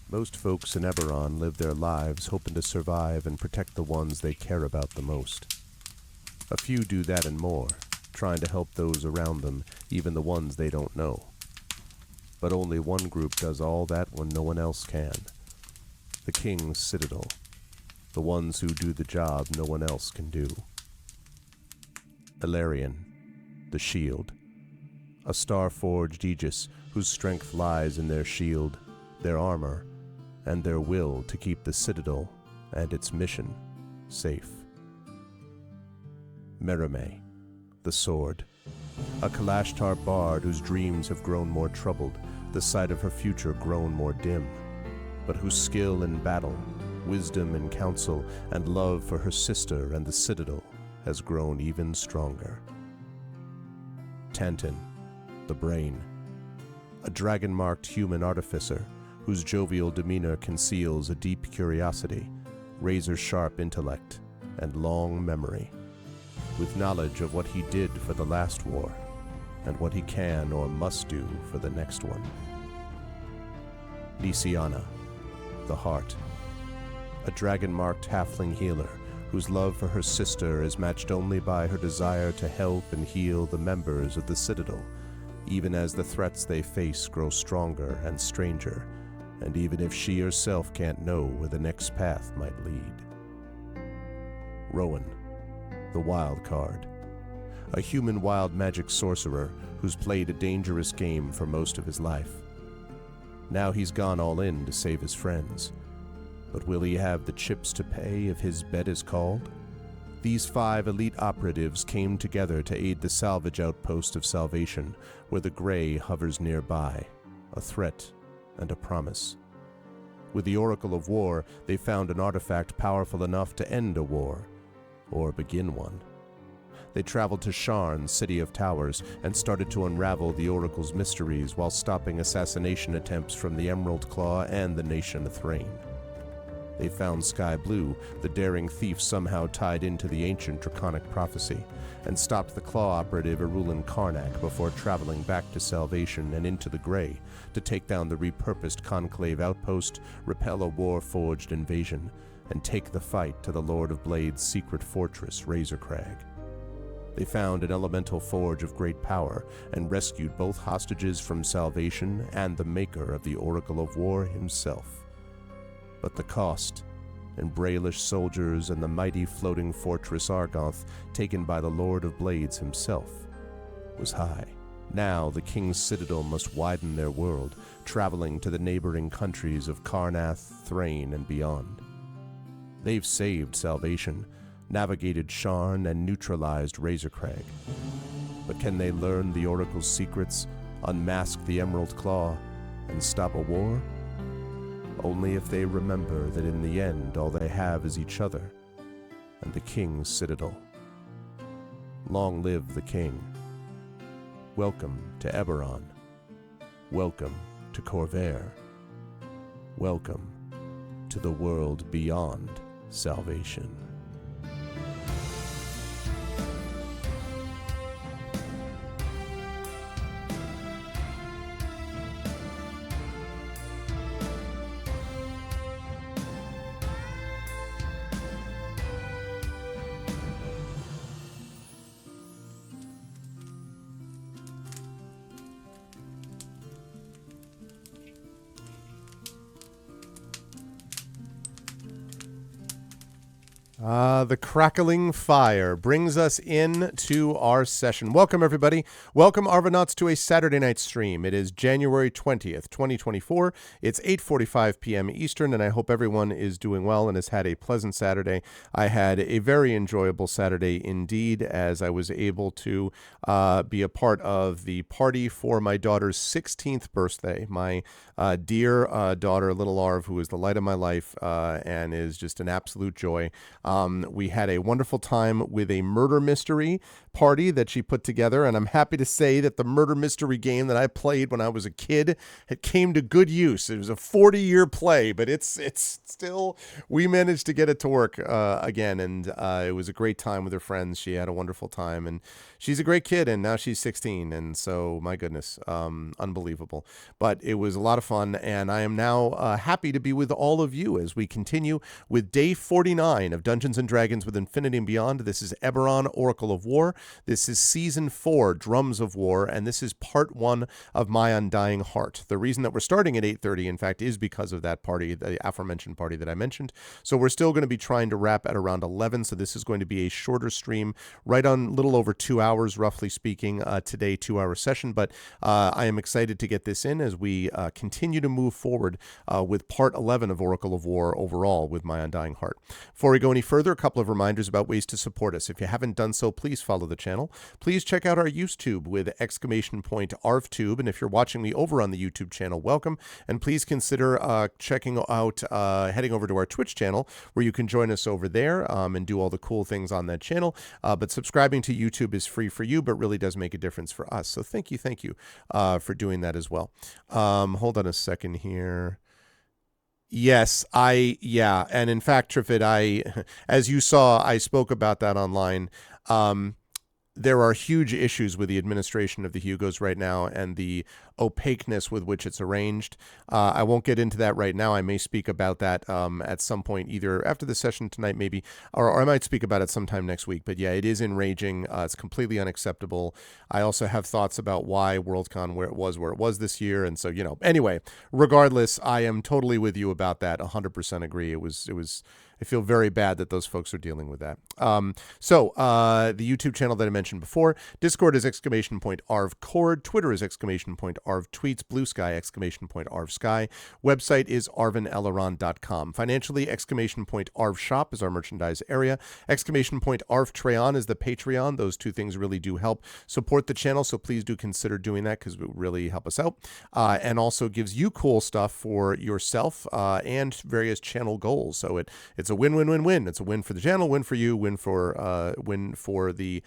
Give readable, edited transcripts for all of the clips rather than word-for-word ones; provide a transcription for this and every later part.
Most folks in Eberron live their lives hoping to survive and protect the ones they care about the most. A few do that and more, trying to help those around them, even the ones they don't know. But only one group does all that when no one else can. The King's Citadel. The ones who do the job no one else can do. Eberron, the Shield. A star-forged aegis whose strength lies in their shield, their armor, and their will to keep the Citadel and its mission safe. Merime, the Sword. A Kalashtar bard whose dreams have grown more troubled, the sight of her future grown more dim, but whose skill in battle, wisdom in counsel, and love for her sister and the Citadel has grown even stronger. Tantan, the Brain. A dragon-marked human artificer whose jovial demeanor conceals a deep curiosity, razor-sharp intellect, and long memory, with knowledge of what he did for the last war, and what he can or must do for the next one. Nisiana, the Heart. A dragon-marked halfling healer whose love for her sister is matched only by her desire to help and heal the members of the Citadel, even as the threats they face grow stronger and stranger, and even if she herself can't know where the next path might lead. Rowan, the Wild Card. A human wild magic sorcerer who's played a dangerous game for most of his life. Now he's gone all in to save his friends. But will he have the chips to pay if his bet is called? These 5 elite operatives came together to aid the salvage outpost of Salvation, where the Grey hovers nearby, a threat and a promise. With the Oracle of War, they found an artifact powerful enough to end a war, or begin one. They traveled to Sharn, City of Towers, and started to unravel the Oracle's mysteries while stopping assassination attempts from the Emerald Claw and the Nation of Thrain. They found Sky Blue, the daring thief somehow tied into the ancient draconic prophecy, and stopped the Claw operative Erulin Karnak before traveling back to Salvation and into the Grey to take down the repurposed Conclave outpost, repel a war-forged invasion, and take the fight to the Lord of Blade's secret fortress, Razorcrag. They found an elemental forge of great power and rescued both hostages from Salvation and the maker of the Oracle of War himself. But the cost, and Braelish soldiers and the mighty floating fortress Argoth taken by the Lord of Blades himself, was high. Now the King's Citadel must widen their world, traveling to the neighboring countries of Karnath, Thrain, and beyond. They've saved Salvation, navigated Sharn, and neutralized Razorcrag. But can they learn the Oracle's secrets, unmask the Emerald Claw, and stop a war? Only if they remember that in the end all they have is each other and the King's Citadel. Long live the King. Welcome to Eberron. Welcome to Corvair. Welcome to the world beyond Salvation. The crackling fire brings us into our session. Welcome, everybody. Welcome, Arvanauts, to a Saturday night stream. It is January 20th, 2024. It's 8:45 p.m. Eastern, and I hope everyone is doing well and has had a pleasant Saturday. I had a very enjoyable Saturday indeed, as I was able to be a part of the party for my daughter's 16th birthday. My dear daughter, little Arv, who is the light of my life and is just an absolute joy. We had a wonderful time with a murder mystery party that she put together, and I'm happy to say that the murder mystery game that I played when I was a kid, it came to good use. It was a 40-year play, but it's still, we managed to get it to work again, and it was a great time with her friends. She had a wonderful time, and she's a great kid, and now she's 16, and so, my goodness, unbelievable. But it was a lot of fun, and I am now happy to be with all of you as we continue with day 49 of Dungeons & Dragons with Infinity and Beyond. This is Eberron, Oracle of War. This is Season 4, Drums of War, and this is Part 1 of my Undying Heart. The reason that we're starting at 8:30, in fact, is because of that party, the aforementioned party that I mentioned. So we're still going to be trying to wrap at around 11, so this is going to be a shorter stream, right on a little over 2 hours, roughly speaking, today, 2-hour session. But I am excited to get this in as we continue to move forward with Part 11 of Oracle of War overall with my Undying Heart. Before we go any further, a couple of reminders about ways to support us. If you haven't done so, please follow the channel. Please check out our YouTube with !ArvTube. And if you're watching me over on the YouTube channel, welcome. And please consider checking out, heading over to our Twitch channel, where you can join us over there and do all the cool things on that channel. But subscribing to YouTube is free for you, but really does make a difference for us. So thank you for doing that as well. Hold on a second here. Yes, and in fact, Trifid, as you saw, I spoke about that online. There are huge issues with the administration of the Hugos right now and the opaqueness with which it's arranged. I won't get into that right now. I may speak about that at some point, either after the session tonight, maybe, or I might speak about it sometime next week. But yeah, it is enraging. It's completely unacceptable. I also have thoughts about why Worldcon where it was this year. And so, anyway, regardless, I am totally with you about that. 100% agree. It was, I feel very bad that those folks are dealing with that. So the YouTube channel that I mentioned before, Discord is !ArvCord, Twitter is !ArvTweets, Blue Sky, !ArvSky, website is arvineleron.com. Financially, !ArvShop is our merchandise area, !ArvTreon is the Patreon. Those two things really do help support the channel, so please do consider doing that because it would really help us out. And also gives you cool stuff for yourself and various channel goals. So it's a win-win-win-win. It's a win for the channel, win for you, win for the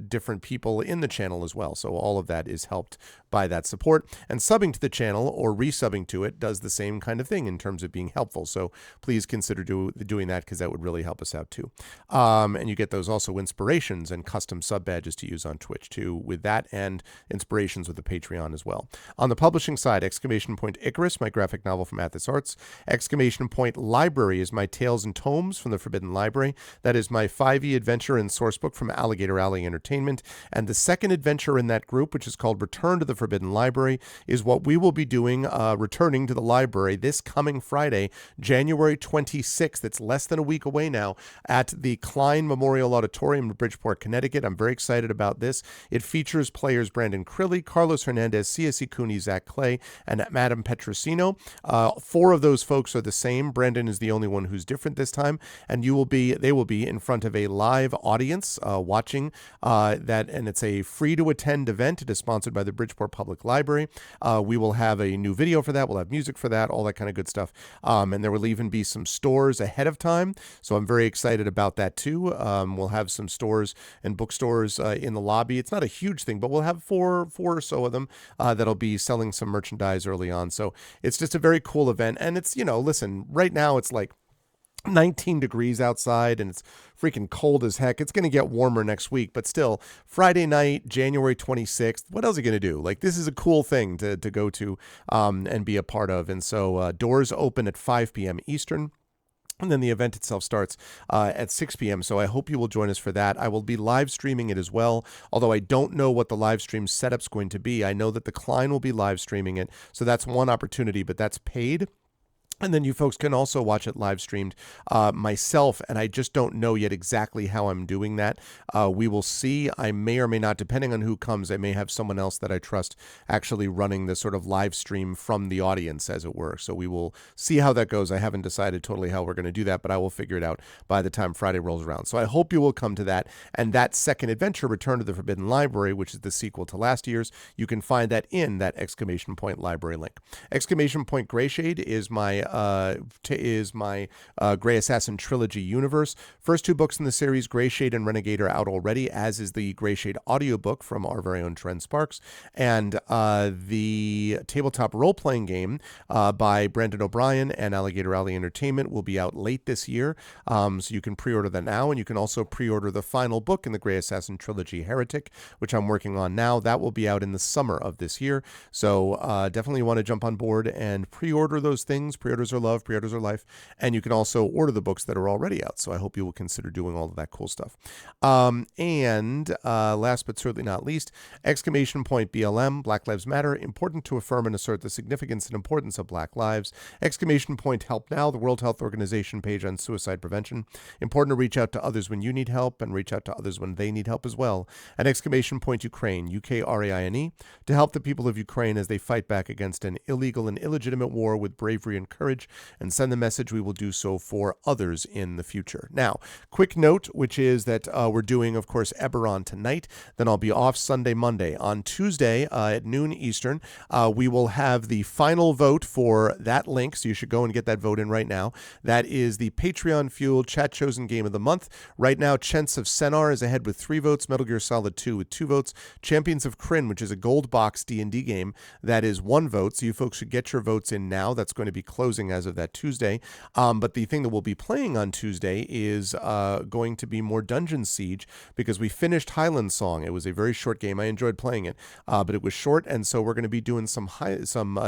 different people in the channel as well. So all of that is helped by that support. And subbing to the channel or resubbing to it does the same kind of thing in terms of being helpful. So please consider doing that because that would really help us out too. And you get those also inspirations and custom sub badges to use on Twitch too with that, and inspirations with the Patreon as well. On the publishing side, !Icarus, my graphic novel from Athos Arts. !Library is my Tales and Tomes from the Forbidden Library. That is my 5e adventure and sourcebook from Alligator Alley Entertainment. And the second adventure in that group, which is called Return to the Forbidden Library, is what we will be doing, returning to the library this coming Friday, January 26th. It's less than a week away now at the Klein Memorial Auditorium in Bridgeport, Connecticut. I'm very excited about this. It features players Brandon Crilly, Carlos Hernandez, C.S.E. Cooney, Zach Clay, and Madame Petrosino. 4 of those folks are the same. Brandon is the only one who's different this time, and they will be in front of a live audience watching that, and it's a free-to-attend event. It is sponsored by the Bridgeport Public Library. We will have a new video for that. We'll have music for that, all that kind of good stuff. And there will even be some stores ahead of time, so I'm very excited about that too. We'll have some stores and bookstores in the lobby. It's not a huge thing, but we'll have four or so of them that'll be selling some merchandise early on. So it's just a very cool event. And it's, listen, right now it's like 19 degrees outside and it's freaking cold as heck. It's going to get warmer next week, but still, Friday night, January 26th, what else are you going to do? Like, this is a cool thing to go to and be a part of. And so doors open at 5 p.m. Eastern. And then the event itself starts at 6 p.m. So I hope you will join us for that. I will be live streaming it as well, although I don't know what the live stream setup's going to be. I know that the Klein will be live streaming it. So that's one opportunity, but that's paid. And then you folks can also watch it live streamed myself, and I just don't know yet exactly how I'm doing that. We will see. I may or may not, depending on who comes, I may have someone else that I trust actually running the sort of live stream from the audience, as it were. So we will see how that goes. I haven't decided totally how we're going to do that, but I will figure it out by the time Friday rolls around. So I hope you will come to that. And that second adventure, Return to the Forbidden Library, which is the sequel to last year's, you can find that in that !Library link. !Grayshade is my Gray Assassin trilogy universe. First 2 books in the series, Gray Shade and Renegade, are out already, as is the Gray Shade audiobook from our very own Trent Sparks. And the tabletop role-playing game by Brandon O'Brien and Alligator Alley Entertainment will be out late this year. So you can pre-order that now, and you can also pre-order the final book in the Gray Assassin trilogy, Heretic, which I'm working on now. That will be out in the summer of this year. So definitely want to jump on board and pre-order those things. Pre-orders are love, pre-orders are life. And you can also order the books that are already out. So I hope you will consider doing all of that cool stuff. And last but certainly not least, exclamation point BLM, Black Lives Matter, important to affirm and assert the significance and importance of Black lives. Exclamation point Help Now, the World Health Organization page on suicide prevention. Important to reach out to others when you need help and reach out to others when they need help as well. And exclamation point Ukraine, UKRAINE, to help the people of Ukraine as they fight back against an illegal and illegitimate war with bravery and courage, and send the message we will do so for others in the future. Now, quick note, which is that we're doing, of course, Eberron tonight. Then I'll be off Sunday, Monday. On Tuesday at noon Eastern, we will have the final vote for that link, so you should go and get that vote in right now. That is the Patreon-fueled Chat Chosen Game of the Month. Right now, Chents of Senar is ahead with 3 votes, Metal Gear Solid 2 with 2 votes, Champions of Kryn, which is a gold box D&D game, that is 1 vote, so you folks should get your votes in now. That's going to be closing as of that Tuesday. But the thing that we'll be playing on Tuesday is going to be more Dungeon Siege, because we finished Highland Song. It was a very short game. I enjoyed playing it, but it was short, and so we're going to be doing some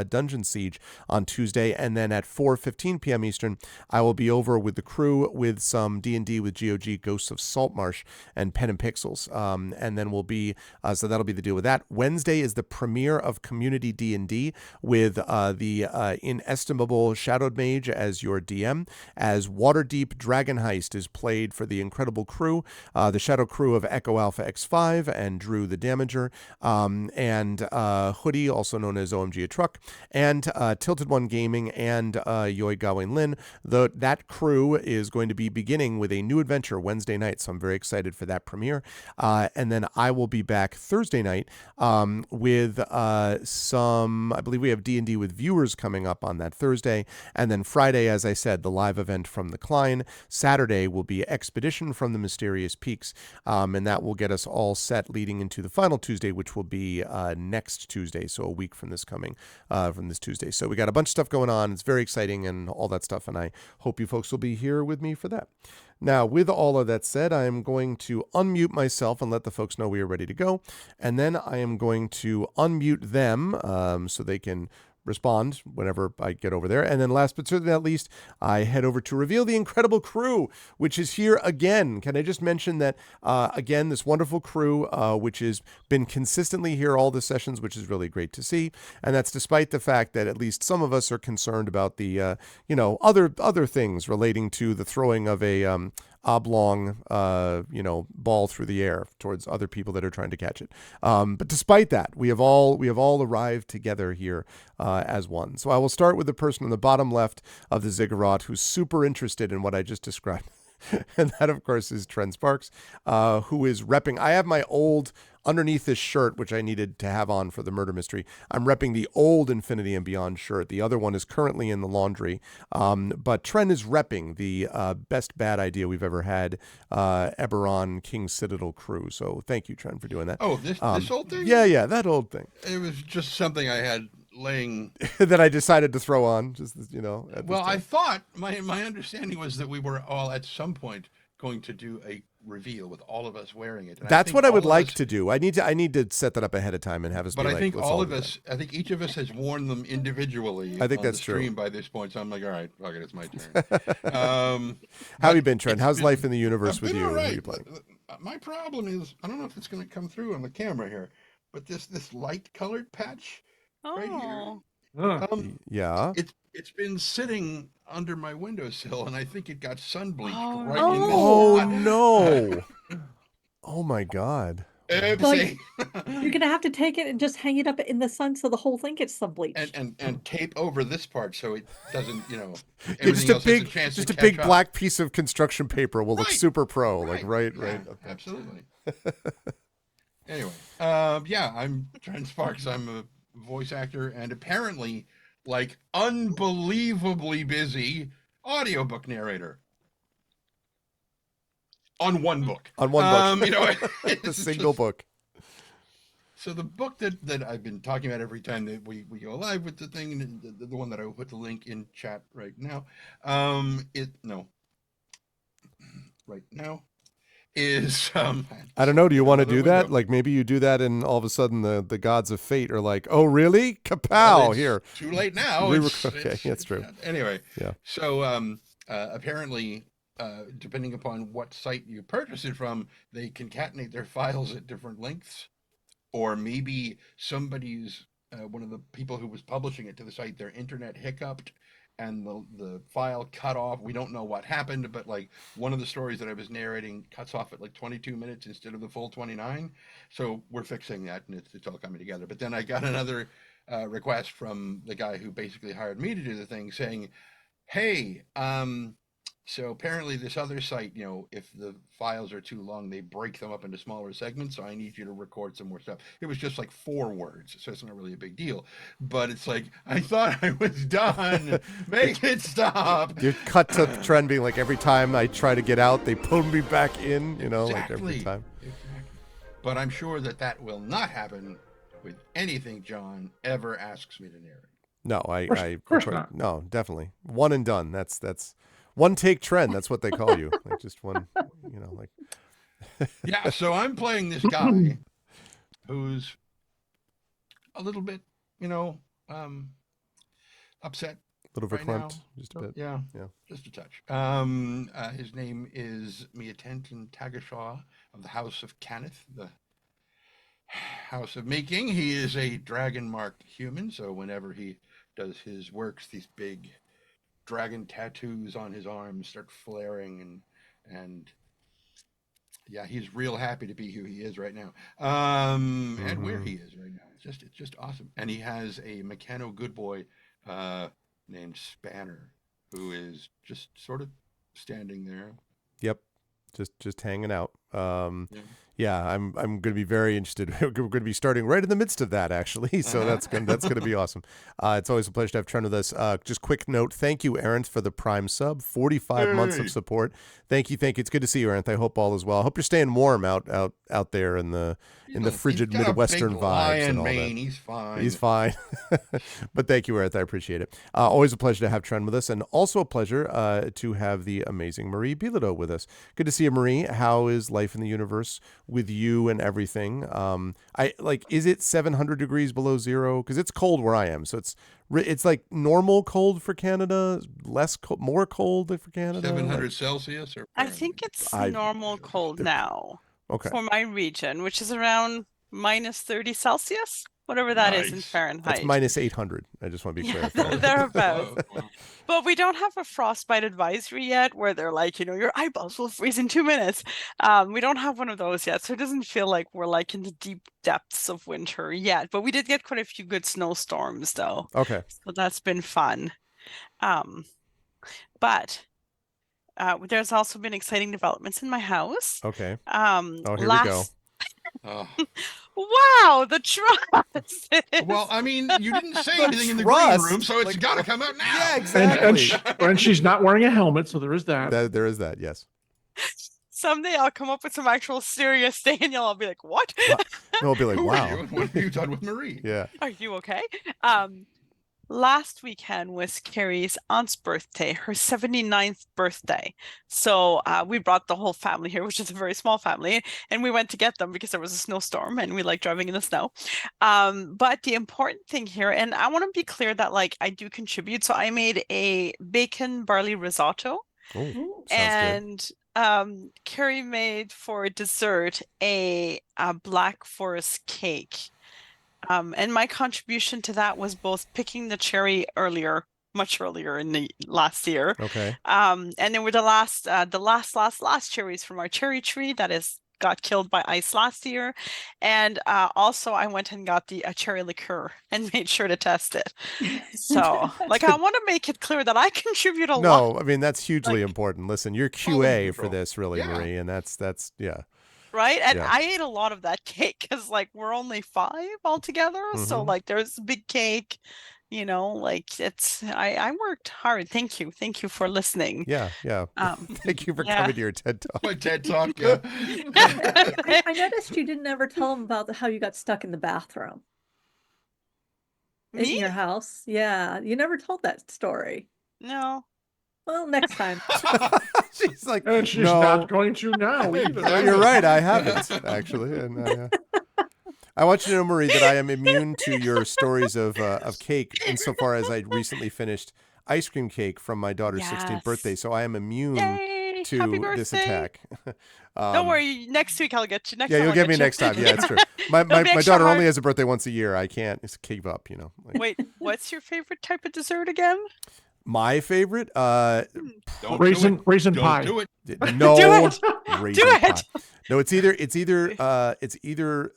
Dungeon Siege on Tuesday, and then at 4:15 p.m. Eastern, I will be over with the crew with some D&D with GOG, Ghosts of Saltmarsh, and Pen and Pixels, and then we'll be, so that'll be the deal with that. Wednesday is the premiere of Community D&D with the inestimable Shadowed Mage as your DM, as Waterdeep Dragon Heist is played for the incredible crew, the Shadow crew of Echo Alpha X5 and Drew the Damager, and Hoodie, also known as OMG a Truck, and Tilted One Gaming and Yoi Gawain Lin. That crew is going to be beginning with a new adventure Wednesday night, so I'm very excited for that premiere. And then I will be back Thursday night with some, I believe we have D&D with viewers coming up on that Thursday. And then Friday, as I said, the live event from the Klein. Saturday will be Expedition from the Mysterious Peaks, and that will get us all set leading into the final Tuesday, which will be next Tuesday, so a week from this Tuesday. So we got a bunch of stuff going on. It's very exciting and all that stuff, and I hope you folks will be here with me for that. Now, with all of that said, I am going to unmute myself and let the folks know we are ready to go, and then I am going to unmute them so they can respond whenever I get over there. And then last but certainly not least, I head over to reveal the incredible crew, which is here again. Can I just mention that, again, this wonderful crew, which has been consistently here all the sessions, which is really great to see. And that's despite the fact that at least some of us are concerned about the, other things relating to the throwing of a oblong, ball through the air towards other people that are trying to catch it. But despite that, we have all arrived together here as one. So I will start with the person on the bottom left of the ziggurat who's super interested in what I just described. And that, of course, is Trent Sparks, who is repping. I have my old, underneath this shirt, which I needed to have on for the murder mystery, I'm repping the old Infinity and Beyond shirt. The other one is currently in the laundry. But Trent is repping the best bad idea we've ever had, Eberron King Citadel crew. So thank you, Trent, for doing that. Oh, this old thing? Yeah, that old thing. It was just something I had laying that I decided to throw on, well, I thought my understanding was that we were all at some point going to do a reveal with all of us wearing it. And that's what I would like to do. I need to set that up ahead of time and have us. But I think all of us, I think each of us has worn them individually. I think that's true. By this point, so I'm like, all right, fuck it, it's my turn. How have you been, Trent? How's life in the universe with you? Right. My problem is, I don't know if it's going to come through on the camera here, but this light colored patch right here. Yeah. It's been sitting under my windowsill, and I think it got sun bleached in the Oh no! Oh my God! Oopsie. You're gonna have to take it and just hang it up in the sun so the whole thing gets sun bleached. And tape over this part so it doesn't, just a big black piece of construction paper will look super pro. Right. Okay. Absolutely. Anyway, I'm Trent Sparks. I'm a voice actor, and apparently like unbelievably busy audiobook narrator on one book. On one book. You know, The single book. So the book that I've been talking about every time that we go live with the thing, and the one that I will put the link in chat right now, right now is I don't know. Do you want to do that? Like maybe you do that, and all of a sudden the gods of fate are like, "Oh, really? Kapow!" Well, here. Too late now. Okay, that's true. Anyway, yeah. So apparently, depending upon what site you purchase it from, they concatenate their files at different lengths, or maybe somebody's one of the people who was publishing it to the site, their internet hiccuped and the file cut off. We don't know what happened, but like one of the stories that I was narrating cuts off at like 22 minutes instead of the full 29. So we're fixing that, and it's all coming together. But then I got another request from the guy who basically hired me to do the thing, saying, hey, so apparently this other site, you know, if the files are too long, they break them up into smaller segments. So I need you to record some more stuff. It was just like 4 words, so it's not really a big deal. But it's like, I thought I was done. Make it stop. You cut to trend being like, every time I try to get out, they pull me back in, you know, like every time. Exactly. But I'm sure that will not happen with anything John ever asks me to narrate. No, Of course not. No, definitely. One and done. That's one take trend. That's what they call you. Like just one, you know, like. Yeah. So I'm playing this guy who's a little bit, you know, upset. A little verklempt, just a bit. Yeah. Just a touch. His name is Miatentin Tagashaw of the House of Cannith, the House of Making. He is a dragon-marked human, so whenever he does his works, these big dragon tattoos on his arms start flaring, and yeah, he's real happy to be who he is right now, and where he is right now. It's just awesome. And he has a Meccano good boy named Spanner, who is just sort of standing there. Yep, just hanging out. Yeah, I'm going to be very interested. We're going to be starting right in the midst of that, actually. So that's going to be awesome. It's always a pleasure to have Trent with us. Just quick note, thank you, Arendt, for the Prime sub, 45 months of support. Thank you. It's good to see you, Arendt. I hope all is well. I hope you're staying warm out there in the frigid Midwestern vibes and all that. He's fine. But thank you, Arendt. I appreciate it. Always a pleasure to have Trent with us, and also a pleasure to have the amazing Marie Bilodeau with us. Good to see you, Marie. How is life in the universe with you and everything? Is it 700 degrees below zero? Because it's cold where I am, so it's like normal cold for Canada, more cold for Canada. 700 Celsius, or I think it's normal cold now. Okay. For my region, which is around minus 30 Celsius, whatever that is in Fahrenheit. That's minus 800. I just want to be clear. Thereabouts. But we don't have a frostbite advisory yet where they're like, your eyeballs will freeze in 2 minutes. We don't have one of those yet. So it doesn't feel like we're like in the deep depths of winter yet. But we did get quite a few good snowstorms though. Okay. So that's been fun. But there's also been exciting developments in my house. Okay. Here we go. Wow, the trust. Well, I mean, you didn't say anything in the green room, so it's got to come out now. Yeah, exactly. And she's not wearing a helmet, so there is that. There is that, yes. Someday I'll come up with some actual serious Daniel. I'll be like, what? I'll be like, wow. What have you done with Marie? Yeah. Are you okay? Last weekend was Carrie's aunt's birthday, her 79th birthday. So we brought the whole family here, which is a very small family, and we went to get them because there was a snowstorm and we like driving in the snow. But the important thing here, and I want to be clear that I do contribute. So I made a bacon barley risotto. Oh, and Carrie made for dessert a Black Forest cake. And my contribution to that was both picking the cherry much earlier in the last year. Okay. And then were the last cherries from our cherry tree that got killed by ice last year. And also I went and got the cherry liqueur and made sure to test it. So I want to make it clear that I contribute a lot. No, I mean, that's hugely important. Listen, you're QA for this, really, Yeah. Marie, and that's yeah. Right. And Yeah. I ate a lot of that cake because we're only 5 altogether. So there's a big cake Like I worked hard. Thank you for listening. Yeah. Thank you for coming to your TED Talk. My TED Talk, yeah. I noticed you didn't ever tell them about how you got stuck in the bathroom in Me? your house. Yeah, you never told that story. No. Well, next time. She's like, And she's no. not going to now either. No, you're right. I haven't actually, and I want you to know, Marie, that I am immune to your stories of cake insofar as I recently finished ice cream cake from my daughter's 16th birthday, so I am immune Yay! to Happy this birthday. attack. Don't worry. Next week I'll get you. You'll get me next time. Yeah, it's true. My daughter only has a birthday once a year. I can't keep up. Wait, what's your favorite type of dessert again? My favorite, raisin pie. Don't do it. No, Do it. raisin Do it. pie. No, it's either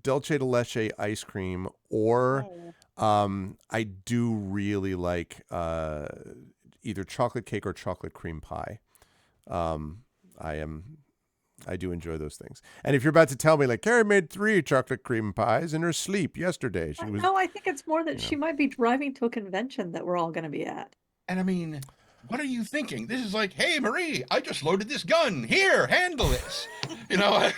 dulce de leche ice cream or I do really like either chocolate cake or chocolate cream pie. I do enjoy those things. And if you're about to tell me, like, Carrie made 3 chocolate cream pies in her sleep yesterday. No, I think it's more that she might be driving to a convention that we're all going to be at. And I mean, what are you thinking? This is like, hey, Marie, I just loaded this gun. Here, handle this. No,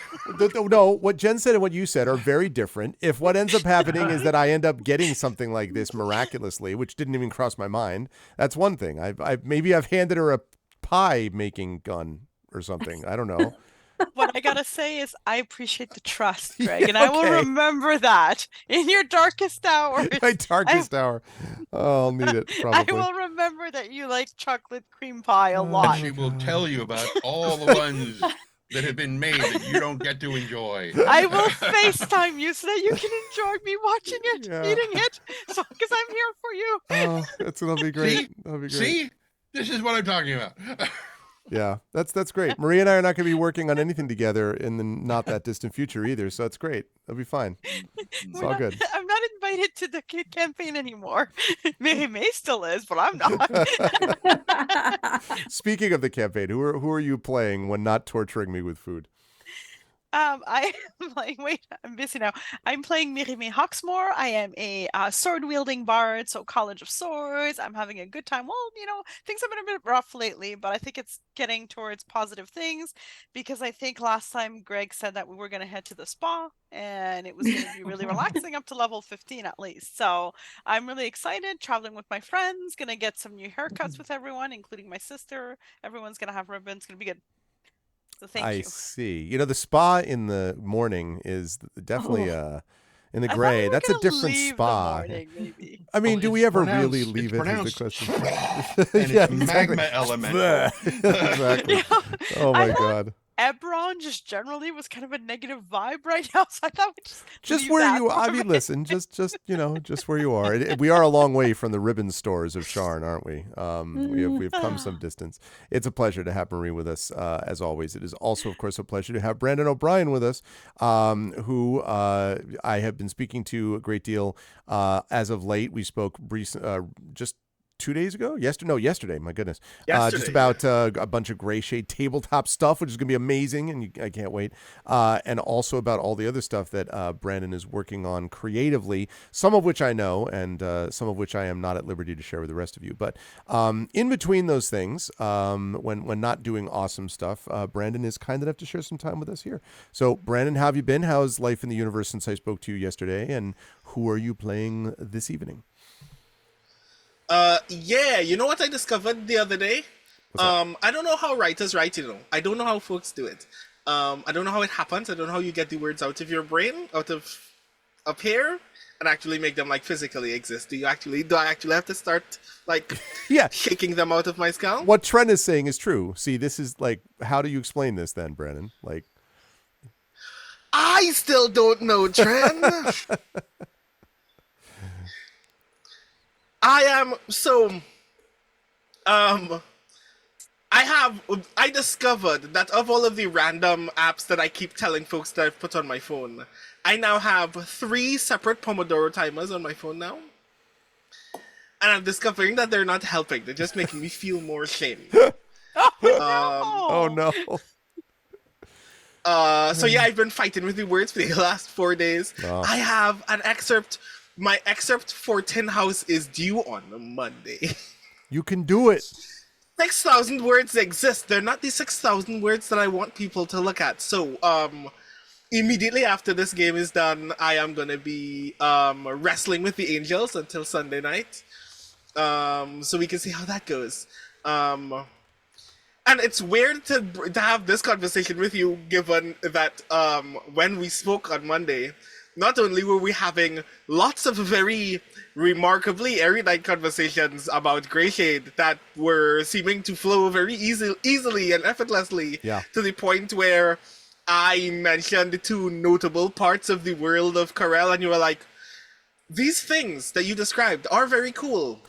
what Jen said and what you said are very different. If what ends up happening is that I end up getting something like this miraculously, which didn't even cross my mind, that's one thing. Maybe I've handed her a pie making gun or something. I don't know. What I gotta say is I appreciate the trust, Greg, and I will remember that in your darkest hours. My darkest hour. Oh, I'll need it, probably. I will remember that you like chocolate cream pie a lot. She will tell you about all the ones that have been made that you don't get to enjoy. I will FaceTime you so that you can enjoy me watching it, eating it, because I'm here for you. Oh, that'll be great. That'll be great. See? This is what I'm talking about. Yeah, that's great. Marie and I are not going to be working on anything together in the not that distant future either, so it's great. It'll be fine. It's all good. I'm not invited to the campaign anymore. May still is, but I'm not. Speaking of the campaign, who are you playing when not torturing me with food? I am like, wait, I'm busy now. I'm playing Mirime Hawksmoor. I am a sword-wielding bard, so College of Swords. I'm having a good time. Well, things have been a bit rough lately, but I think it's getting towards positive things because I think last time Greg said that we were going to head to the spa and it was going to be really relaxing up to level 15 at least. So I'm really excited, traveling with my friends, going to get some new haircuts with everyone, including my sister. Everyone's going to have ribbons. It's going to be good. So thank you. I see. The spa in the morning is definitely in the gray. That's a different spa. Morning, maybe. I mean, do we ever really leave it? Is the question. And it's magma elemental. Exactly. Oh my God. Eberron just generally was kind of a negative vibe right now, so I thought we'd just where you. I mean, listen, just where you are. We are a long way from the ribbon stores of Sharn, aren't we? We've come some distance. It's a pleasure to have Marie with us, as always. It is also, of course, a pleasure to have Brandon O'Brien with us, who I have been speaking to a great deal as of late. We spoke just 2 days ago? Yesterday. My goodness. Just about a bunch of gray shade tabletop stuff, which is going to be amazing, and I can't wait. And also about all the other stuff that Brandon is working on creatively, some of which I know, and some of which I am not at liberty to share with the rest of you. But in between those things, when not doing awesome stuff, Brandon is kind enough to share some time with us here. So, Brandon, how have you been? How's life in the universe since I spoke to you yesterday? And who are you playing this evening? You know what I discovered the other day? I don't know how writers write, I don't know how folks do it. I don't know how it happens. I don't know how you get the words out of your brain, out of up here, and actually make them like physically exist. Do I actually have to start like shaking them out of my skull? What Trent is saying is true. See, this is like, how do you explain this then, Brandon? Like, I still don't know, Trent. I discovered that of all of the random apps that I keep telling folks that I've put on my phone, I now have 3 separate Pomodoro timers on my phone now. And I'm discovering that they're not helping. They're just making me feel more shame. Oh no. So I've been fighting with the words for the last 4 days. I have an excerpt my excerpt for Tin House is due on Monday. You can do it. 6,000 words exist. They're not the 6,000 words that I want people to look at. So, immediately after this game is done, I am gonna be wrestling with the angels until Sunday night. So we can see how that goes. And it's weird to have this conversation with you, given that when we spoke on Monday, not only were we having lots of very remarkably erudite conversations about Greyshade that were seeming to flow very easily and effortlessly, to the point where I mentioned two notable parts of the world of Corel, and you were like, these things that you described are very cool.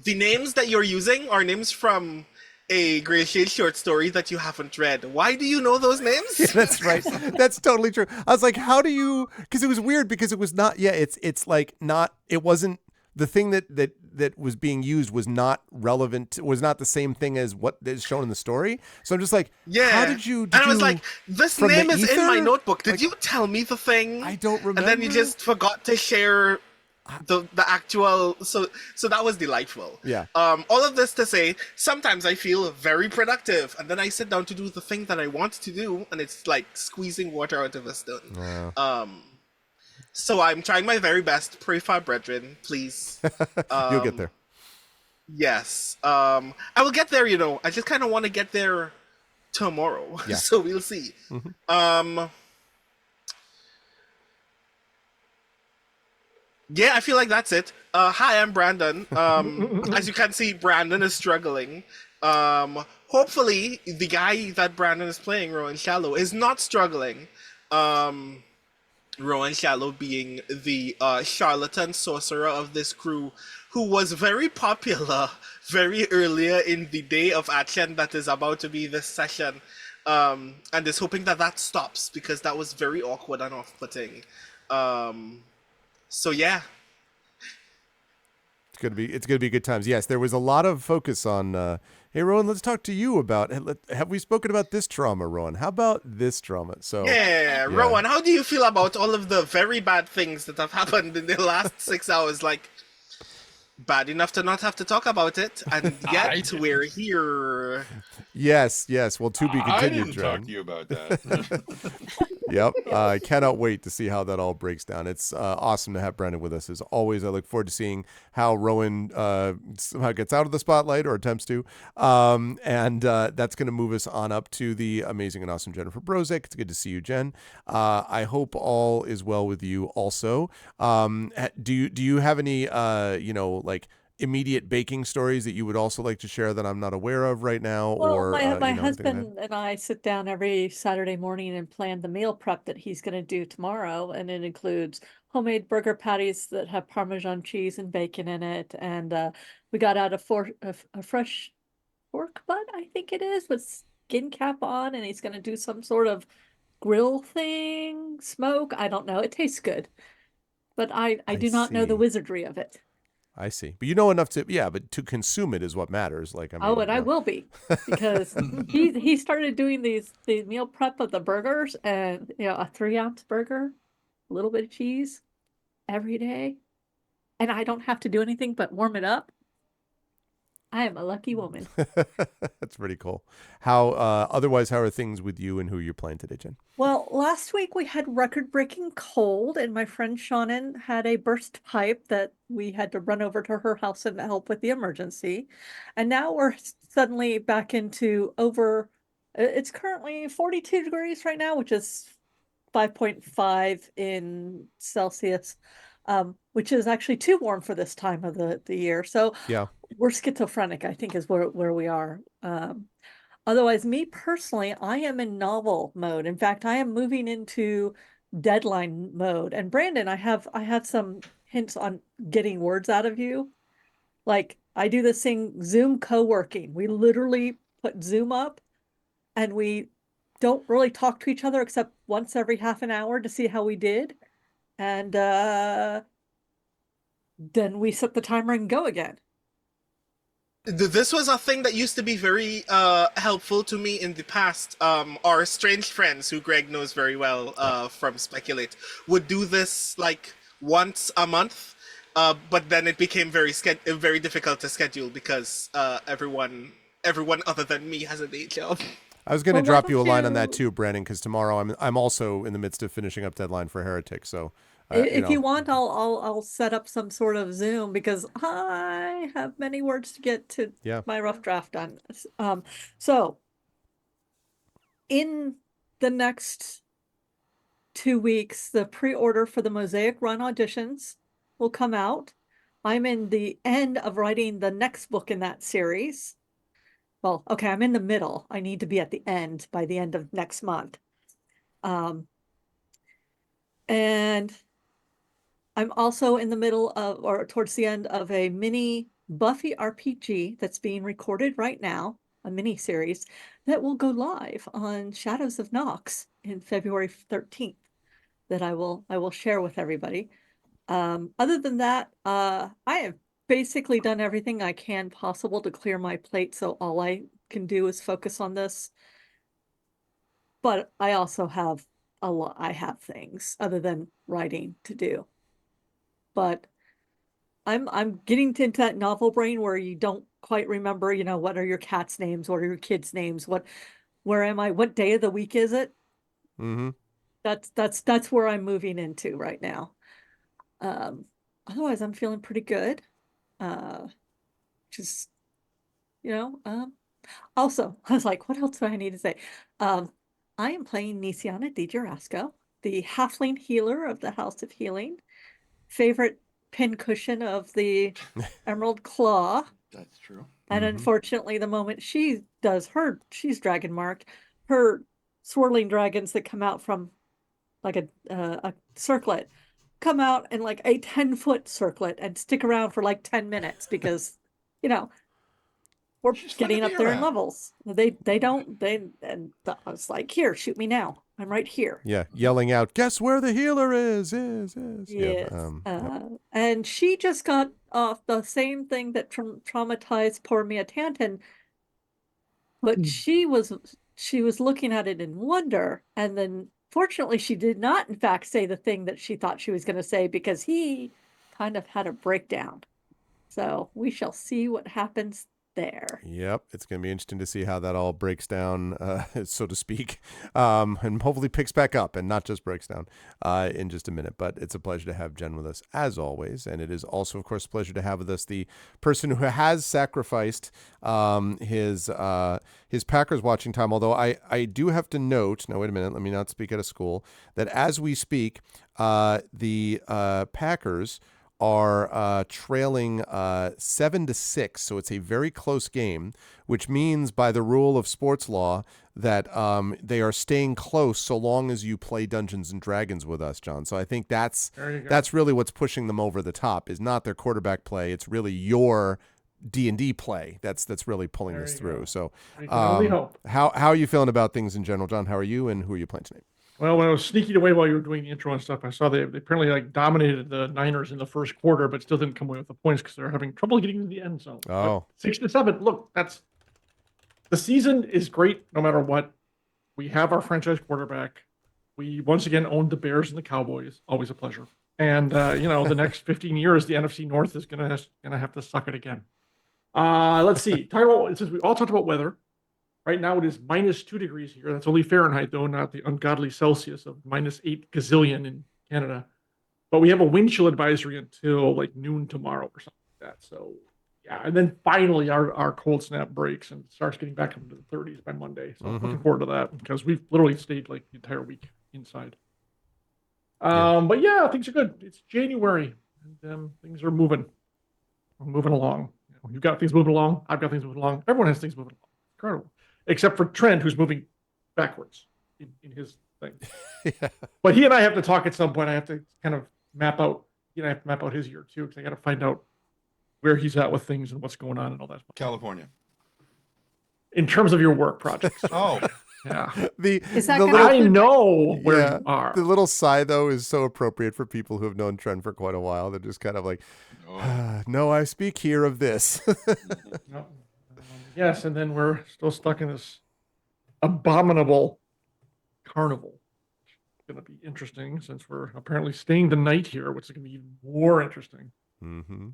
The names that you're using are names from a Greyshade short story that you haven't read. Why do you know those names? Yeah, that's right. That's totally true. I was like, how do you, because it was weird because it was not, it's like not, it wasn't, the thing that was being used was not relevant, was not the same thing as what is shown in the story. So I'm just like, how did you, and I was like, this name is in my notebook. Did you tell me the thing? I don't remember. And then you just forgot to share the actual, so that was delightful. Yeah. All of this to say, sometimes I feel very productive, and then I sit down to do the thing that I want to do, and it's like squeezing water out of a stone. Yeah. So I'm trying my very best. Pray for our brethren, please. You'll get there. Yes. I will get there, you know. I just kind of want to get there tomorrow. Yeah. So we'll see. Yeah, I feel like that's it. Hi, I'm Brandon. As you can see, Brandon is struggling. Hopefully, the guy that Brandon is playing, Rowan Shallow, is not struggling. Rowan Shallow being the charlatan sorcerer of this crew, who was very popular very earlier in the day of action that is about to be this session, and is hoping that that stops, because that was very awkward and off-putting. So yeah, it's gonna be good times. Yes, there was a lot of focus on. Hey, Rowan, let's talk to you about. Have we spoken about this trauma, Rowan? How about this trauma? So yeah, Rowan, how do you feel about all of the very bad things that have happened in the last 6 hours? Like, bad enough to not have to talk about it, and yet we're here. Yes. Well, to be continued. I didn't Dren. talk to you about that. Yep. I cannot wait to see how that all breaks down. It's awesome to have Brandon with us. As always, I look forward to seeing how Rowan somehow gets out of the spotlight or attempts to. And that's going to move us on up to the amazing and awesome Jennifer Brozek. It's good to see you, Jen. I hope all is well with you also. Do you have any, like immediate baking stories that you would also like to share that I'm not aware of right now? Well, or my husband and I sit down every Saturday morning and plan the meal prep that he's going to do tomorrow, and it includes homemade burger patties that have Parmesan cheese and bacon in it, and we got out a fresh pork butt, I think it is, with skin cap on, and he's going to do some sort of grill thing, smoke. I don't know. It tastes good, but I do not know the wizardry of it. I see. But you know enough but to consume it is what matters. Like, I mean, I will be, because he started doing the meal prep of the burgers, and a 3-ounce burger, a little bit of cheese every day, and I don't have to do anything but warm it up. I am a lucky woman. That's pretty cool. How otherwise, how are things with you and who you're playing today, Jen? Well, last week we had record-breaking cold, and my friend Shannon had a burst pipe that we had to run over to her house and help with the emergency. And now we're suddenly back into it's currently 42 degrees right now, which is 5.5 in Celsius, which is actually too warm for this time of the year. So yeah, we're schizophrenic, I think, is where we are. Otherwise, me personally, I am in novel mode. In fact, I am moving into deadline mode. And Brandon, I have some hints on getting words out of you. Like, I do this thing, Zoom co-working. We literally put Zoom up, and we don't really talk to each other except once every half an hour to see how we did. And then we set the timer and go again. This was a thing that used to be very helpful to me in the past. Our strange friends, who Greg knows very well from Speculate, would do this like once a month. But then it became very difficult to schedule because everyone other than me has a day job. I was going to Well, drop why you a don't line on that you- too, Brandon, because tomorrow I'm also in the midst of finishing up Deadline for Heretic. So, If you want, I'll set up some sort of Zoom because I have many words to get to Yeah. my rough draft done. So in the next 2 weeks, the pre-order for the Mosaic Run auditions will come out. I'm in the end of writing the next book in that series. Well, okay, I'm in the middle. I need to be at the end by the end of next month. And I'm also in the middle of, or towards the end of a mini Buffy RPG that's being recorded right now, a mini series that will go live on Shadows of Nox in February 13th that I will share with everybody. Other than that, I have basically done everything I can possible to clear my plate, so all I can do is focus on this. But I also have I have things other than writing to do. But I'm getting into that novel brain where you don't quite remember, what are your cat's names, what are your kids' names, where am I, what day of the week is it? Mm-hmm. That's where I'm moving into right now. Otherwise I'm feeling pretty good. Just, also, I was like, what else do I need to say? I am playing Nisiana Di Jurasco, the halfling healer of the House of Healing, favorite pincushion of the Emerald Claw. That's true. And unfortunately, the moment she does she's dragon marked, her swirling dragons that come out from like a circlet come out in like a 10-foot circlet and stick around for like 10 minutes because, we're She's fun to getting be up there in around. levels. And I was like, here, shoot me now. I'm right here. Yeah, yelling out, "Guess where the healer is?" Yes. Yep. And she just got off the same thing that traumatized poor Mia Tanton, but she was looking at it in wonder, and then fortunately she did not in fact say the thing that she thought she was going to say because he kind of had a breakdown. So we shall see what happens there. Yep, it's going to be interesting to see how that all breaks down, so to speak, and hopefully picks back up and not just breaks down in just a minute. But it's a pleasure to have Jen with us as always, and it is also, of course, a pleasure to have with us the person who has sacrificed his Packers watching time. Although I do have to note, now wait a minute, let me not speak out of school, that as we speak, the Packers are trailing 7-6, so it's a very close game, which means by the rule of sports law that they are staying close so long as you play Dungeons and Dragons with us, John. So I think that's really what's pushing them over the top, is not their quarterback play. It's really your D&D play that's really pulling this through. So how are you feeling about things in general, John? How are you, and who are you playing tonight? Well, when I was sneaking away while you were doing the intro and stuff, I saw they apparently dominated the Niners in the first quarter, but still didn't come away with the points because they're having trouble getting to the end zone. Oh, but 6-7. Look, the season is great no matter what. We have our franchise quarterback. We once again owned the Bears and the Cowboys. Always a pleasure. And the next 15 years, the NFC North is gonna have to suck it again. Let's see. Since we all talked about weather. Right now it is -2 degrees here. That's only Fahrenheit, though, not the ungodly Celsius of -8 gazillion in Canada. But we have a wind chill advisory until like noon tomorrow or something like that. So yeah, and then finally our cold snap breaks and starts getting back into the 30s by Monday. So I'm looking forward to that because we've literally stayed like the entire week inside. But yeah, things are good. It's January and things are moving. We're moving along. You've got things moving along. I've got things moving along. Everyone has things moving along. Incredible. Except for Trent, who's moving backwards in his thing. yeah. But he and I have to talk at some point. I have to kind of map out, I have to map out his year too, because I got to find out where he's at with things and what's going on and all that. California. In terms of your work projects. Oh. Yeah. I know where you are. The little sigh, though, is so appropriate for people who have known Trent for quite a while. They're just kind of like, no, I speak here of this. No. Yes, and then we're still stuck in this abominable carnival. going to be interesting since we're apparently staying the night here, which is going to be even more interesting. Mm-hmm.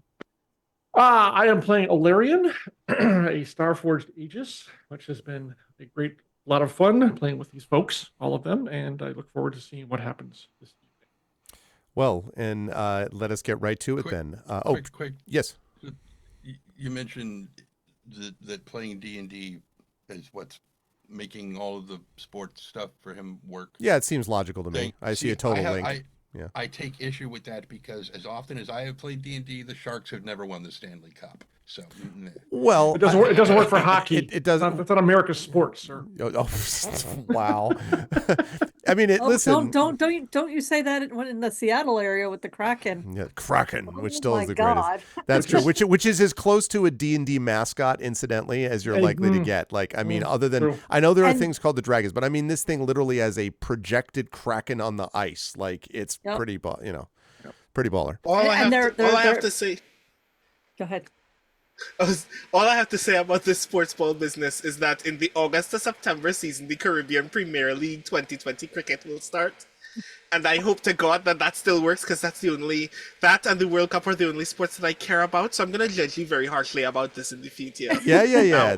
I am playing Alarion, a Starforged Aegis, which has been a lot of fun playing with these folks, all of them, and I look forward to seeing what happens this evening. Well, and let us get right to it Quick- then. Quick. Yes. You mentioned that playing D&D is what's making all of the sports stuff for him work. Yeah, it seems logical to me. I see a total link. Yeah. I take issue with that because as often as I have played D&D, the Sharks have never won the Stanley Cup. So, Well, It doesn't work for hockey. It doesn't. It's not America's sport, sir. Wow. I mean, listen. Don't you say that in the Seattle area with the Kraken? Yeah, Kraken, which still my is the God. greatest. That's true. Which is as close to a D&D mascot, incidentally, as you're likely to get. Like, I mean, other than true. I know there are things called the dragons, but I mean, this thing literally has a projected Kraken on the ice. Like, it's pretty, pretty baller. All I have to say. Go ahead. All I have to say about this sports ball business is that in the August to September season, the Caribbean Premier League 2020 cricket will start. And I hope to God that still works, because that and the World Cup are the only sports that I care about. So I'm going to judge you very harshly about this in the future. Yeah.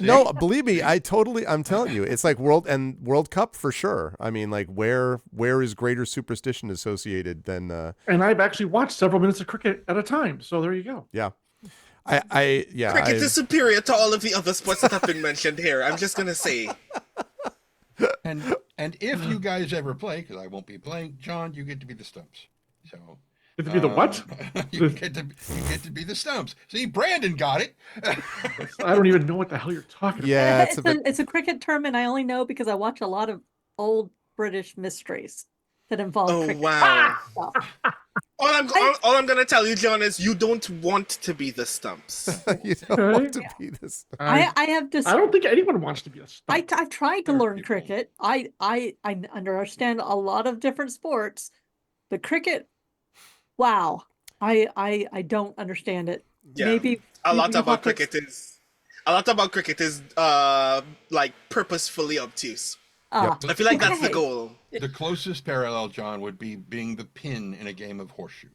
No, believe me, I'm telling you, it's like World Cup for sure. I mean, like where is greater superstition associated than And I've actually watched several minutes of cricket at a time. So there you go. Yeah. Cricket is superior to all of the other sports that have been mentioned here. I'm just going to say. And if you guys ever play, because I won't be playing, John, you get to be the stumps. So You get to be the what? you get to be the stumps. See, Brandon got it. I don't even know what the hell you're talking about. Yeah, It's a cricket term, and I only know because I watch a lot of old British mysteries that involve cricket. Wow. All I'm gonna tell you, John, is you don't want to be the stumps. You don't want to be this. I have to. I don't think anyone wants to be a stump. I've tried to learn cricket. I understand a lot of different sports, but cricket, wow, I don't understand it. Yeah. Maybe a lot you'll about have to- cricket is like purposefully obtuse. Ah, I feel like that's the okay. goal. The closest parallel, John, would be being the pin in a game of horseshoes.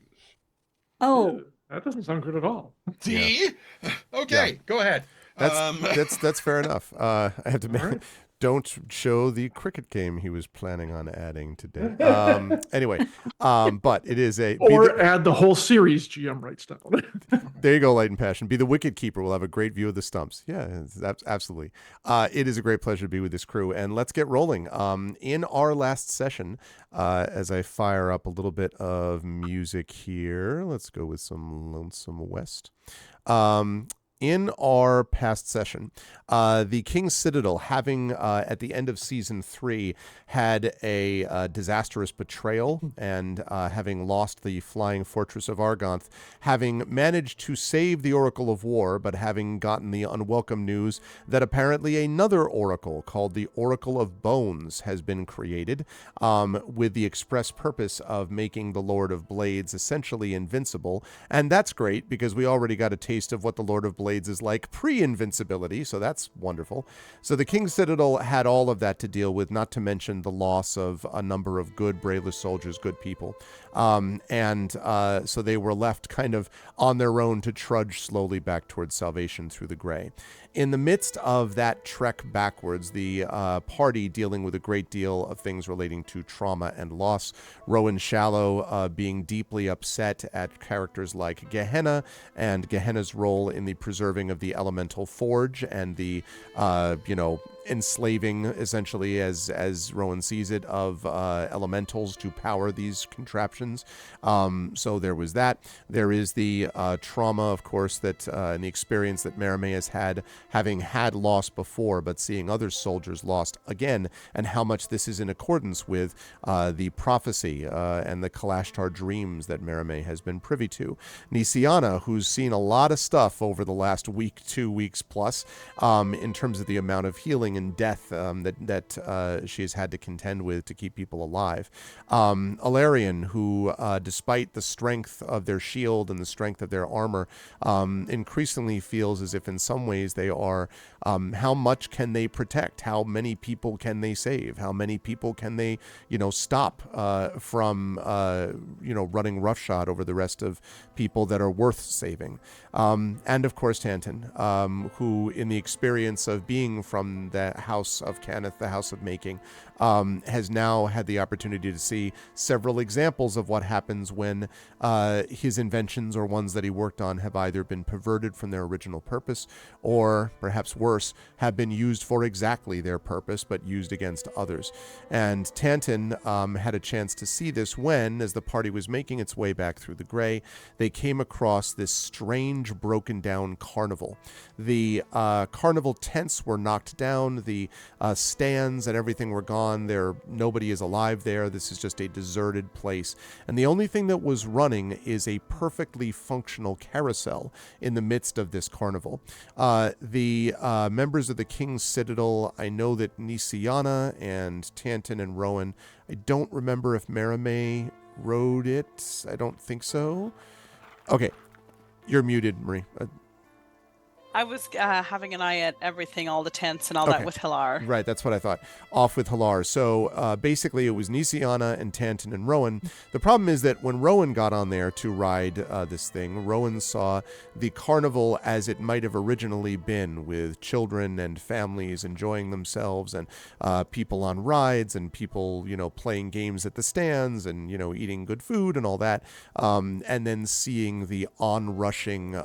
Oh, That doesn't sound good at all. See? Okay, go ahead. That's fair enough. I have to make. All right. Don't show the cricket game he was planning on adding today. Anyway, but it is Add the whole series, GM writes down. There you go, Light and Passion. Be the wicket keeper. We'll have a great view of the stumps. Yeah, absolutely. It is a great pleasure to be with this crew. And let's get rolling. In our last session, as I fire up a little bit of music here, let's go with some Lonesome West. In our past session, the King's Citadel, having at the end of season 3 had a disastrous betrayal and having lost the flying fortress of Argonth, having managed to save the Oracle of War, but having gotten the unwelcome news that apparently another oracle called the Oracle of Bones has been created, with the express purpose of making the Lord of Blades essentially invincible. And that's great because we already got a taste of what the Lord of Blades is like pre-invincibility, so that's wonderful. So the King's Citadel had all of that to deal with, not to mention the loss of a number of good, braveless soldiers, good people. So they were left kind of on their own to trudge slowly back towards salvation through the gray. In the midst of that trek backwards, the party dealing with a great deal of things relating to trauma and loss, Rowan Shallow being deeply upset at characters like Gehenna and Gehenna's role in the preserving of the elemental forge and the, enslaving, essentially, as Rowan sees it, of elementals to power these contraptions. So there was that. There is the trauma, of course, that and the experience that Merimee has had, having had loss before, but seeing other soldiers lost again, and how much this is in accordance with the prophecy and the Kalashtar dreams that Merimee has been privy to. Nisiana, who's seen a lot of stuff over the last week, 2 weeks plus, in terms of the amount of healing and death that she has had to contend with to keep people alive. Alarion, who, despite the strength of their shield and the strength of their armor, increasingly feels as if in some ways they are how much can they protect? How many people can they save? How many people can they, stop from, running roughshod over the rest of people that are worth saving? And of course, Tanton, who in the experience of being from the House of Cannith, the House of Making, has now had the opportunity to see several examples of what happens when his inventions or ones that he worked on have either been perverted from their original purpose or, perhaps worse, have been used for exactly their purpose but used against others. And Tanton had a chance to see this when, as the party was making its way back through the gray, they came across this strange broken down carnival. The carnival tents were knocked down, the stands and everything were gone. Nobody is alive there. This is just a deserted place. And the only thing that was running is a perfectly functional carousel in the midst of this carnival. The members of the King's Citadel, I know that Nisiana and Tanton and Rowan, I don't remember if Marimay rode it. I don't think so. Okay. You're muted, Marie. I was having an eye at everything, all the tents and all Okay. that with Hilar. Right, that's what I thought. Off with Hilar. So basically it was Nisiana and Tanton and Rowan. The problem is that when Rowan got on there to ride this thing, Rowan saw the carnival as it might have originally been, with children and families enjoying themselves and people on rides and people, playing games at the stands and, eating good food and all that. And then seeing the onrushing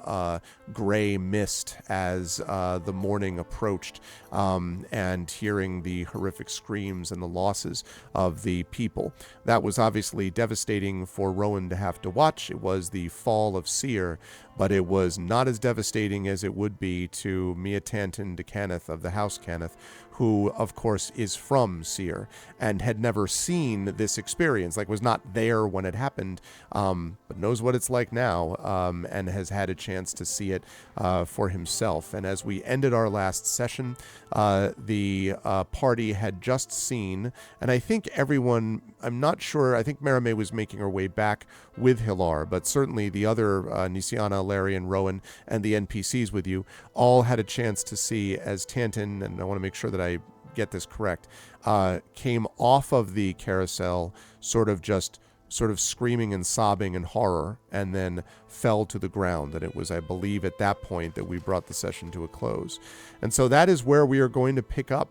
gray mist as the morning approached, and hearing the horrific screams and the losses of the people. That was obviously devastating for Rowan to have to watch. It was the fall of Seer, but it was not as devastating as it would be to Mia Tanton de Cannith of the House Cannith, who, of course, is from Seer and had never seen this experience, was not there when it happened, but knows what it's like now, and has had a chance to see it for himself. And as we ended our last session, the party had just seen, and I think everyone, I'm not sure, I think Marimay was making her way back with Hilar, but certainly the other Nisiana, Larry, and Rowan, and the NPCs with you, all had a chance to see as Tanton, and I want to make sure that I get this correct, came off of the carousel, sort of screaming and sobbing in horror, and then fell to the ground. And it was, I believe, at that point that we brought the session to a close. And so that is where we are going to pick up,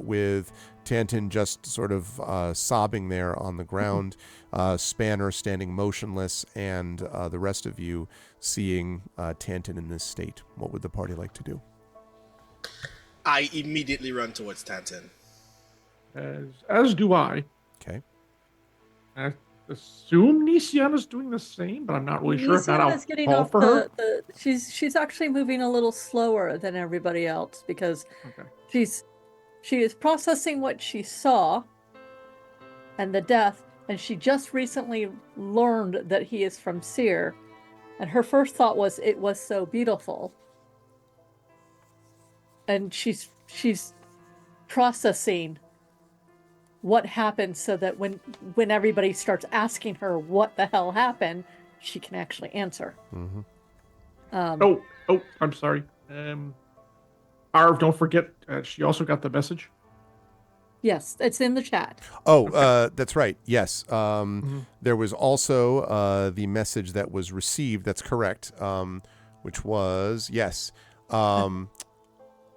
with Tanton just sort of sobbing there on the ground, Spanner standing motionless, and the rest of you seeing Tanton in this state. What would the party like to do? I immediately run towards Tanton. As do I. Okay. I assume Nisiana's doing the same, but I'm not really sure if that Nisiana's getting call off for her. she's actually moving a little slower than everybody else because Okay. she is processing what she saw and the death, and she just recently learned that he is from Seer, and her first thought was it was so beautiful. And she's processing what happened so that when everybody starts asking her what the hell happened, she can actually answer. Mm-hmm. I'm sorry. Arv, don't forget, she also got the message. Yes, it's in the chat. Oh, that's right. Yes. There was also the message that was received. That's correct. Which was, yes.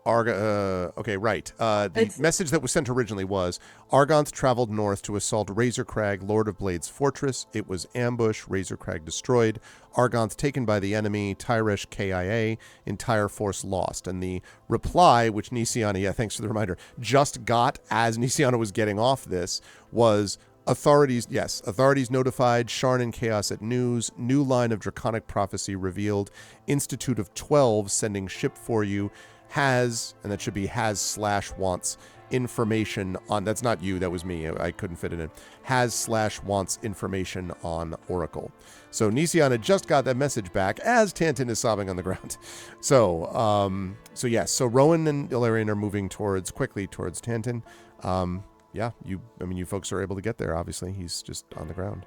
Okay, right. The message that was sent originally was, Argonth traveled north to assault Razorcrag, Lord of Blade's fortress. It was ambush, Razorcrag destroyed, Argonth taken by the enemy, Tyresh KIA, entire force lost. And the reply, which Nisiana, thanks for the reminder, just got as Nisiana was getting off this, was, authorities notified, Sharn and Chaos at news, new line of draconic prophecy revealed, Institute of 12 sending ship for you, has, and that should be has/wants information on, that's not you, that was me, I couldn't fit it in, has/wants information on Oracle. So Nisiana just got that message back as Tanton is sobbing on the ground. So yes, so Rowan and Ilarion are moving quickly towards Tanton. You folks are able to get there, obviously, he's just on the ground.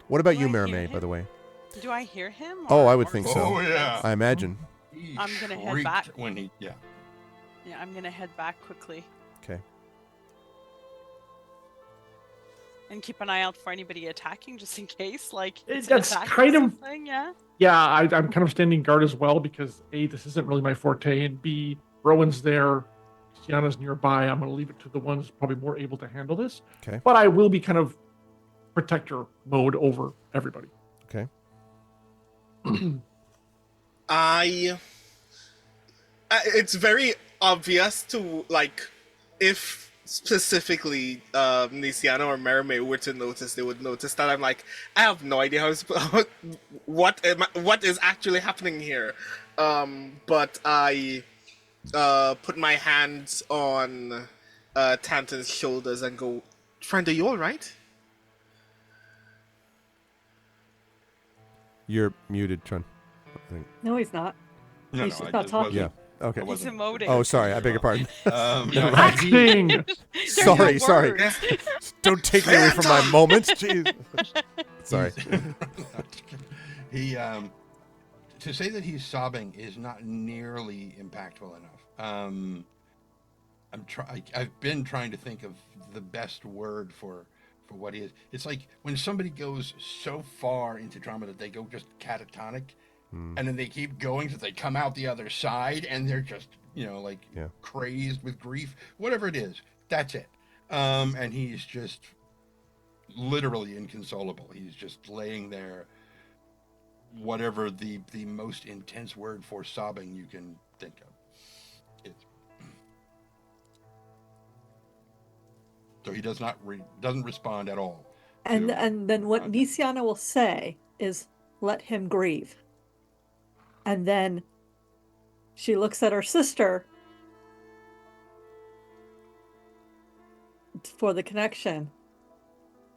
What about you, Marimay, by the way? Do I hear him? I would think so. Oh, yeah. I imagine. He I'm gonna head shrieked back. when he, Yeah, I'm gonna head back quickly Okay. and keep an eye out for anybody attacking, just in case. Like it's an That's attack kind or of something. Yeah. yeah. I'm kind of standing guard as well because A, this isn't really my forte, and B, Rowan's there, Sienna's nearby. I'm going to leave it to the ones probably more able to handle this. Okay. But I will be kind of protector mode over everybody. Okay. It's very obvious to like if specifically Nisiana or Merime were to notice, they would notice that I'm like, I have no idea what is actually happening here. But I put my hands on Tantan's shoulders and go, friend, are you all right? You're muted, Trun. I think. No, he's not. no, He's no, just I not just talking. Yeah. wasn't. Okay. I He's wasn't. emoting. Oh, sorry. I beg your pardon. No, Acting. There are no Sorry. words. Don't take me away from my moment. Jeez. Sorry. He to say that he's sobbing is not nearly impactful enough. I've been trying to think of the best word for what he is. It's like when somebody goes so far into trauma that they go just catatonic, and then they keep going so they come out the other side and they're just like crazed with grief, whatever it is. That's it. And he's just literally inconsolable. He's just laying there. Whatever the most intense word for sobbing you can think of is. So he doesn't respond at all. And then what Nisiana will say is, "Let him grieve." And then she looks at her sister for the connection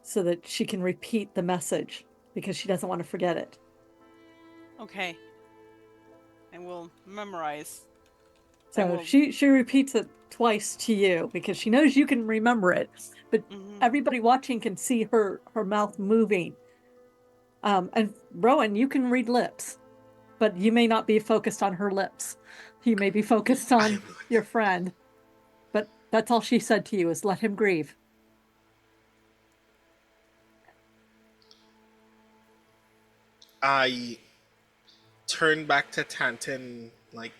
so that she can repeat the message because she doesn't want to forget it. Okay. And we'll memorize. So she repeats it twice to you because she knows you can remember it, but everybody watching can see her mouth moving. And Rowan, you can read lips, but you may not be focused on her lips. You may be focused on your friend. But that's all she said to you is let him grieve. I turn back to Tantan, like,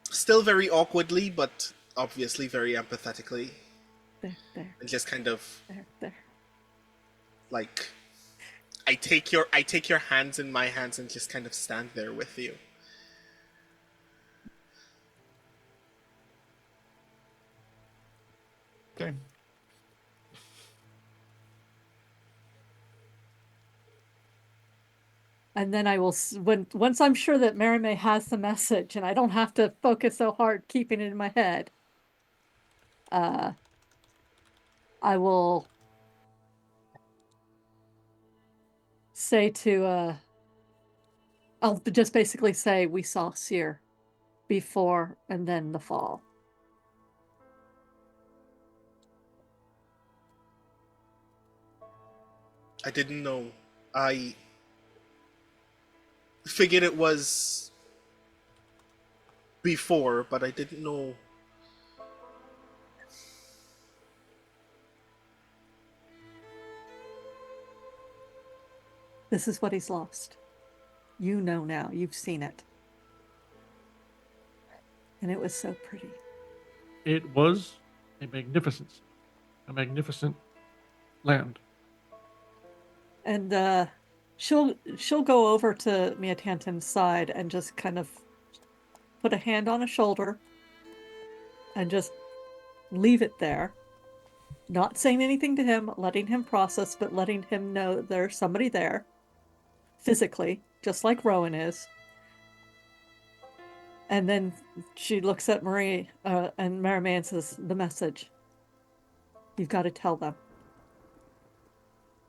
still very awkwardly, but obviously very empathetically. There. And just kind of There. like I take your hands in my hands and just kind of stand there with you. Okay. And then I will, once I'm sure that Merime has the message and I don't have to focus so hard keeping it in my head, I will say to, I'll just basically say we saw Seer before and then the fall. I didn't know. I figured it was before, but I didn't know. This is what he's lost. You know now. You've seen it. And it was so pretty. It was a magnificent land. And she'll go over to Mia Tantan's side and just kind of put a hand on a shoulder and just leave it there. Not saying anything to him, letting him process, but letting him know that there's somebody there, physically, just like Rowan is. And then she looks at Marie and Merime and says, the message. You've got to tell them.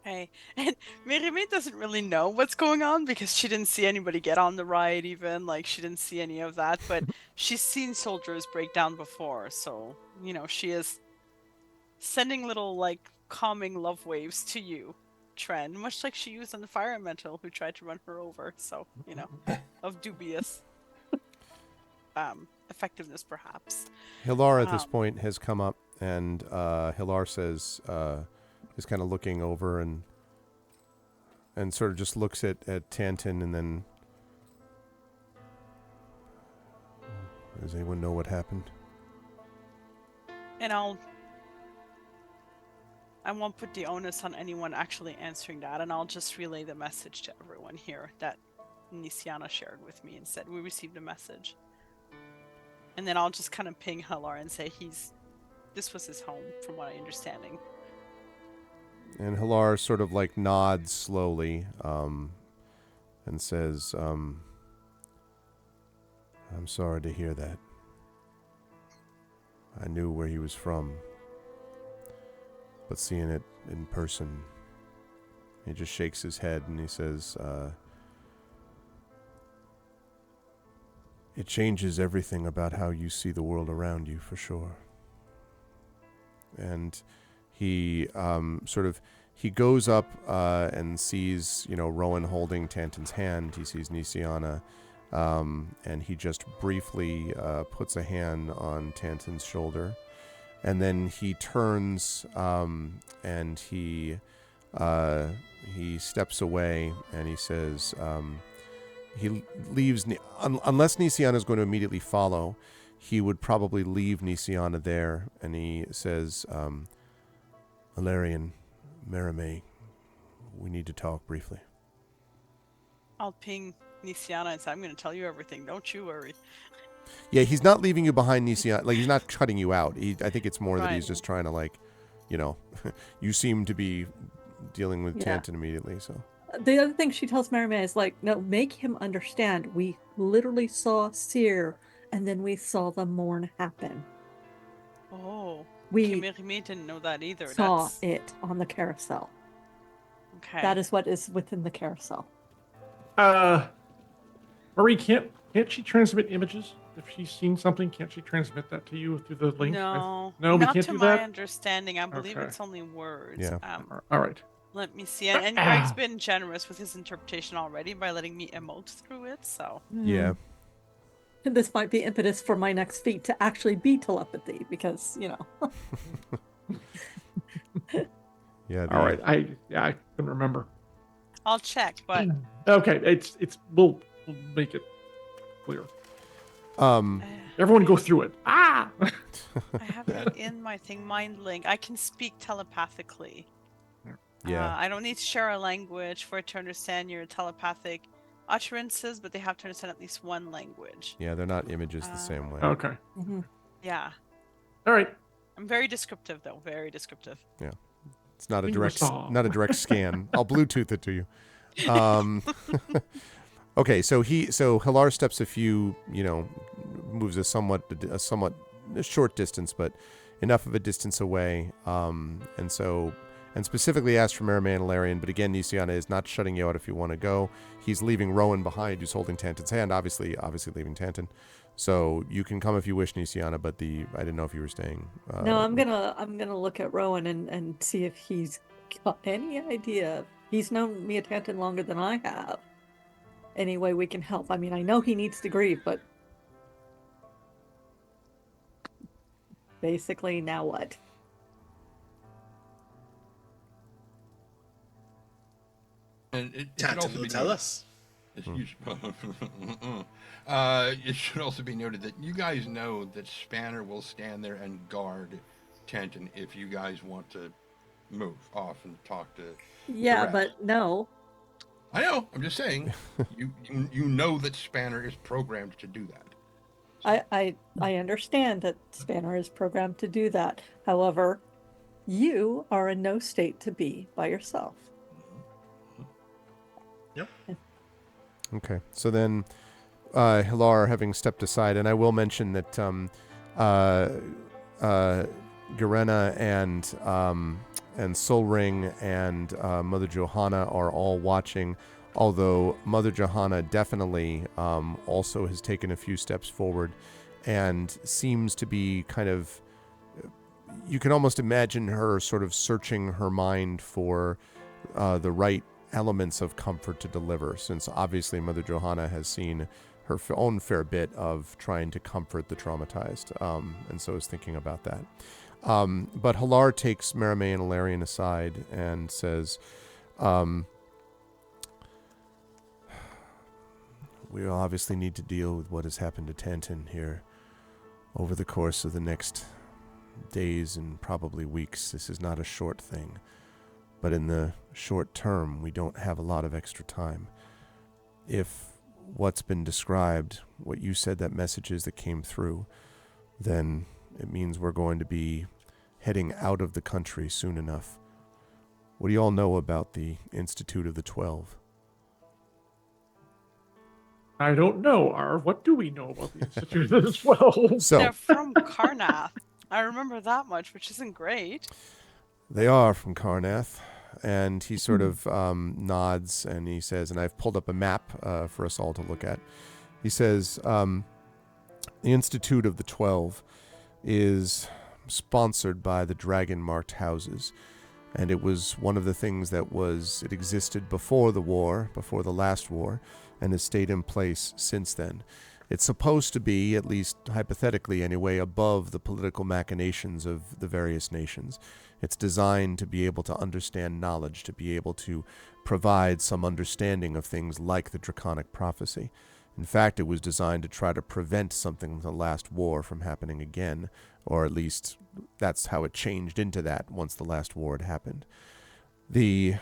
Okay. And Merime doesn't really know what's going on because she didn't see anybody get on the ride even. Like, she didn't see any of that. But she's seen soldiers break down before. So, she is sending little, like, calming love waves to you. trend, much like she used on the fire elemental who tried to run her over. So, of dubious effectiveness, perhaps. Hilar at this point has come up, and Hilar says, is kind of looking over and sort of just looks at Tanton, and then, does anyone know what happened? And I won't put the onus on anyone actually answering that, and I'll just relay the message to everyone here that Nisiana shared with me and said we received a message. And then I'll just kind of ping Hilar and say this was his home, from what I'm understanding. And Hilar sort of like nods slowly, and says, I'm sorry to hear that. I knew where he was from, but seeing it in person, he just shakes his head and he says, it changes everything about how you see the world around you, for sure. And he he goes up and sees, Rowan holding Tanton's hand. He sees Nisiana, and he just briefly puts a hand on Tanton's shoulder. And then he turns and he steps away, and he says, he leaves, unless Nisiana is going to immediately follow, he would probably leave Nisiana there. And he says, Alarian, Merime, we need to talk briefly. I'll ping Nisiana and say, I'm going to tell you everything. Don't you worry. Yeah, he's not leaving you behind, Nisiana. Like, he's not cutting you out. I think it's more that Right. he's just trying to, you seem to be dealing with Tanton immediately, so. The other thing she tells Merime is no, make him understand. We literally saw Seer, and then we saw the mourn happen. Oh, We Merime didn't know that either. saw it on the carousel. Okay. That is what is within the carousel. Marie, can't she transmit images? If she's seen something, can't she transmit that to you through the link? No, No, we not can't to do my that? understanding. I believe Okay. it's only words. Yeah. All right. Let me see. And Greg's been generous with his interpretation already by letting me emote through it. So Yeah. And this might be impetus for my next feat to actually be telepathy, because, Yeah. All right. I couldn't remember. I'll check. But Okay. We'll make it clear. Um, Everyone go through it. I have it in my thing. Mind link. I can speak telepathically. yeah. I don't need to share a language for it to understand your telepathic utterances, but they have to understand at least one language. Yeah, they're not images the same way. Okay. Yeah. All right. I'm very descriptive, though. Very descriptive. Yeah. It's not a Finger direct saw. not a direct scan. I'll Bluetooth it to you. Okay, so Hilar steps a few, moves a somewhat short distance, but enough of a distance away, and specifically asked for Merime and Alarian, but again, Nisiana is not shutting you out if you want to go. He's leaving Rowan behind, who's holding Tanton's hand, obviously leaving Tanton. So you can come if you wish, Nisiana, but I didn't know if you were staying. No, I'm gonna look at Rowan and see if he's got any idea. He's known Mia Tanton longer than I have. Any way we can help. I mean, I know he needs to grieve, but basically, now what? And it should Tanton also will be tell noted- us. It should also be noted that you guys know that Spanner will stand there and guard Tanton if you guys want to move off and talk to. Yeah, rest. but no. I know. I'm just saying. you know that Spanner is programmed to do that. I understand that Spanner is programmed to do that. However, you are in no state to be by yourself. Yep. Okay, so then Hilar, having stepped aside, and I will mention that Garena and Solring and Mother Johanna are all watching, although Mother Johanna definitely also has taken a few steps forward and seems to be kind of, you can almost imagine her sort of searching her mind for the right elements of comfort to deliver, since obviously Mother Johanna has seen her own fair bit of trying to comfort the traumatized, and so is thinking about that. But Halar takes Merime and Ilarion aside and says, we obviously need to deal with what has happened to Tantan here over the course of the next days and probably weeks. This is not a short thing, but in the short term, we don't have a lot of extra time. If what's been described, what you said that message is that came through, then it means we're going to be heading out of the country soon enough. What do you all know about the Institute of the 12? I don't know, Arv. What do we know about the Institute of the 12? So They're from Karnath. I remember that much, which isn't great. they are from Karnath, and he sort of nods and he says, and I've pulled up a map for us all to look at. He says, the Institute of the 12 is sponsored by the dragon-marked houses, and it was one of the things that it existed before the war, before the last war, and has stayed in place since then. It's supposed to be, at least hypothetically anyway, above the political machinations of the various nations. It's designed to be able to understand knowledge, to be able to provide some understanding of things like the Draconic prophecy. In fact, it was designed to try to prevent something from the last war from happening again, or at least that's how it changed into that once the last war had happened. The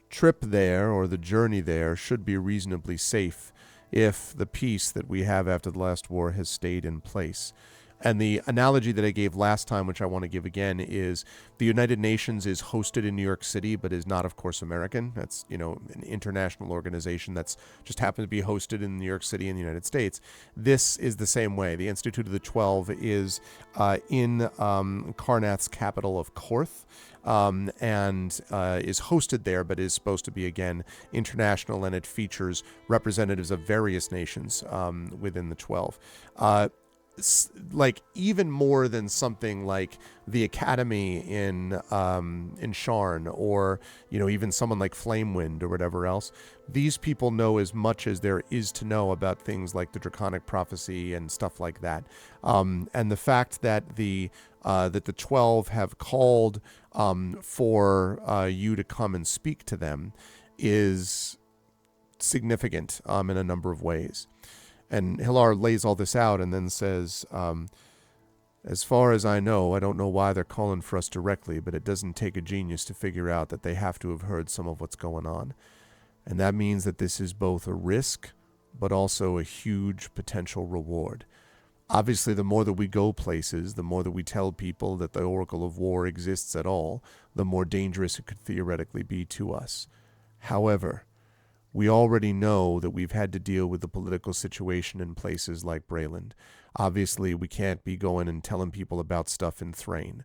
trip there, or the journey there, should be reasonably safe if the peace that we have after the last war has stayed in place. And the analogy that I gave last time, which I want to give again, is the United Nations is hosted in New York City, but is not, of course, American. That's, an international organization that's just happened to be hosted in New York City in the United States. This is the same way. The Institute of the 12 is in Karnath's capital of Korth, and is hosted there, but is supposed to be, again, international, and it features representatives of various nations within the 12. Like even more than something like the Academy in Sharn, or even someone like Flamewind or whatever else. These people know as much as there is to know about things like the Draconic prophecy and stuff like that. And the fact that the 12 have called for you to come and speak to them is significant in a number of ways. And Hilar lays all this out and then says, as far as I know, I don't know why they're calling for us directly, but it doesn't take a genius to figure out that they have to have heard some of what's going on. And that means that this is both a risk, but also a huge potential reward. Obviously, the more that we go places, the more that we tell people that the Oracle of War exists at all, the more dangerous it could theoretically be to us. However, we already know that we've had to deal with the political situation in places like Brayland. Obviously, we can't be going and telling people about stuff in Thrain.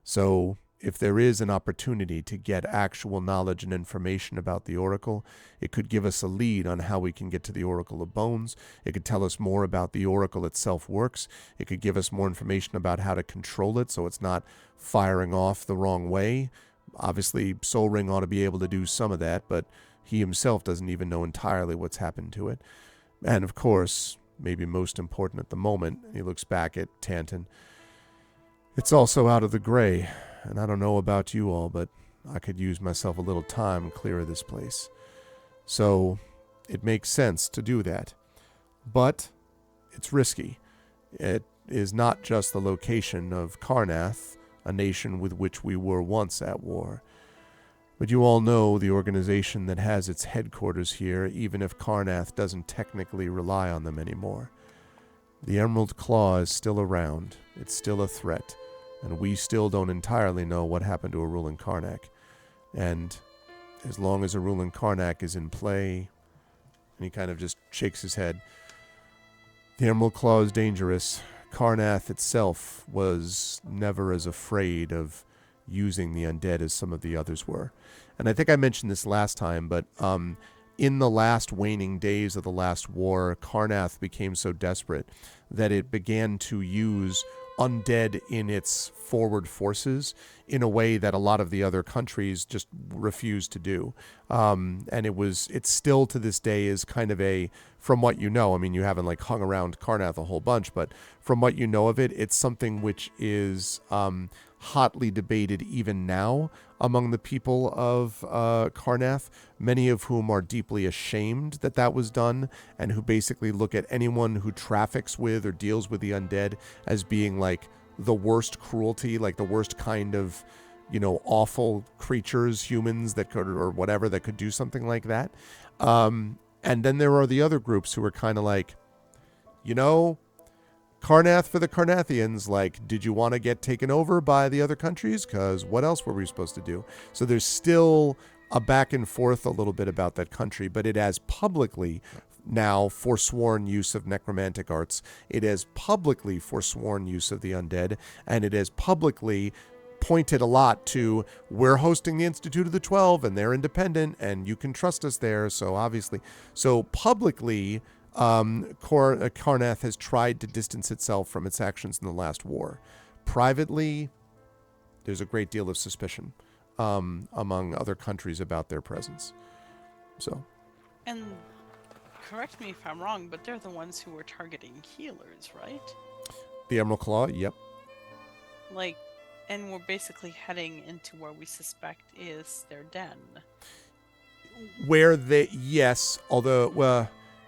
So if there is an opportunity to get actual knowledge and information about the Oracle, it could give us a lead on how we can get to the Oracle of Bones. It could tell us more about the Oracle itself works. It could give us more information about how to control it so it's not firing off the wrong way. Obviously, Sol Ring ought to be able to do some of that, but he himself doesn't even know entirely what's happened to it. And of course, maybe most important at the moment, he looks back at Tantan, it's also out of the gray. And I don't know about you all, but I could use myself a little time to clear this place. So it makes sense to do that. But it's risky. It is not just the location of Karnath, a nation with which we were once at war. But you all know the organization that has its headquarters here, even if Karnath doesn't technically rely on them anymore. The Emerald Claw is still around. It's still a threat. And we still don't entirely know what happened to Arul and Karnak. And as long as Arul and Karnak is in play, and he kind of just shakes his head, the Emerald Claw is dangerous. Karnath itself was never as afraid of using the undead as some of the others were. And I think I mentioned this last time, but in the last waning days of the last war, Karnath became so desperate that it began to use undead in its forward forces in a way that a lot of the other countries just refuse to do. And it's still to this day is kind of from what you know, I mean, you haven't like hung around Karnath a whole bunch, but from what you know of it, it's something which is hotly debated even now among the people of Karnath, many of whom are deeply ashamed that was done, and who basically look at anyone who traffics with or deals with the undead as being like the worst cruelty, like the worst kind of, awful creatures, humans that could, or whatever, that could do something like that. And then there are the other groups who are kind of like, Karnath for the Karnathians, like, did you want to get taken over by the other countries? Because what else were we supposed to do? So there's still a back and forth a little bit about that country, but it has publicly now forsworn use of necromantic arts. It has publicly forsworn use of the undead, and it has publicly pointed a lot to, we're hosting the Institute of the 12, and they're independent, and you can trust us there. So publicly, Karnath has tried to distance itself from its actions in the last war. Privately, there's a great deal of suspicion among other countries about their presence. So, And correct me if I'm wrong, but they're the ones who were targeting healers, right? The Emerald Claw, yep. And we're basically heading into where we suspect is their den.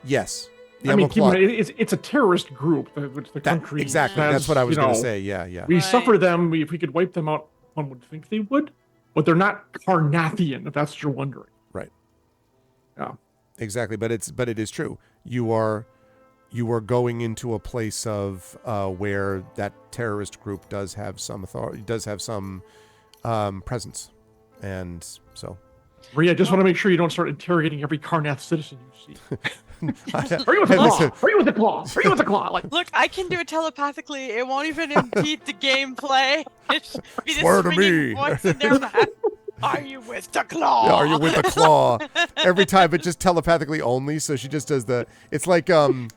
Yes. I mean, it's a terrorist group, which the country exactly. has, that's what I was going to say. Yeah. We suffer them. If we could wipe them out, one would think they would, but they're not Karnathian. If that's what you're wondering. Right. Yeah. Exactly, but it is true. You are going into a place of where that terrorist group does have some authority, does have some presence, and so. Rhea, I just want to make sure you don't start interrogating every Karnath citizen you see. Hurry with the claw! Hurry with the claw! Hurry with the claw! Look, I can do it telepathically. It won't even impede the gameplay. It's be Swear to me. Voice in their mouth. Are you with the claw? Yeah, are you with the claw? Every time, but just telepathically only. So she just does it's like in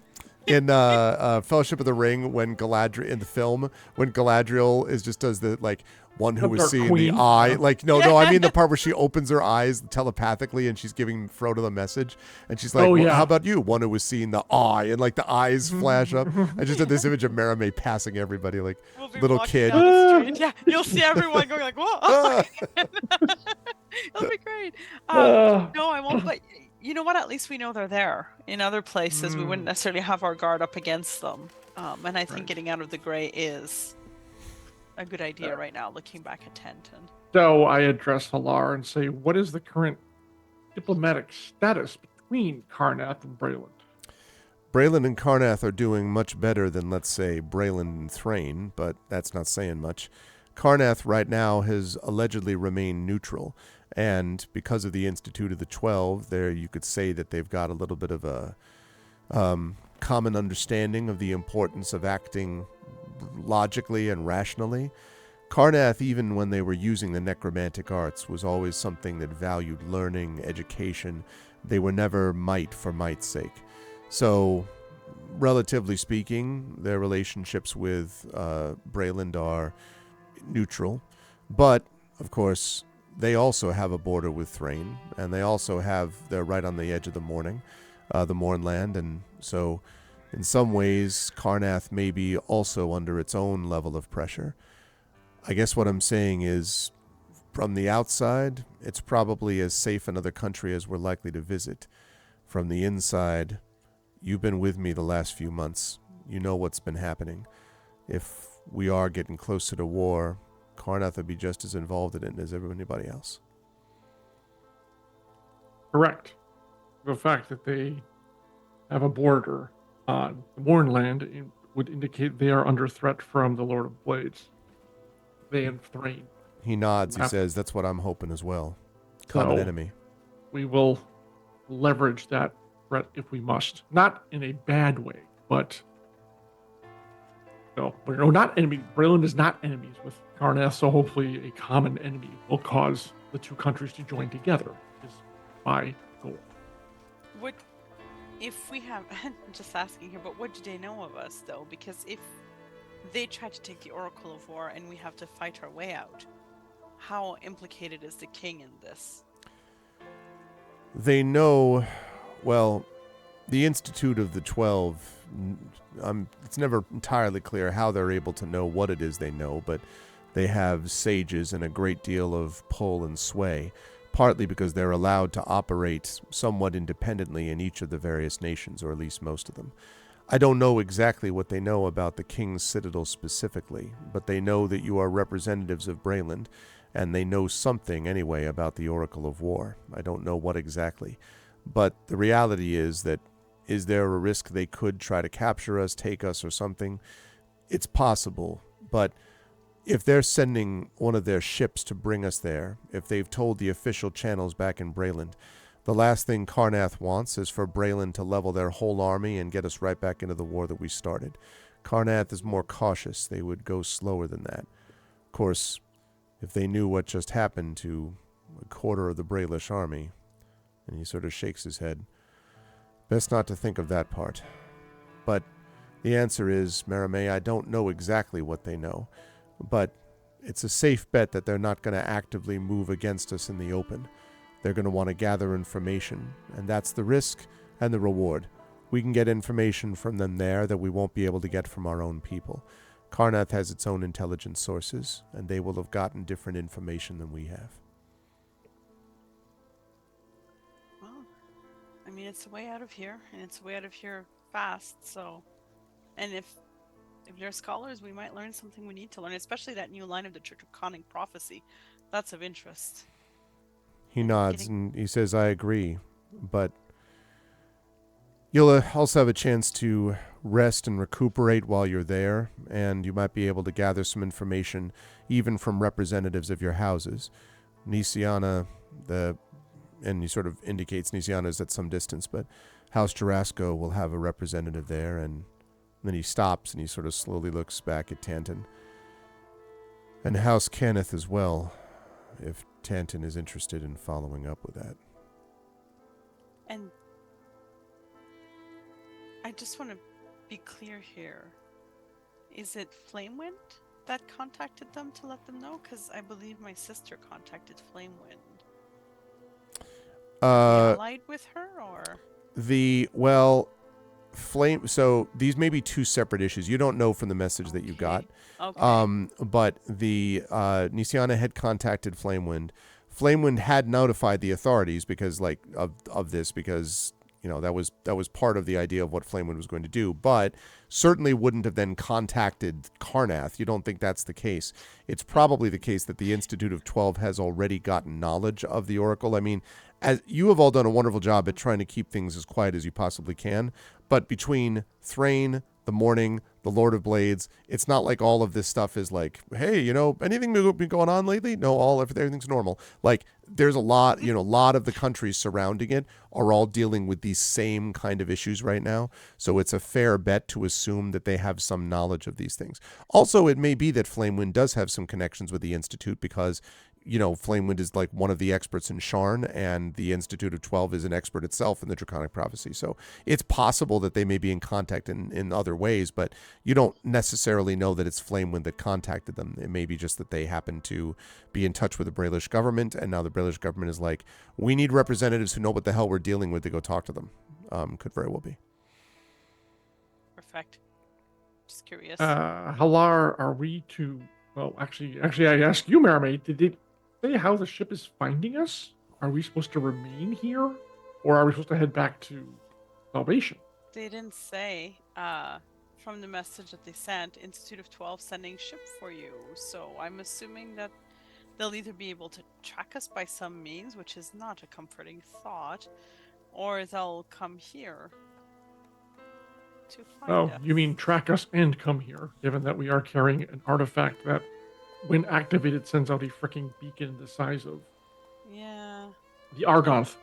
Fellowship of the Ring when Galadriel in the film when Galadriel does the like one who was seeing the eye. Like no, I mean the part where she opens her eyes telepathically and she's giving Frodo the message, and she's like, how about you? One who was seeing the eye, and like the eyes flash up. I just had this image of Maramé passing everybody like little kid. Yeah, you'll see everyone going like, whoa. It'll be great. No, I won't. But you know what? At least we know they're there. In other places, we wouldn't necessarily have our guard up against them. And I think getting out of the gray is a good idea right now, looking back at Tenton. So I address Halar and say, what is the current diplomatic status between Karnath and Braylon? Braylon and Karnath are doing much better than, let's say, Braylon and Thrain, but that's not saying much. Karnath right now has allegedly remained neutral, and because of the Institute of the 12, there you could say that they've got a little bit of a common understanding of the importance of acting logically and rationally. Karnath, even when they were using the necromantic arts, was always something that valued learning, education. They were never might for might's sake. So, relatively speaking, their relationships with Braylon are neutral. But, of course, they also have a border with Thrain, and they're right on the edge of the Mornland, and so in some ways, Karnath may be also under its own level of pressure. I guess what I'm saying is, from the outside, it's probably as safe another country as we're likely to visit. From the inside, you've been with me the last few months. You know what's been happening. If we are getting closer to war, Karnath would be just as involved in it as anybody else. Correct. The fact that they have a border on the Mornland would indicate they are under threat from the Lord of Blades. They and Thrain. He nods. He says, that's what I'm hoping as well. Common enemy. We will leverage that threat if we must. Not in a bad way, but... No, we're not enemies. Braylon is not enemies with Karnath, so hopefully a common enemy will cause the two countries to join together, is my goal. If we have, I'm just asking here, but what do they know of us, though? Because if they tried to take the Oracle of War and we have to fight our way out. How implicated is the king in this? They know, well, the Institute of the 12, it's never entirely clear how they're able to know what it is they know, but they have sages and a great deal of pull and sway, partly because they're allowed to operate somewhat independently in each of the various nations, or at least most of them. I don't know exactly what they know about the King's Citadel specifically, but they know that you are representatives of Brayland, and they know something anyway about the Oracle of War. I don't know what exactly. But the reality is that, is there a risk they could try to capture us, take us, or something? It's possible, but if they're sending one of their ships to bring us there, if they've told the official channels back in Brayland, the last thing Karnath wants is for Brayland to level their whole army and get us right back into the war that we started. Karnath is more cautious. They would go slower than that. Of course, if they knew what just happened to a quarter of the Braylish army, and he sort of shakes his head, best not to think of that part. But the answer is, Maramé, I don't know exactly what they know, but it's a safe bet that they're not going to actively move against us in the open. They're going to want to gather information, and that's the risk and the reward. We can get information from them there that we won't be able to get from our own people. Karnath has its own intelligence sources, and they will have gotten different information than we have. Well, I mean, it's a way out of here, and it's a way out of here fast, so... And if they're scholars, we might learn something we need to learn, especially that new line of the Draconic prophecy. That's of interest. He nods and he says, I agree, but you'll also have a chance to rest and recuperate while you're there, and you might be able to gather some information even from representatives of your houses. Nisiana, and he sort of indicates Nisiana is at some distance, but House Jarasco will have a representative there, and then he stops and he sort of slowly looks back at Tanton. And House Kenneth as well, if Tanton is interested in following up with that. And I just want to be clear here. Is it Flamewind that contacted them to let them know? Because I believe my sister contacted Flamewind. Allied with her, or? So these may be two separate issues. You don't know from the message that you got. Okay. But the Nisiana had contacted Flamewind. Flamewind had notified the authorities because of this, because that was part of the idea of what Flamewind was going to do, but certainly wouldn't have then contacted Karnath. You don't think that's the case? It's probably the case that the Institute of 12 has already gotten knowledge of the Oracle. I mean, as you have all done a wonderful job at trying to keep things as quiet as you possibly can, but between Thrain, the Morning, the Lord of Blades, it's not like all of this stuff is like, hey, anything been going on lately? No, everything's normal. Like, there's a lot of the countries surrounding it are all dealing with these same kind of issues right now. So it's a fair bet to assume that they have some knowledge of these things. Also, it may be that Flamewind does have some connections with the Institute because, Flamewind is like one of the experts in Sharn, and the Institute of 12 is an expert itself in the Draconic Prophecy. So it's possible that they may be in contact in other ways, but you don't necessarily know that it's Flamewind that contacted them. It may be just that they happen to be in touch with the Braylish government, and now the Braylish government is like, we need representatives who know what the hell we're dealing with to go talk to them. Could very well be. Perfect. Just curious. Halar, are we to... Well, actually, I asked you, Maramé, did it say how the ship is finding us? Are we supposed to remain here? Or are we supposed to head back to Salvation? They didn't say. From the message that they sent, Institute of 12 sending ship for you. So I'm assuming that they'll either be able to track us by some means, which is not a comforting thought, or they'll come here to find us. You mean track us and come here, given that we are carrying an artifact that, when activated, sends out a freaking beacon the size of the Argonth.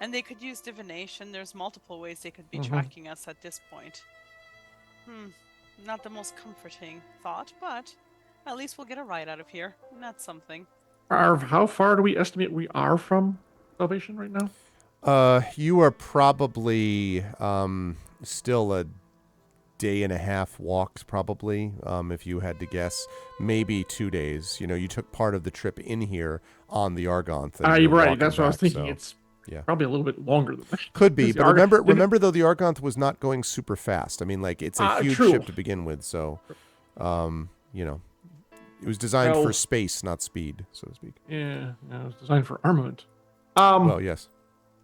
And they could use divination. There's multiple ways they could be tracking us at this point. Not the most comforting thought, but at least we'll get a ride out of here. And that's something. How far do we estimate we are from Salvation right now? You are probably still day and a half walk, probably, if you had to guess. Maybe 2 days. You took part of the trip in here on the Argonth. and you're Right. walking That's what I was back, thinking. so, It's yeah. probably a little bit longer than that. Could be, 'Cause but the remember though, the Argonth was not going super fast. I mean, like, it's a huge True. ship to begin with, so, it was designed for space, not speed, so to speak. Yeah, it was designed for armament. Well, yes.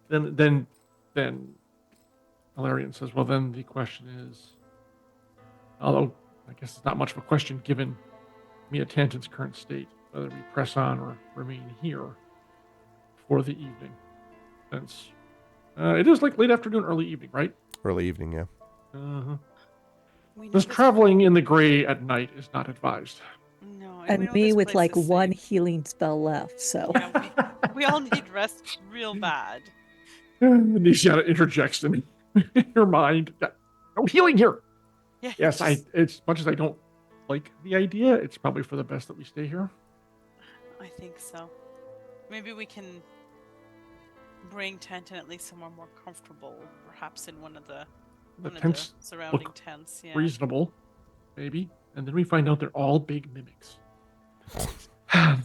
Then Valerian says, well, then the question is, although I guess it's not much of a question given Mia Tantan's current state, whether we press on or remain here for the evening. Since it is like late afternoon, early evening, right? Early evening, yeah. Uh-huh. We know Just this traveling in the gray at night is not advised. No, we And know me this with place like is one safe. healing spell left, so. Yeah, we all need rest real bad. Nisiana interjects in her mind. No healing here. Yeah, Yes, just- as much as I don't like the idea, it's probably for the best that we stay here. I think so. Maybe we can bring Tantan at least somewhere more comfortable, perhaps in one of the tents surrounding look tents. Yeah. reasonable, maybe. And then we find out they're all big mimics. I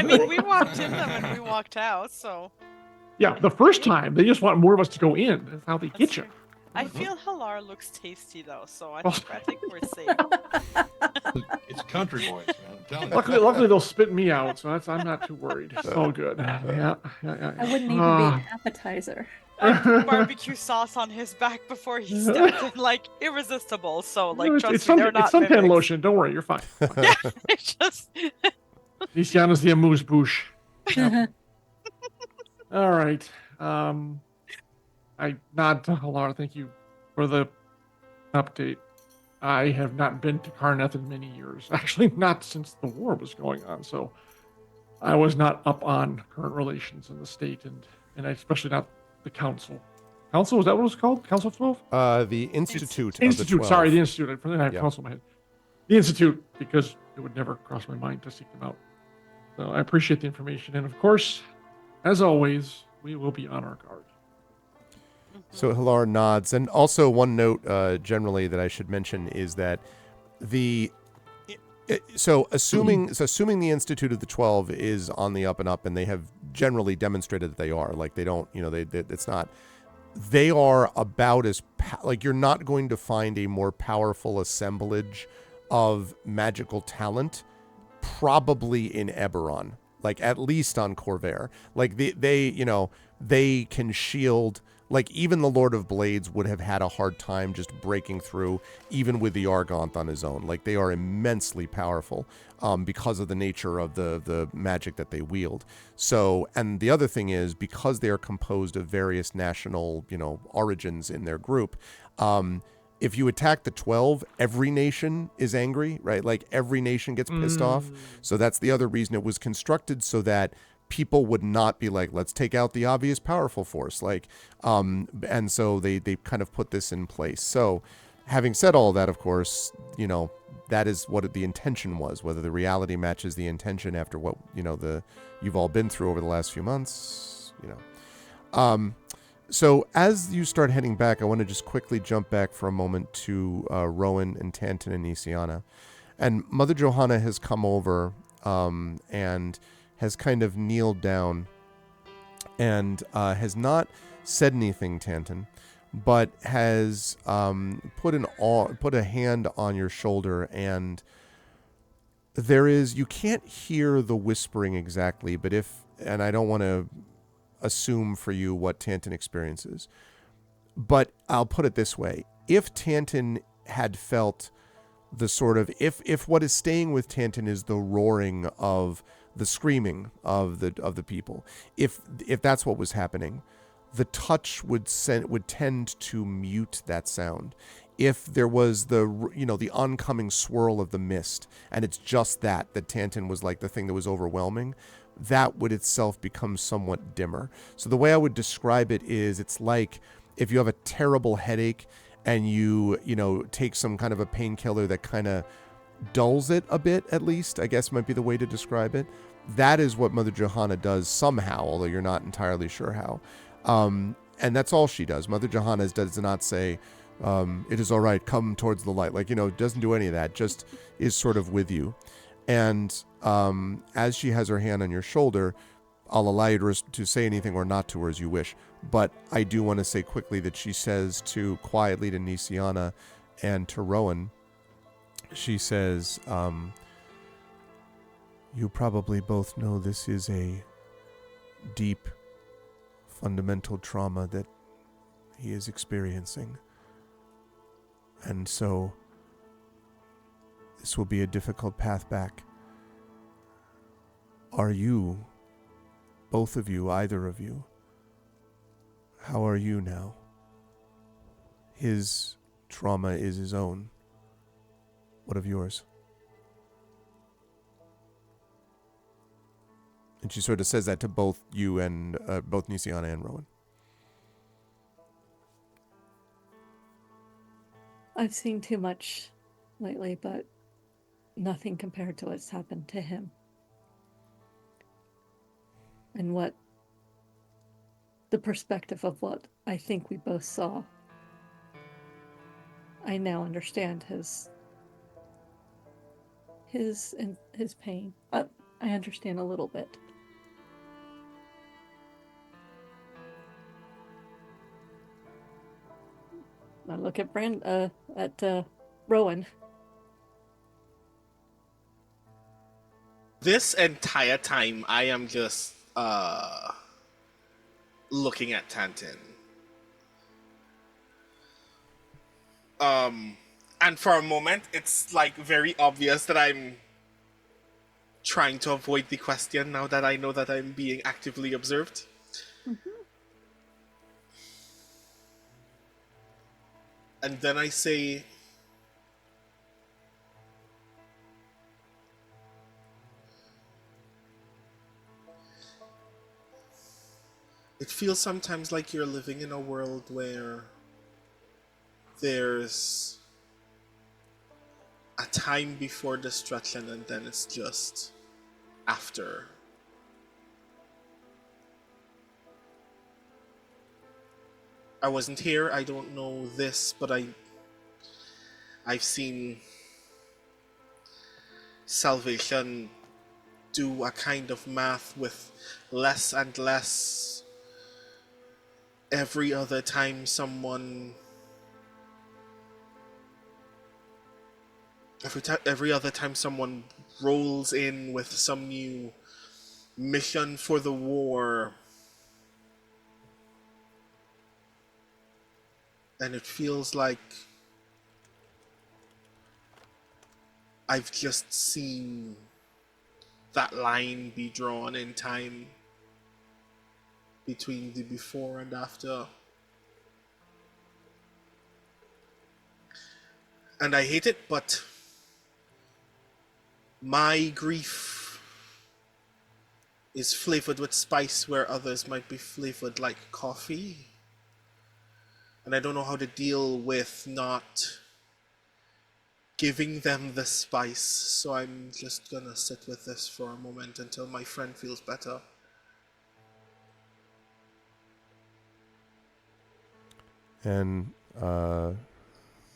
mean, we walked in them and we walked out, so Yeah, the first time they just want more of us to go in. That's how they that's get you. true. I feel Halar looks tasty though, so I Well- think we're safe. It's country boys, man. I'm telling you. Luckily they'll spit me out, so I'm not too worried. It's all good. Yeah. I wouldn't even be an appetizer. I put barbecue sauce on his back before he stepped in, like irresistible. So, like, trust me, they're not it's suntan mimics. lotion. Don't worry, you're fine. Yeah, it's just Nisiana's the amuse bouche. Yep. All right. I nod to Halar. Thank you for the update. I have not been to Karneth in many years. Actually, not since the war was going on. So I was not up on current relations in the state, and especially not the council. Council, was that what it was called? Council of 12? The Institute of the Institute. 12. Sorry, the Institute. I have Yeah. council in my head. The Institute, because it would never cross my mind to seek them out. So I appreciate the information. And of course, as always, we will be on our guard. So Hilar nods. And also one note generally that I should mention is that assuming the Institute of the 12 is on the up and up, and they have generally demonstrated that they are, like, they don't, it's not, they are about as, like, you're not going to find a more powerful assemblage of magical talent probably in Eberron, like, at least on Corvair. Like, they can shield. Like, even the Lord of Blades would have had a hard time just breaking through, even with the Argonth on his own. Like, they are immensely powerful because of the nature of the magic that they wield. So, and the other thing is, because they are composed of various national, origins in their group, if you attack the 12, every nation is angry, right? Like, every nation gets pissed off. So that's the other reason it was constructed, so that people would not be like, let's take out the obvious powerful force. Like, and so they kind of put this in place. So having said all that, of course, that is what the intention was. Whether the reality matches the intention after what, you've all been through over the last few months, So as you start heading back, I want to just quickly jump back for a moment to Rowan and Tantan and Nisiana. And Mother Johanna has come over and has kind of kneeled down and has not said anything, Tantan, but has put a hand on your shoulder, and you can't hear the whispering exactly, but and I don't want to assume for you what Tantan experiences, but I'll put it this way. If Tantan had felt the sort of, if what is staying with Tantan is the roaring of the screaming of the people, if that's what was happening, the touch would tend to mute that sound. If there was the oncoming swirl of the mist, and it's just that Tantan was like the thing that was overwhelming, that would itself become somewhat dimmer. So the way I would describe it is, it's like if you have a terrible headache and you take some kind of a painkiller that kind of dulls it a bit, at least, I guess might be the way to describe it. That is what Mother Johanna does somehow, although you're not entirely sure how. And that's all she does. Mother Johanna does not say, It is all right. Come towards the light. Like, doesn't do any of that. Just is sort of with you. And as she has her hand on your shoulder, I'll allow you to say anything or not to her as you wish. But I do want to say quickly that she says quietly to Nisiana and to Rowan, she says, you probably both know this is a deep, fundamental trauma that he is experiencing. And so this will be a difficult path back. Are you, both of you, either of you, how are you now? His trauma is his own. What of yours? And she sort of says that to both you and both Nisiana and Rowan. I've seen too much lately, but nothing compared to what's happened to him. And what the perspective of what I think we both saw. I now understand his pain. I understand a little bit. I look at Rowan. This entire time, I am just looking at Tantin. And for a moment, it's like very obvious that I'm trying to avoid the question now that I know that I'm being actively observed. Mm-hmm. And then I say, it feels sometimes like you're living in a world where there's a time before destruction and then it's just after. I wasn't here, I don't know this, but I've seen salvation do a kind of math with less and less every other time someone every other time someone rolls in with some new mission for the war. And it feels like I've just seen that line be drawn in time between the before and after. And I hate it, but my grief is flavored with spice where others might be flavored like coffee. And I don't know how to deal with not giving them the spice, so I'm just gonna sit with this for a moment until my friend feels better. And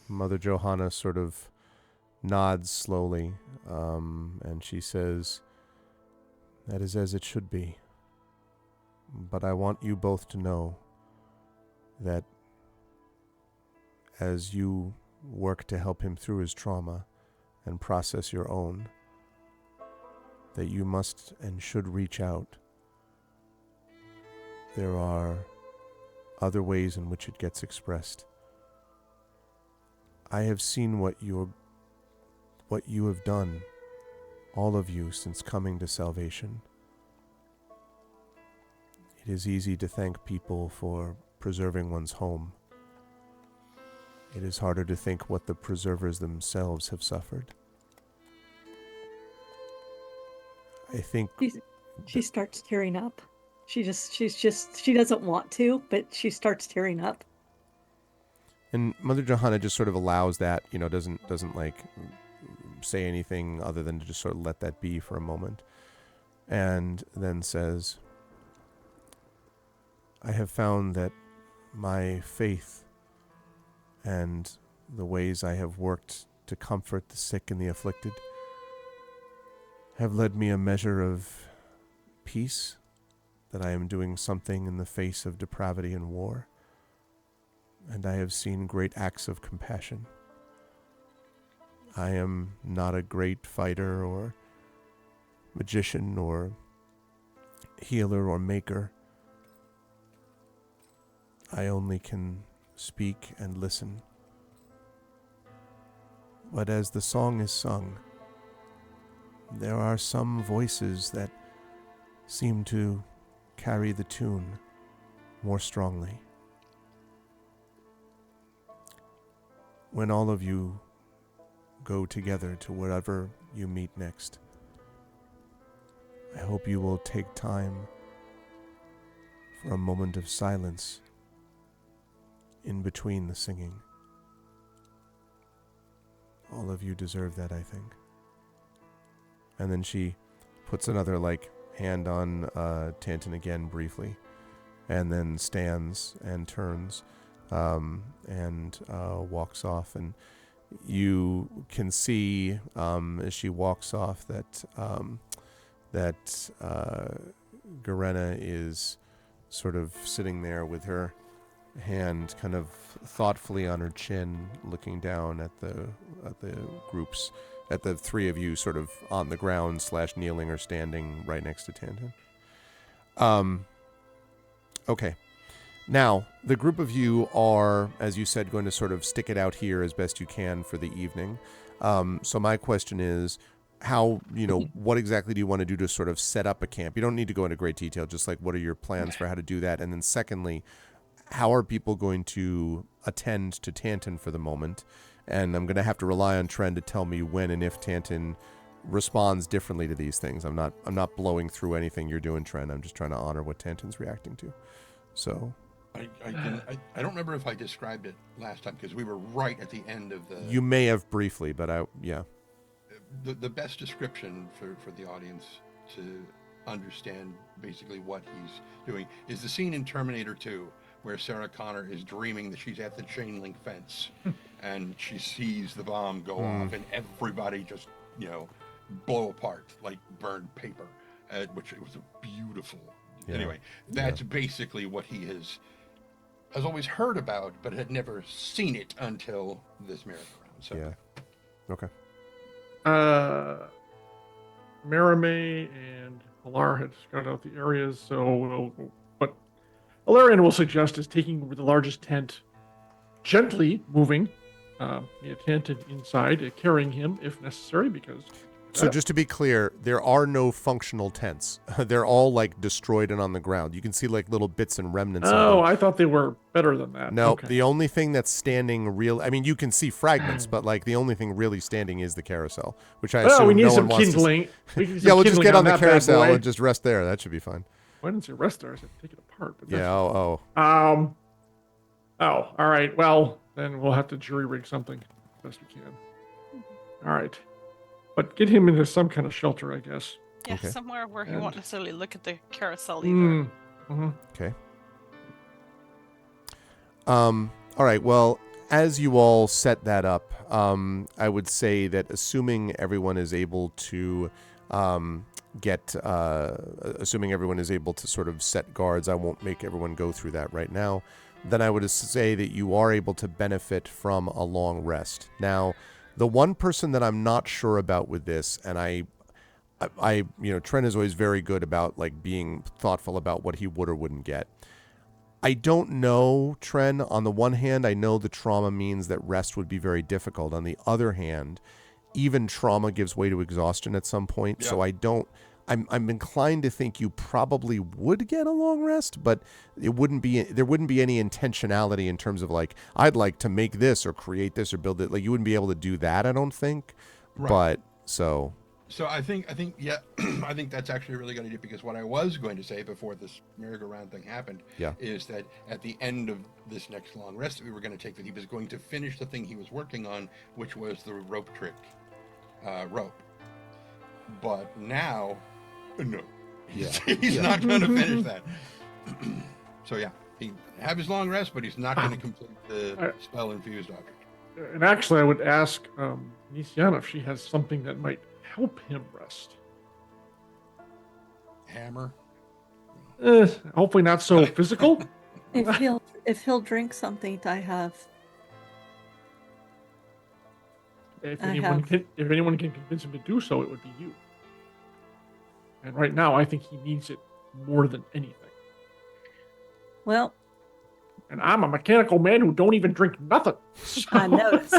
Mother Johanna sort of nods slowly, and she says, "That is as it should be. But I want you both to know that as you work to help him through his trauma and process your own, that you must and should reach out. There are other ways in which it gets expressed. I have seen what you have done, all of you, since coming to salvation. It is easy to thank people for preserving one's home. It is harder to think what the preservers themselves have suffered. I think she starts tearing up. She doesn't want to, but she starts tearing up. And Mother Johanna just sort of allows that, doesn't like say anything other than to just sort of let that be for a moment. And then says, I have found that my faith and the ways I have worked to comfort the sick and the afflicted have led me a measure of peace, that I am doing something in the face of depravity and war, and I have seen great acts of compassion. I am not a great fighter or magician or healer or maker. I only can speak and listen. But as the song is sung, there are some voices that seem to carry the tune more strongly. When all of you go together to wherever you meet next, I hope you will take time for a moment of silence in between the singing. All of you deserve that, I think. And then she puts another, hand on Tantan again briefly, and then stands and turns and walks off. And you can see as she walks off that Garena is sort of sitting there with her hand kind of thoughtfully on her chin, looking down at the groups, at the three of you sort of on the ground / kneeling or standing right next to Tantan. Okay. Now, the group of you are, as you said, going to sort of stick it out here as best you can for the evening. So my question is, how, what exactly do you want to do to sort of set up a camp? You don't need to go into great detail, just what are your plans for how to do that? And then secondly, how are people going to attend to Tantan for the moment? And I'm going to have to rely on Tren to tell me when and if Tantan responds differently to these things. I'm not blowing through anything you're doing, Tren. I'm just trying to honor what Tantan's reacting to. So I don't remember if I described it last time, because we were right at the end of the... You may have briefly, but yeah. The best description for the audience to understand basically what he's doing is the scene in Terminator 2 where Sarah Connor is dreaming that she's at the chain link fence and she sees the bomb go off and everybody just, blow apart like burned paper, which it was a beautiful... Yeah. Anyway, that's basically what he has always heard about, but had never seen it until this merry-go-round. So. Yeah. Okay. Marame and Alar had scouted out the areas, so what Alarian will suggest is taking over the largest tent, gently moving the tent inside, carrying him if necessary, because... So just to be clear, there are no functional tents. They're all destroyed and on the ground. You can see little bits and remnants of them. I thought they were better than that. No, okay. The only thing that's standing you can see fragments, but the only thing really standing is the carousel, which I assume we need no some one wants kindling. we'll just get on the carousel and just rest there. That should be fine. Why didn't you rest there? I said take it apart. But yeah, Oh, all right. Well, then we'll have to jury rig something best we can. All right. But get him into some kind of shelter, I guess. Yeah, Okay. somewhere where he won't necessarily look at the carousel either. Okay. All right. Well, as you all set that up, I would say that assuming everyone is able to assuming everyone is able to sort of set guards, I won't make everyone go through that right now. Then I would say that you are able to benefit from a long rest. Now, the one person that I'm not sure about with this, and I Tren is always very good about being thoughtful about what he would or wouldn't get. I don't know, Tren. On the one hand, I know the trauma means that rest would be very difficult. On the other hand, even trauma gives way to exhaustion at some point. Yeah. So I'm inclined to think you probably would get a long rest, but there wouldn't be any intentionality in terms of I'd like to make this or create this or build it. You wouldn't be able to do that, I don't think. Right. But so I think yeah, I think that's actually a really good idea, because what I was going to say before this merry-go-round thing happened is that at the end of this next long rest that we were going to take, that he was going to finish the thing he was working on, which was the rope trick rope. But now, no, he's not going to finish that. So yeah. he have his long rest, but he's not going to complete the spell infused object. And actually, I would ask Nisiana if she has something that might help him rest. Hammer. Hopefully not so physical. If he'll drink something, I have. If anyone can convince him to do so, it would be you. And right now, I think he needs it more than anything. Well, and I'm a mechanical man who don't even drink nothing. So. I noticed.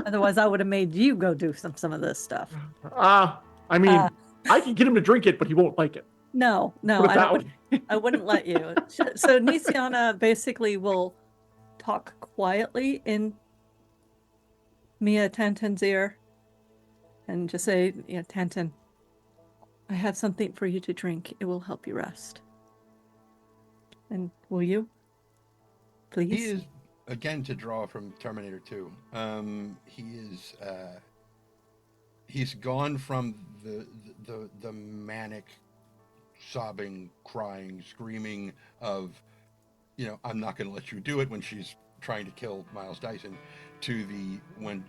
Otherwise, I would have made you go do some of this stuff. I mean, I can get him to drink it, but he won't like it. No, I wouldn't let you. So Nisiana basically will talk quietly in Mia Tantan's ear and just say, Tantan, I have something for you to drink. It will help you rest. And will you? Please? He is, again, to draw from Terminator 2. He's gone from the manic sobbing, crying, screaming of, I'm not going to let you do it when she's trying to kill Miles Dyson, to when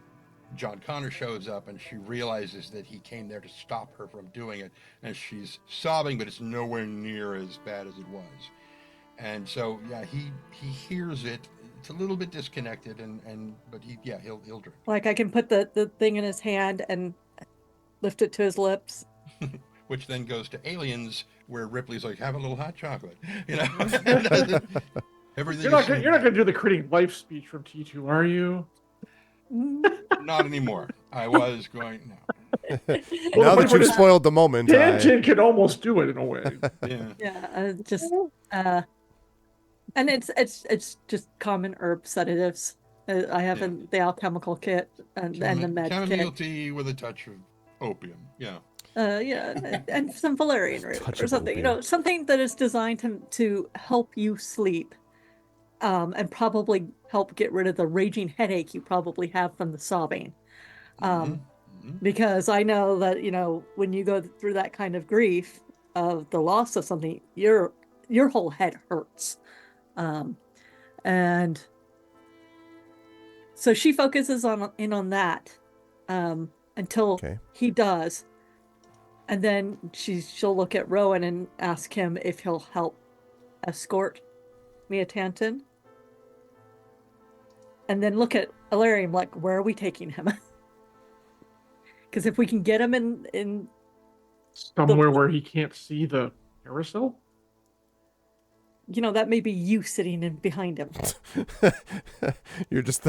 John Connor shows up and she realizes that he came there to stop her from doing it, and she's sobbing, but it's nowhere near as bad as it was. And so, he hears it. It's a little bit disconnected, but he'll drink. Like I can put the thing in his hand and lift it to his lips. Which then goes to Aliens, where Ripley's like, have a little hot chocolate. Everything. You're not going to do the creating life speech from T2, are you? Not anymore. I was going. No. Now that you've spoiled the moment, Tantan can almost do it in a way. And it's just common herb sedatives. I have the alchemical kit and the med kit. Chamomile tea with a touch of opium. And some valerian root or something. Something that is designed to help you sleep, and probably help get rid of the raging headache you probably have from the sobbing. Because I know that when you go through that kind of grief of the loss of something, your whole head hurts. And so she focuses on that until he does, and then she'll look at Rowan and ask him if he'll help escort Mia Tantan, and then look at Illyrium like, where are we taking him? Because if we can get him in somewhere where he can't see the carousel. That may be you sitting in behind him. You're just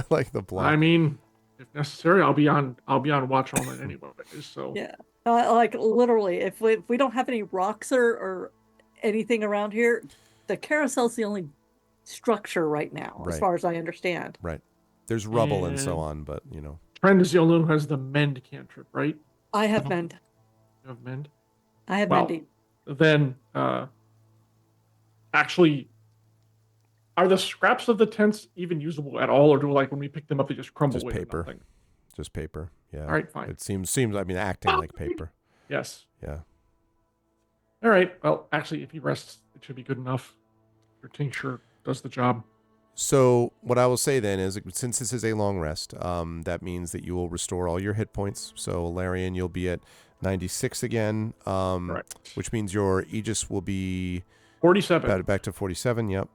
like the block. I mean, if necessary, I'll be on watch all night anyway. So like literally, if we don't have any rocks or anything around here, the carousel's the only structure right now, as far as I understand. Right. There's rubble and so on, but Trend is the only one who has the mend cantrip, right? I have mend. You have mend. I have mending. Then. Actually, are the scraps of the tents even usable at all, or do when we pick them up they just crumble away? Just paper. Yeah. All right, fine. It seems acting like paper. Yes. Yeah. All right. Well, actually, if he rests, it should be good enough. Your tincture does the job. So what I will say then is, since this is a long rest, that means that you will restore all your hit points. So Larian, you'll be at 96 again, which means your Aegis will be 47. Back to 47, yep.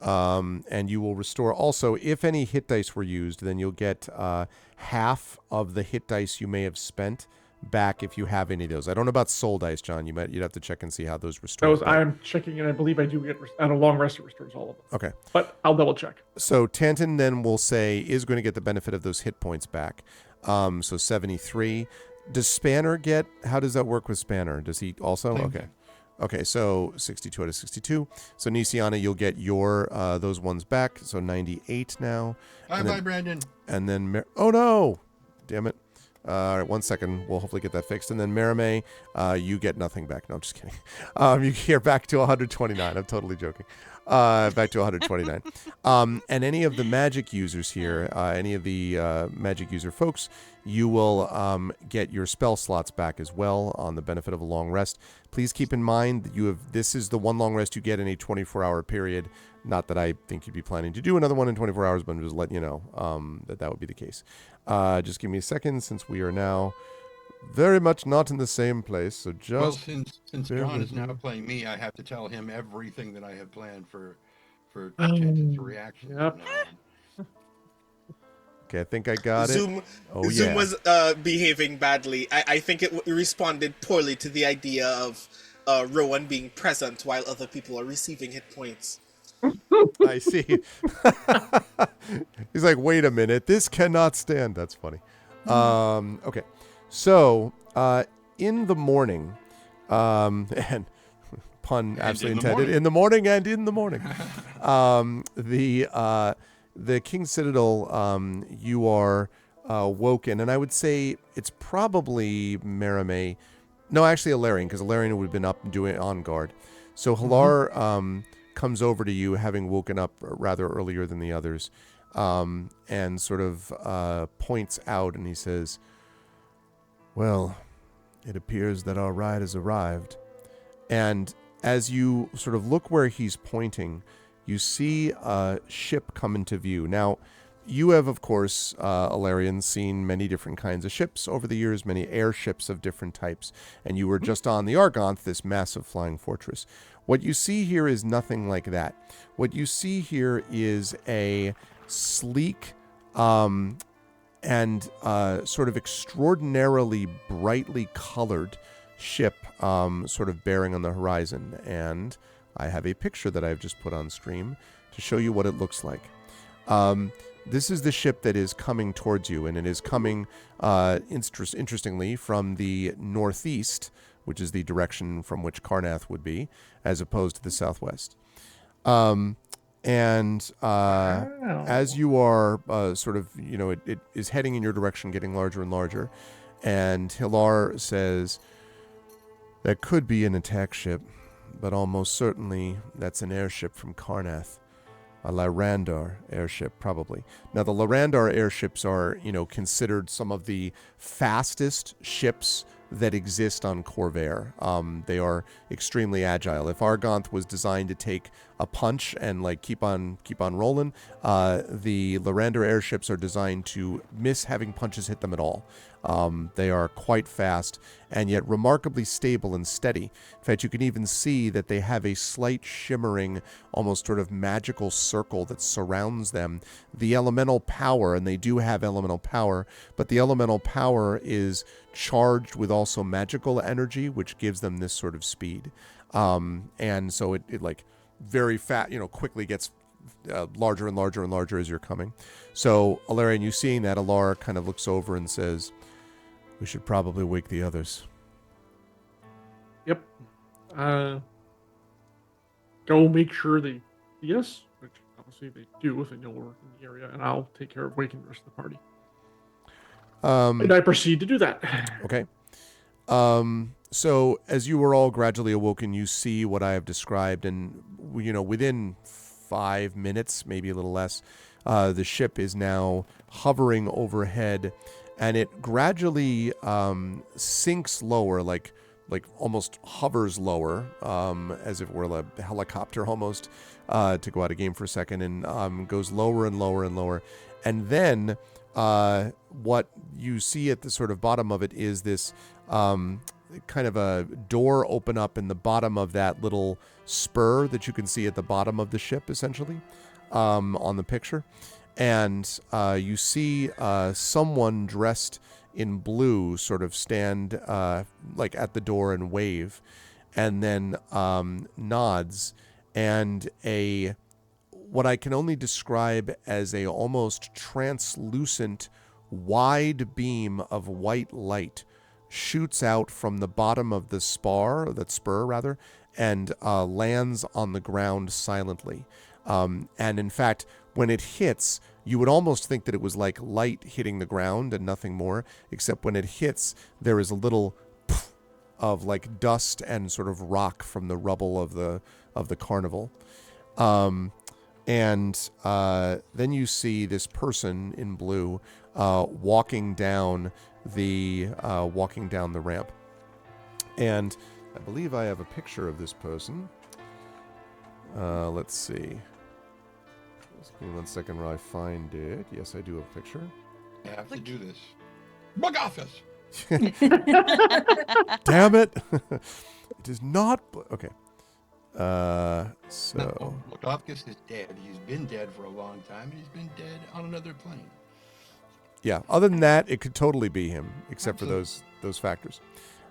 And you will restore also, if any hit dice were used, then you'll get half of the hit dice you may have spent back if you have any of those. I don't know about soul dice, John. You'd have to check and see how those restore. I'm checking, and I believe I do get at a long rest. It restores all of them. Okay, but I'll double check. So Tantan then will say is going to get the benefit of those hit points back. So 73. Does Spanner get? How does that work with Spanner? Does he also? Okay, so 62 out of 62. So Nisiana, you'll get your those ones back. So 98 now. Bye, Brandon. And then oh no, damn it. All right, 1 second. We'll hopefully get that fixed. And then Marame, you get nothing back. No, I'm just kidding. You get back to 129. I'm totally joking. Back to 129. And any of the magic users here, any of the magic user folks, you will get your spell slots back as well on the benefit of a long rest. Please keep in mind that this is the one long rest you get in a 24-hour period. Not that I think you'd be planning to do another one in 24 hours, but I'm just letting you know that would be the case. Just give me a second, since we are now very much not in the same place. So just since bear John with is now me. playing me, I have to tell him everything that I have planned for Chance's reaction. Yep. Okay, I think I got it. Zoom Yeah. was behaving badly. I think it responded poorly to the idea of Rowan being present while other people are receiving hit points. I see. He's like, wait a minute, this cannot stand. That's funny. Okay, so in the morning, and pun absolutely intended, in the morning and in the morning, the King's Citadel, you are woken, and I would say it's probably Merime. No, actually Alarian, because Alarian would have been up doing on guard. So Halar comes over to you, having woken up rather earlier than the others, and sort of points out, and he says, well, it appears that our ride has arrived. And as you sort of look where he's pointing, you see a ship come into view. Now, you have, of course, Alarian, seen many different kinds of ships over the years, many airships of different types, and you were just on the Argonth, this massive flying fortress. What you see here is nothing like that. What you see here is a sleek and sort of extraordinarily brightly colored ship sort of bearing on the horizon. And I have a picture that I've just put on stream to show you what it looks like. This is the ship that is coming towards you, and it is coming, interestingly, from the northeast, which is the direction from which Karnath would be, as opposed to the southwest. As you are sort of, it is heading in your direction, getting larger and larger, and Hilar says, that could be an attack ship, but almost certainly that's an airship from Karnath. A Lyrandar airship, probably. Now, the Lyrandar airships are, considered some of the fastest ships that exist on Corvair. They are extremely agile. If Argonth was designed to take a punch and keep on rolling, the Lyrandar airships are designed to miss having punches hit them at all. They are quite fast and yet remarkably stable and steady. In fact, you can even see that they have a slight shimmering, almost sort of magical circle that surrounds them. The elemental power, and they do have elemental power, but the elemental power is charged with also magical energy, which gives them this sort of speed. And so it very fast, quickly gets larger and larger and larger as you're coming. So, Alarian, you seeing that, Alar kind of looks over and says, we should probably wake the others. Yep. Go make sure they see us, which obviously they do if they know we're in the area, and I'll take care of waking the rest of the party. And I proceed to do that. Okay. So as you were all gradually awoken, you see what I have described, and within 5 minutes, maybe a little less, the ship is now hovering overhead, and it gradually sinks lower, like almost hovers lower, as if it were a helicopter almost, to go out of game for a second, and goes lower and lower and lower. And then what you see at the sort of bottom of it is this kind of a door open up in the bottom of that little spur that you can see at the bottom of the ship, essentially, on the picture. And you see someone dressed in blue sort of stand at the door and wave, and then nods, and what I can only describe as a almost translucent wide beam of white light shoots out from the bottom of the spur, and lands on the ground silently. And in fact, when it hits, you would almost think that it was like light hitting the ground and nothing more, except when it hits, there is a little poof of dust and sort of rock from the rubble of the carnival. And then you see this person in blue walking down the ramp. And I believe I have a picture of this person. Let's see. Just give me 1 second while I find it. Yes, I do have a picture. I have to do this. Bug office. Damn it! It is not. Okay. So. No, Bogofkus is dead. He's been dead for a long time. He's been dead on another plane. Yeah. Other than that, it could totally be him, except Absolutely. for those factors.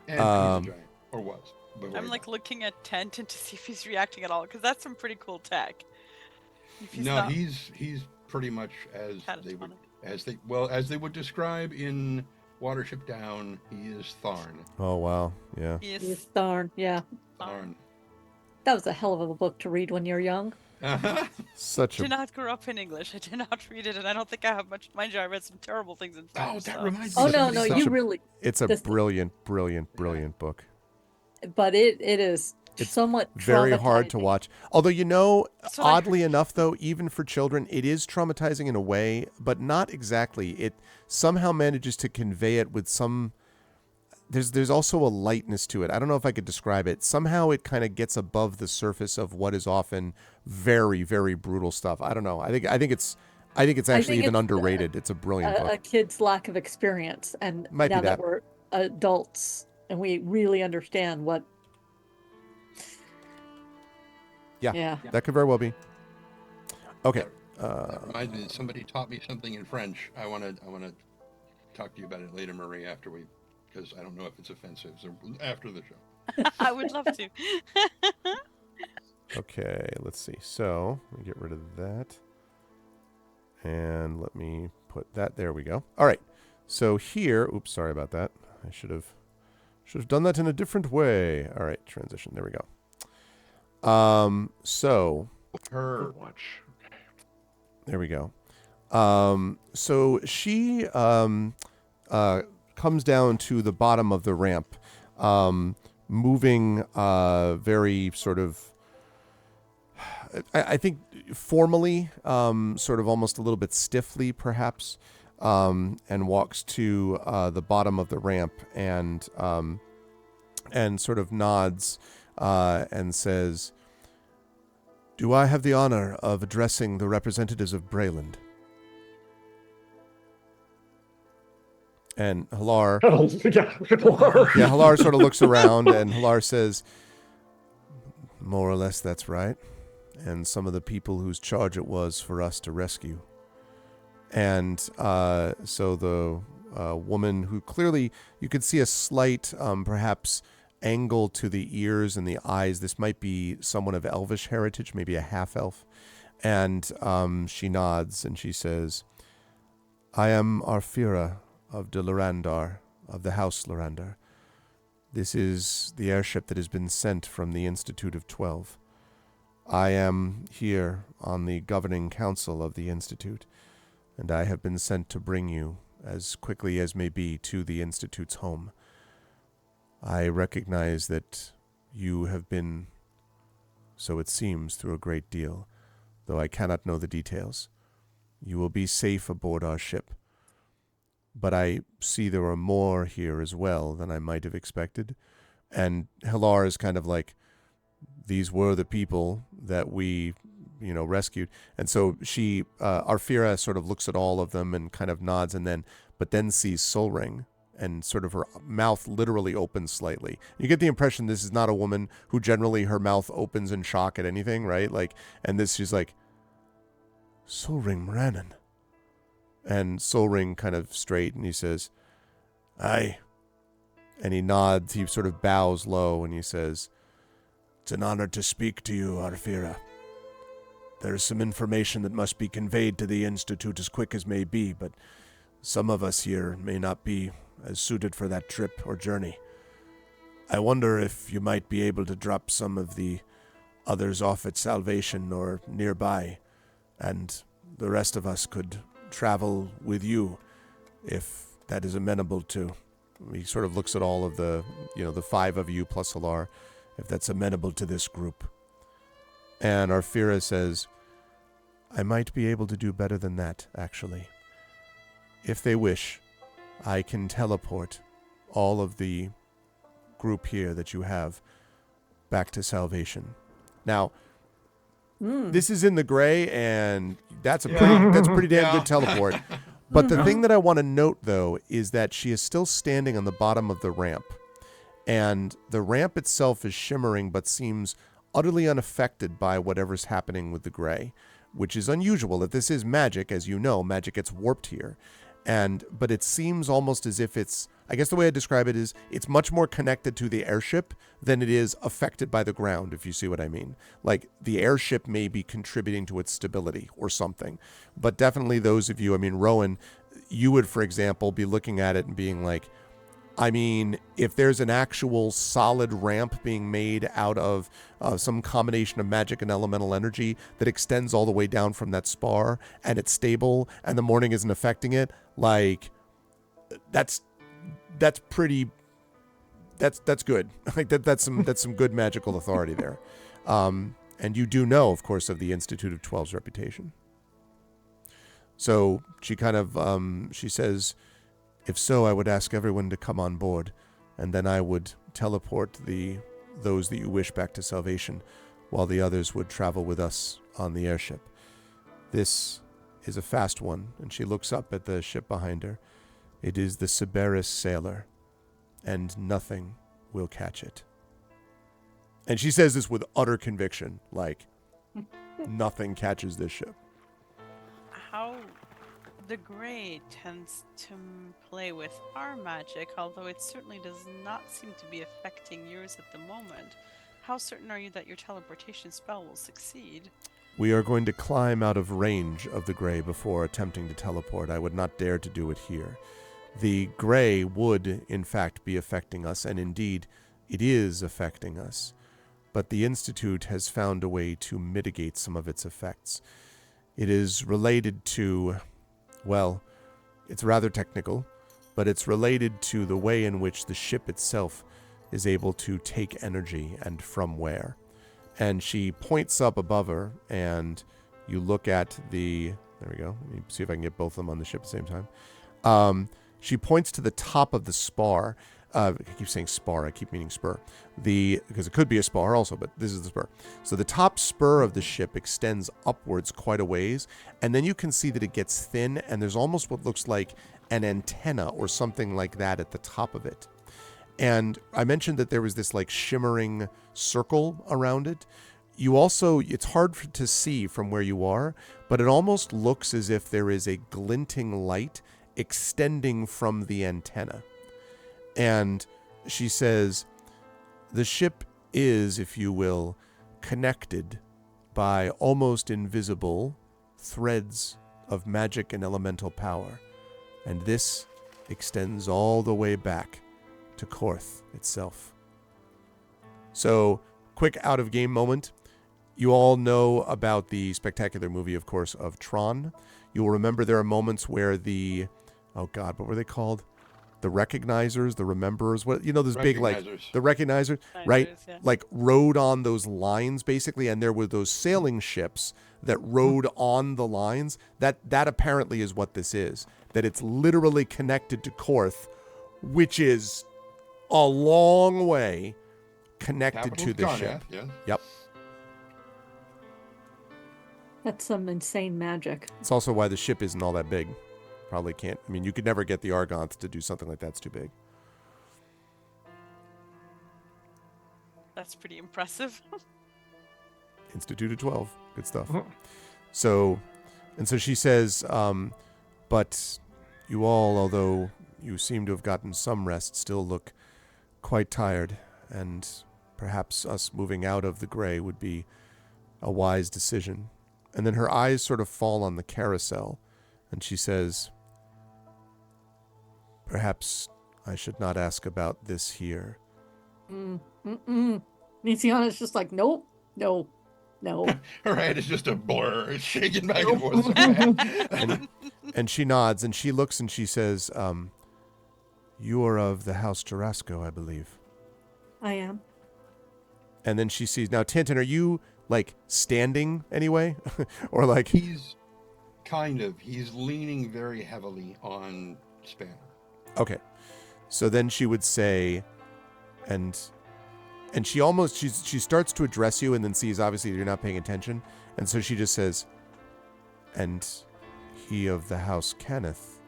And he's a giant, or was. before I'm he like died. looking at Tent and to see if he's reacting at all, because that's some pretty cool tech. If he's No, not he's pretty much as they would describe in Watership Down. He is Tharn. Oh wow. Yeah. he He's is darn, yeah. Tharn. That was a hell of a book to read when you're young. Such did a. not grow up in English. I did not read it, and I don't think I have much. Mind you, I read some terrible things in French. Oh, that so- reminds me. Oh of no, somebody no, such you a- really. It's a this- brilliant book. But it is It's somewhat Very hard to traumatizing. watch. Although That's what I oddly heard. enough, though, even for children, it is traumatizing in a way, but not exactly. It somehow manages to convey it with some. There's also a lightness to it. I don't know if I could describe it. Somehow it kind of gets above the surface of what is often very, very brutal stuff. I don't know. I think it's actually even it's, underrated. It's a brilliant A book. kid's lack of experience, and Might be now that. that we're adults and we really understand what. Yeah. Yeah. That could very well be. Okay. That reminds me that somebody taught me something in French. I want to talk to you about it later, Marie, because I don't know if it's offensive. So after the show. I would love to. Okay, let's see. So, let me get rid of that. And let me put that. There we go. All right. So here, oops, sorry about that. I should have done that in a different way. All right, transition. There we go. So Her. Watch. there we go. So she comes down to the bottom of the ramp, moving very sort of, I think formally, sort of almost a little bit stiffly, perhaps, and walks to the bottom of the ramp and sort of nods and says, "Do I have the honor of addressing the representatives of Brayland?" And Halar, yeah, Halar sort of looks around, and Halar says, "More or less, that's right. And some of the people whose charge it was for us to rescue." And so the woman, who clearly you could see a slight, perhaps, angle to the ears and the eyes. This might be someone of elvish heritage, maybe a half-elf. And she nods and she says, "I am Arfira of de Lorandar, of the House Lorandar. This is the airship that has been sent from the Institute of 12. I am here on the governing council of the Institute, and I have been sent to bring you, as quickly as may be, to the Institute's home. I recognize that you have been, so it seems, through a great deal, though I cannot know the details. You will be safe aboard our ship. But I see there are more here as well than I might have expected." And Hilar is kind of like, "These were the people that we, rescued." And so she, Arfira, sort of looks at all of them and kind of nods, but then sees Solring, and sort of her mouth literally opens slightly. You get the impression this is not a woman who generally her mouth opens in shock at anything, right? And she's like, "Solring Moranin." And Solring kind of straight, and he says, "Aye." And he nods, he sort of bows low, and he says, "It's an honor to speak to you, Arfira. There is some information that must be conveyed to the Institute as quick as may be, but some of us here may not be as suited for that trip or journey. I wonder if you might be able to drop some of the others off at Salvation or nearby, and the rest of us could travel with you, if that is amenable to." He sort of looks at all of the 5 of you plus Halar, "if that's amenable to this group." And Arphira says, I might be able to do better than that, actually. If they wish, I can teleport all of the group here that you have back to Salvation. Now, this is in the gray, and that's a pretty damn good teleport. But the thing that I want to note, though, is that she is still standing on the bottom of the ramp. And the ramp itself is shimmering, but seems utterly unaffected by whatever's happening with the gray, which is unusual. If this is magic, as you know, magic gets warped here. But it seems almost as if it's, I guess the way I describe it is, it's much more connected to the airship than it is affected by the ground, if you see what I mean. Like, the airship may be contributing to its stability or something. But definitely those of you, I mean, Rowan, you would, for example, be looking at it and being like, I mean, if there's an actual solid ramp being made out of some combination of magic and elemental energy that extends all the way down from that spar, and it's stable, and the morning isn't affecting it, like, that's pretty, that's good. Like that's some good magical authority there. And you do know, of course, of the Institute of 12's reputation. So she kind of, she says, if so, I would ask everyone to come on board, and then I would teleport those that you wish back to Salvation, while the others would travel with us on the airship. This is a fast one, and she looks up at the ship behind her. It is the Siberis Sailor, and nothing will catch it. And she says this with utter conviction, like, nothing catches this ship. How the gray tends to play with our magic, although it certainly does not seem to be affecting yours at the moment. How certain are you that your teleportation spell will succeed? We are going to climb out of range of the gray before attempting to teleport. I would not dare to do it here. The gray would, in fact, be affecting us, and indeed, it is affecting us. But the Institute has found a way to mitigate some of its effects. It is related to, well, it's rather technical, but it's related to the way in which the ship itself is able to take energy and from where. And she points up above her, and you look at there we go. Let me see if I can get both of them on the ship at the same time. She points to the top of the spar. I keep saying spar, I keep meaning spur. Because it could be a spar also, but this is the spur. So the top spur of the ship extends upwards quite a ways, and then you can see that it gets thin, and there's almost what looks like an antenna or something like that at the top of it. And I mentioned that there was this like shimmering circle around it. It's hard to see from where you are, but it almost looks as if there is a glinting light extending from the antenna. And she says, the ship is, if you will, connected by almost invisible threads of magic and elemental power. And this extends all the way back to Korth itself. So, quick out-of-game moment. You all know about the spectacular movie, of course, of Tron. You will remember there are moments where what were they called? The recognizers, the rememberers, those big, like, the recognizers, right? Yeah. Like, rode on those lines, basically, and there were those sailing ships that rode on the lines. That apparently is what this is. That it's literally connected to Korth, which is a long way connected to the ship. Yeah. Yep. That's some insane magic. It's also why the ship isn't all that big. Probably can't. I mean, you could never get the Argonth to do something like that. It's too big. That's pretty impressive. Institute of 12. Good stuff. So she says, but you all, although you seem to have gotten some rest, still look quite tired, and perhaps us moving out of the gray would be a wise decision. And then her eyes sort of fall on the carousel, and she says, perhaps I should not ask about this here. Nisiana's just like, nope, no. Her head is just a blur. It's shaking back and forth. And she nods, and she looks, and she says, you are of the House Tarasco, I believe. I am. And then she sees, now, Tintin, are you like standing anyway, or like He's leaning very heavily on Spanner. okay. So then she would say, and she starts to address you and then sees obviously you're not paying attention, and so she just says, and he of the house Kenneth.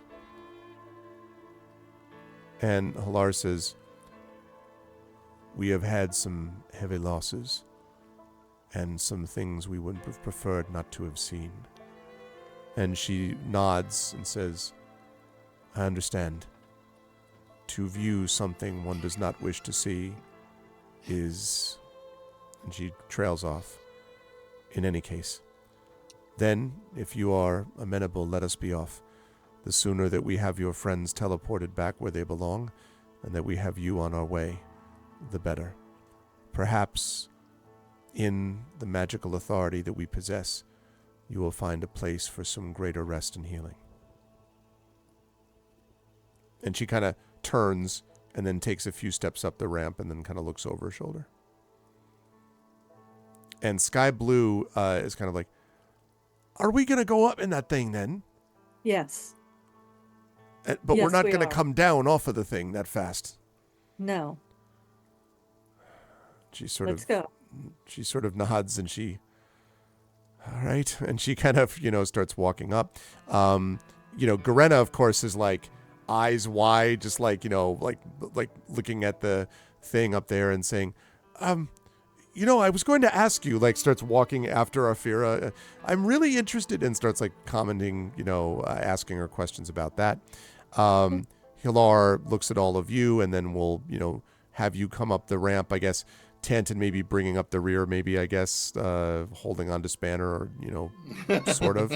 And Halar says, we have had some heavy losses and some things we would have preferred not to have seen. And she nods and says, I understand. To view something one does not wish to see is... And she trails off. In any case. Then, if you are amenable, let us be off. The sooner that we have your friends teleported back where they belong, and that we have you on our way, the better. Perhaps, in the magical authority that we possess, you will find a place for some greater rest and healing. And she kind of turns and then takes a few steps up the ramp and then kind of looks over her shoulder. And Sky Blue is kind of like, are we going to go up in that thing then? Yes. But Yes, we're not we going to are. come down off of the thing that fast. No. She sort Let's of go. she sort of nods and she, all right, and she kind of starts walking up. Garena of course is like eyes wide, just like like looking at the thing up there and saying, I was going to ask you, like starts walking after Afira. I'm really interested, and starts like commenting, asking her questions about that. Hilar looks at all of you and then will, have you come up the ramp, I guess. Tanton maybe bringing up the rear, maybe, I guess, holding on to Spanner, or, sort of.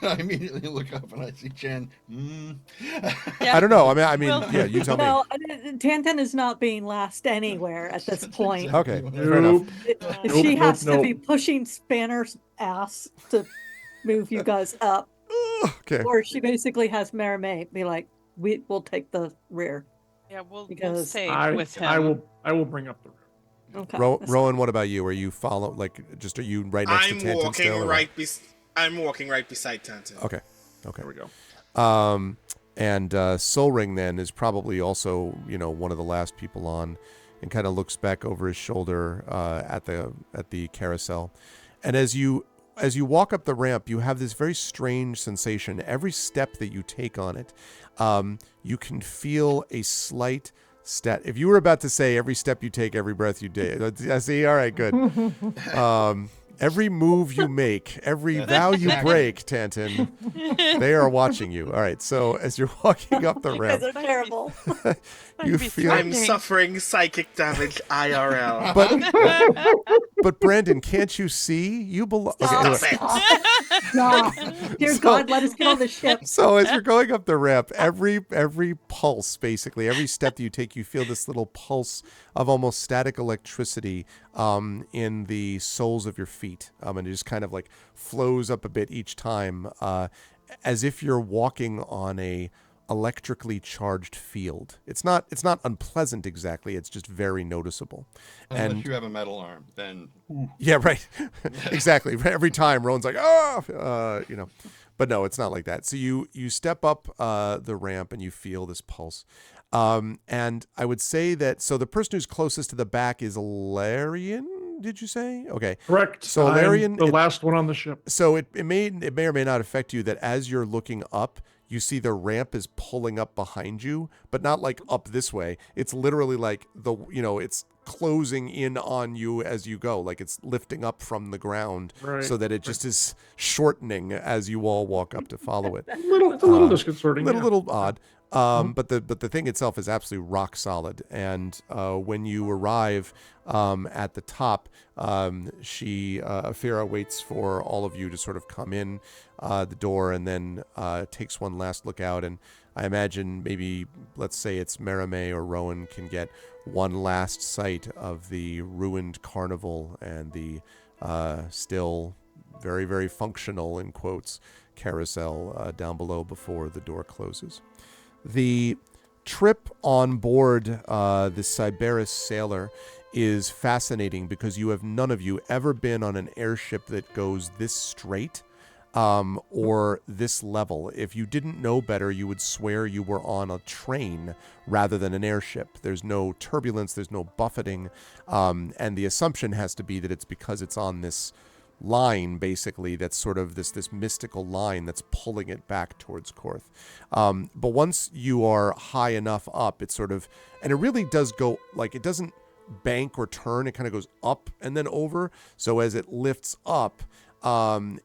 I immediately look up and I see Chen. Yeah. I don't know. I mean, Well, yeah, you tell me. No, Tantan is not being last anywhere at this point. Okay, what I- fair enough. She has to Nope. be pushing Spanner's ass to move you guys up. Okay. Or she basically has Marimay be like, we'll take the rear. Yeah, we'll Because stay I with him. will bring up the rear. Okay. that's Rowan, what about you? Are you are you right next to I'm Tanton walking still? or what? I'm walking right beside Tanton. Okay. There we go. And Soul Ring then is probably also, one of the last people on, and kind of looks back over his shoulder at the carousel. And as you walk up the ramp, you have this very strange sensation. Every step that you take on it, you can feel a slight if you were about to say every step you take, every breath you take, I see. All right, good. Every move you make, every vow you break, Tanton, they are watching you. All right, so as you're walking up the You ramp, guys are terrible. you feel. I'm suffering psychic damage IRL. But Brandon, can't you see? You belong. Okay, Stop. anyway. Stop. Dear So- God, let us get on the ship. So as you're going up the ramp, every pulse, basically, every step that you take, you feel this little pulse of almost static electricity in the soles of your feet. And it just kind of like flows up a bit each time, as if you're walking on a electrically charged field. It's not unpleasant exactly. It's just very noticeable. Unless you have a metal arm, then Yeah, right. Exactly. Every time Rowan's like, but no, it's not like that. So you step up the ramp and you feel this pulse. And I would say that, so the person who's closest to the back is Larian, did you say? Okay. Correct. So I'm Larian, the last one on the ship. so it may or may not affect you that as you're looking up, you see the ramp is pulling up behind you, but not like up this way. It's literally like it's closing in on you as you go, like it's lifting up from the ground, Right. so that it just is shortening as you all walk up to follow it. It's a little disconcerting. yeah. Little odd. But the thing itself is absolutely rock solid. And when you arrive at the top, Afira waits for all of you to sort of come in the door, and then takes one last look out. And I imagine maybe, let's say it's Marimay or Rowan, can get one last sight of the ruined carnival and the still very, very functional, in quotes, carousel down below before the door closes. The trip on board the Cyberus sailor is fascinating because none of you ever been on an airship that goes this straight or this level. If you didn't know better, you would swear you were on a train rather than an airship. There's no turbulence, there's no buffeting, and the assumption has to be that it's because it's on this line, basically, that's sort of this mystical line that's pulling it back towards Korth. But once you are high enough up, it's sort of, and it really does go, like, it doesn't bank or turn, it kind of goes up and then over. So as it lifts up,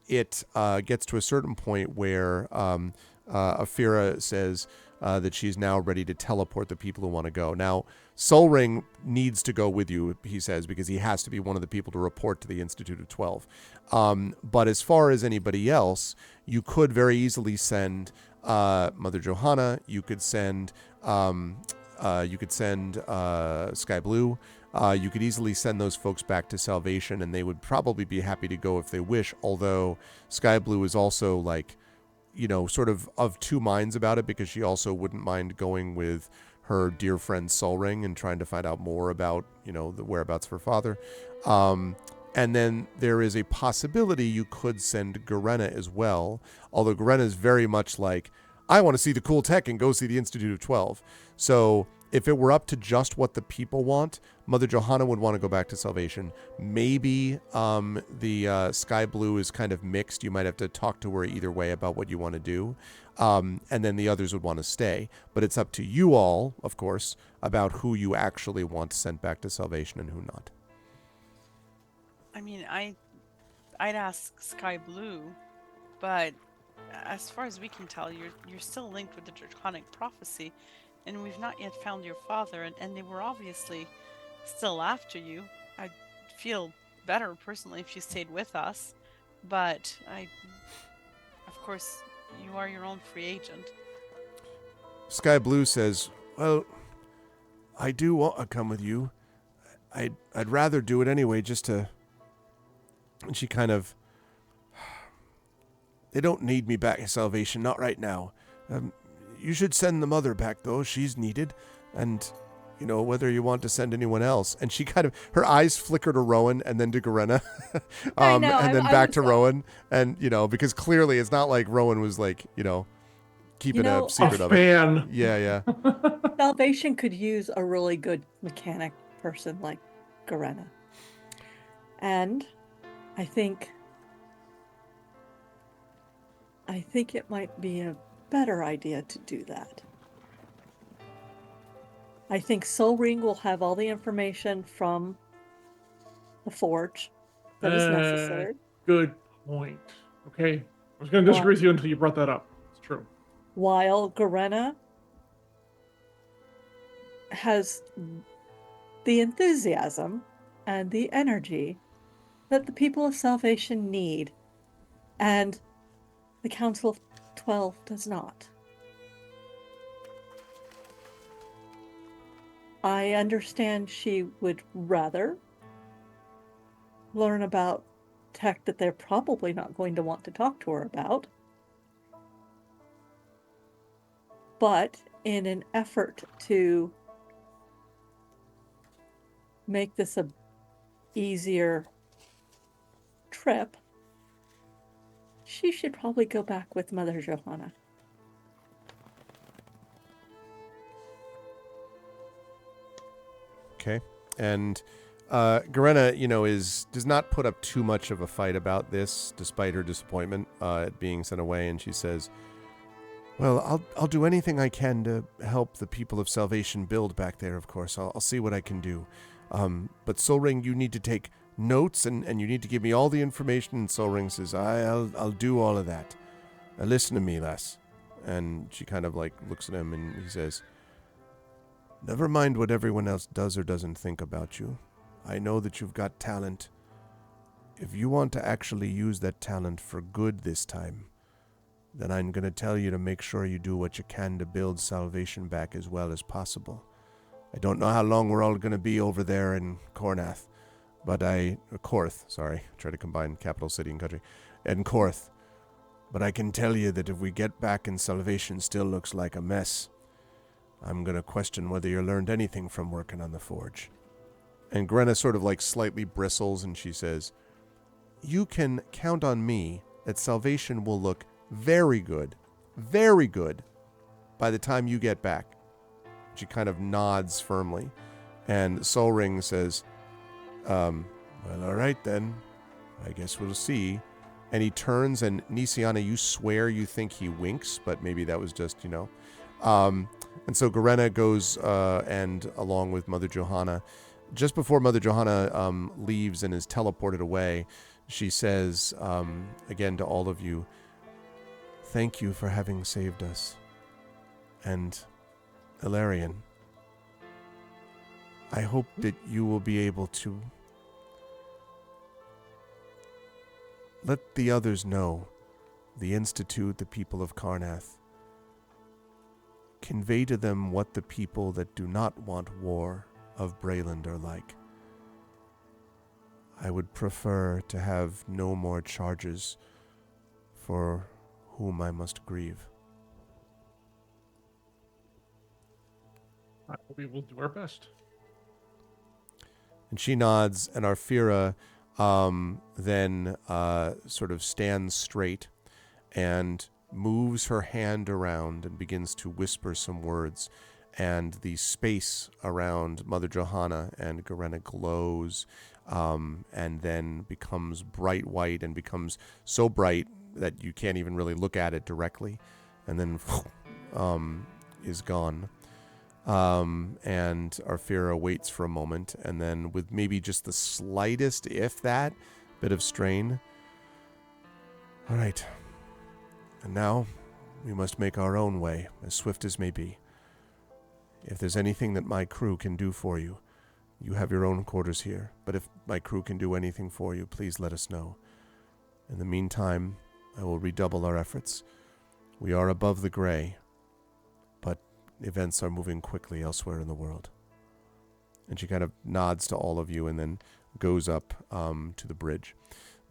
it gets to a certain point where Afira says that she's now ready to teleport the people who want to go. Now, Sol Ring needs to go with you, he says, because he has to be one of the people to report to the Institute of 12. But as far as anybody else, you could very easily send Mother Johanna. You could send Sky Blue. You could easily send those folks back to Salvation, and they would probably be happy to go if they wish, although Sky Blue is also, like, you know, sort of two minds about it, because she also wouldn't mind going with her dear friend Sol Ring and trying to find out more about, you know, the whereabouts of her father. And then there is a possibility you could send Garena as well, although Garena is very much like, I want to see the cool tech and go see the Institute of 12. So if it were up to just what the people want, Mother Johanna would want to go back to Salvation. Maybe the Sky Blue is kind of mixed. You might have to talk to her either way about what you want to do. And then the others would want to stay. But it's up to you all, of course, about who you actually want sent back to Salvation and who not. I mean, I'd ask Sky Blue, but as far as we can tell, you're still linked with the Draconic Prophecy, and we've not yet found your father, and they were obviously still after you. I'd feel better personally if you stayed with us, but of course, you are your own free agent. Sky Blue says, well, I do want to come with you. I'd rather do it anyway, just to... And she kind of... They don't need me back at Salvation, not right now. You should send the mother back, though. She's needed. And, you know, whether you want to send anyone else. And she kind of... Her eyes flicker to Rowan and then to Garena. And then back to Rowan. And, you know, because clearly it's not like Rowan was, like, you know, keeping a secret of it. Fan. Yeah. Salvation could use a really good mechanic person like Garena. And I think it might be a better idea to do that. I think Sol Ring will have all the information from the forge that is necessary. Good point. Okay. I was going to disagree with you until you brought that up. It's true. While Garena has the enthusiasm and the energy that the people of Salvation need, and the Council of 12 does not. I understand she would rather learn about tech that they're probably not going to want to talk to her about. But in an effort to make this a easier trip, she should probably go back with Mother Johanna. Okay. And Garena, you know, does not put up too much of a fight about this, despite her disappointment at being sent away. And she says, well, I'll do anything I can to help the people of Salvation build back there, of course. I'll see what I can do. But Sol Ring, you need to take notes and you need to give me all the information. And Sol Ring says, I'll do all of that. Now listen to me, lass. And she kind of like looks at him and he says, never mind what everyone else does or doesn't think about you. I know that you've got talent. If you want to actually use that talent for good this time, then I'm going to tell you to make sure you do what you can to build Salvation back as well as possible. I don't know how long we're all going to be over there in Korth, try to combine capital city and country, and Korth. But I can tell you that if we get back and Salvation still looks like a mess, I'm going to question whether you learned anything from working on the forge. And Grenna sort of like slightly bristles and she says, "You can count on me that salvation will look very good by the time you get back." She kind of nods firmly. And Sol Ring says, well, all right then. I guess we'll see. And he turns, and Nisiana, you swear you think he winks, but maybe that was just, And so Grenna goes and along with Mother Johanna. Just before Mother Johanna leaves and is teleported away, she says, again to all of you, "Thank you for having saved us. And Ilarion, I hope that you will be able to let the others know, the Institute, the people of Karnath. Convey to them what the people that do not want war of Brayland are like. I would prefer to have no more charges for whom I must grieve." We will do our best. And she nods, and Arfira then sort of stands straight and moves her hand around and begins to whisper some words. And the space around Mother Johanna and Grenna glows and then becomes bright white and becomes so bright that you can't even really look at it directly. And then is gone. And Arfira waits for a moment, and then with maybe just the slightest, if that, bit of strain. "All right. And now we must make our own way, as swift as may be. If there's anything that my crew can do for you, you have your own quarters here. But if my crew can do anything for you, please let us know. In the meantime, I will redouble our efforts. We are above the gray, but events are moving quickly elsewhere in the world." And she kind of nods to all of you and then goes up to the bridge.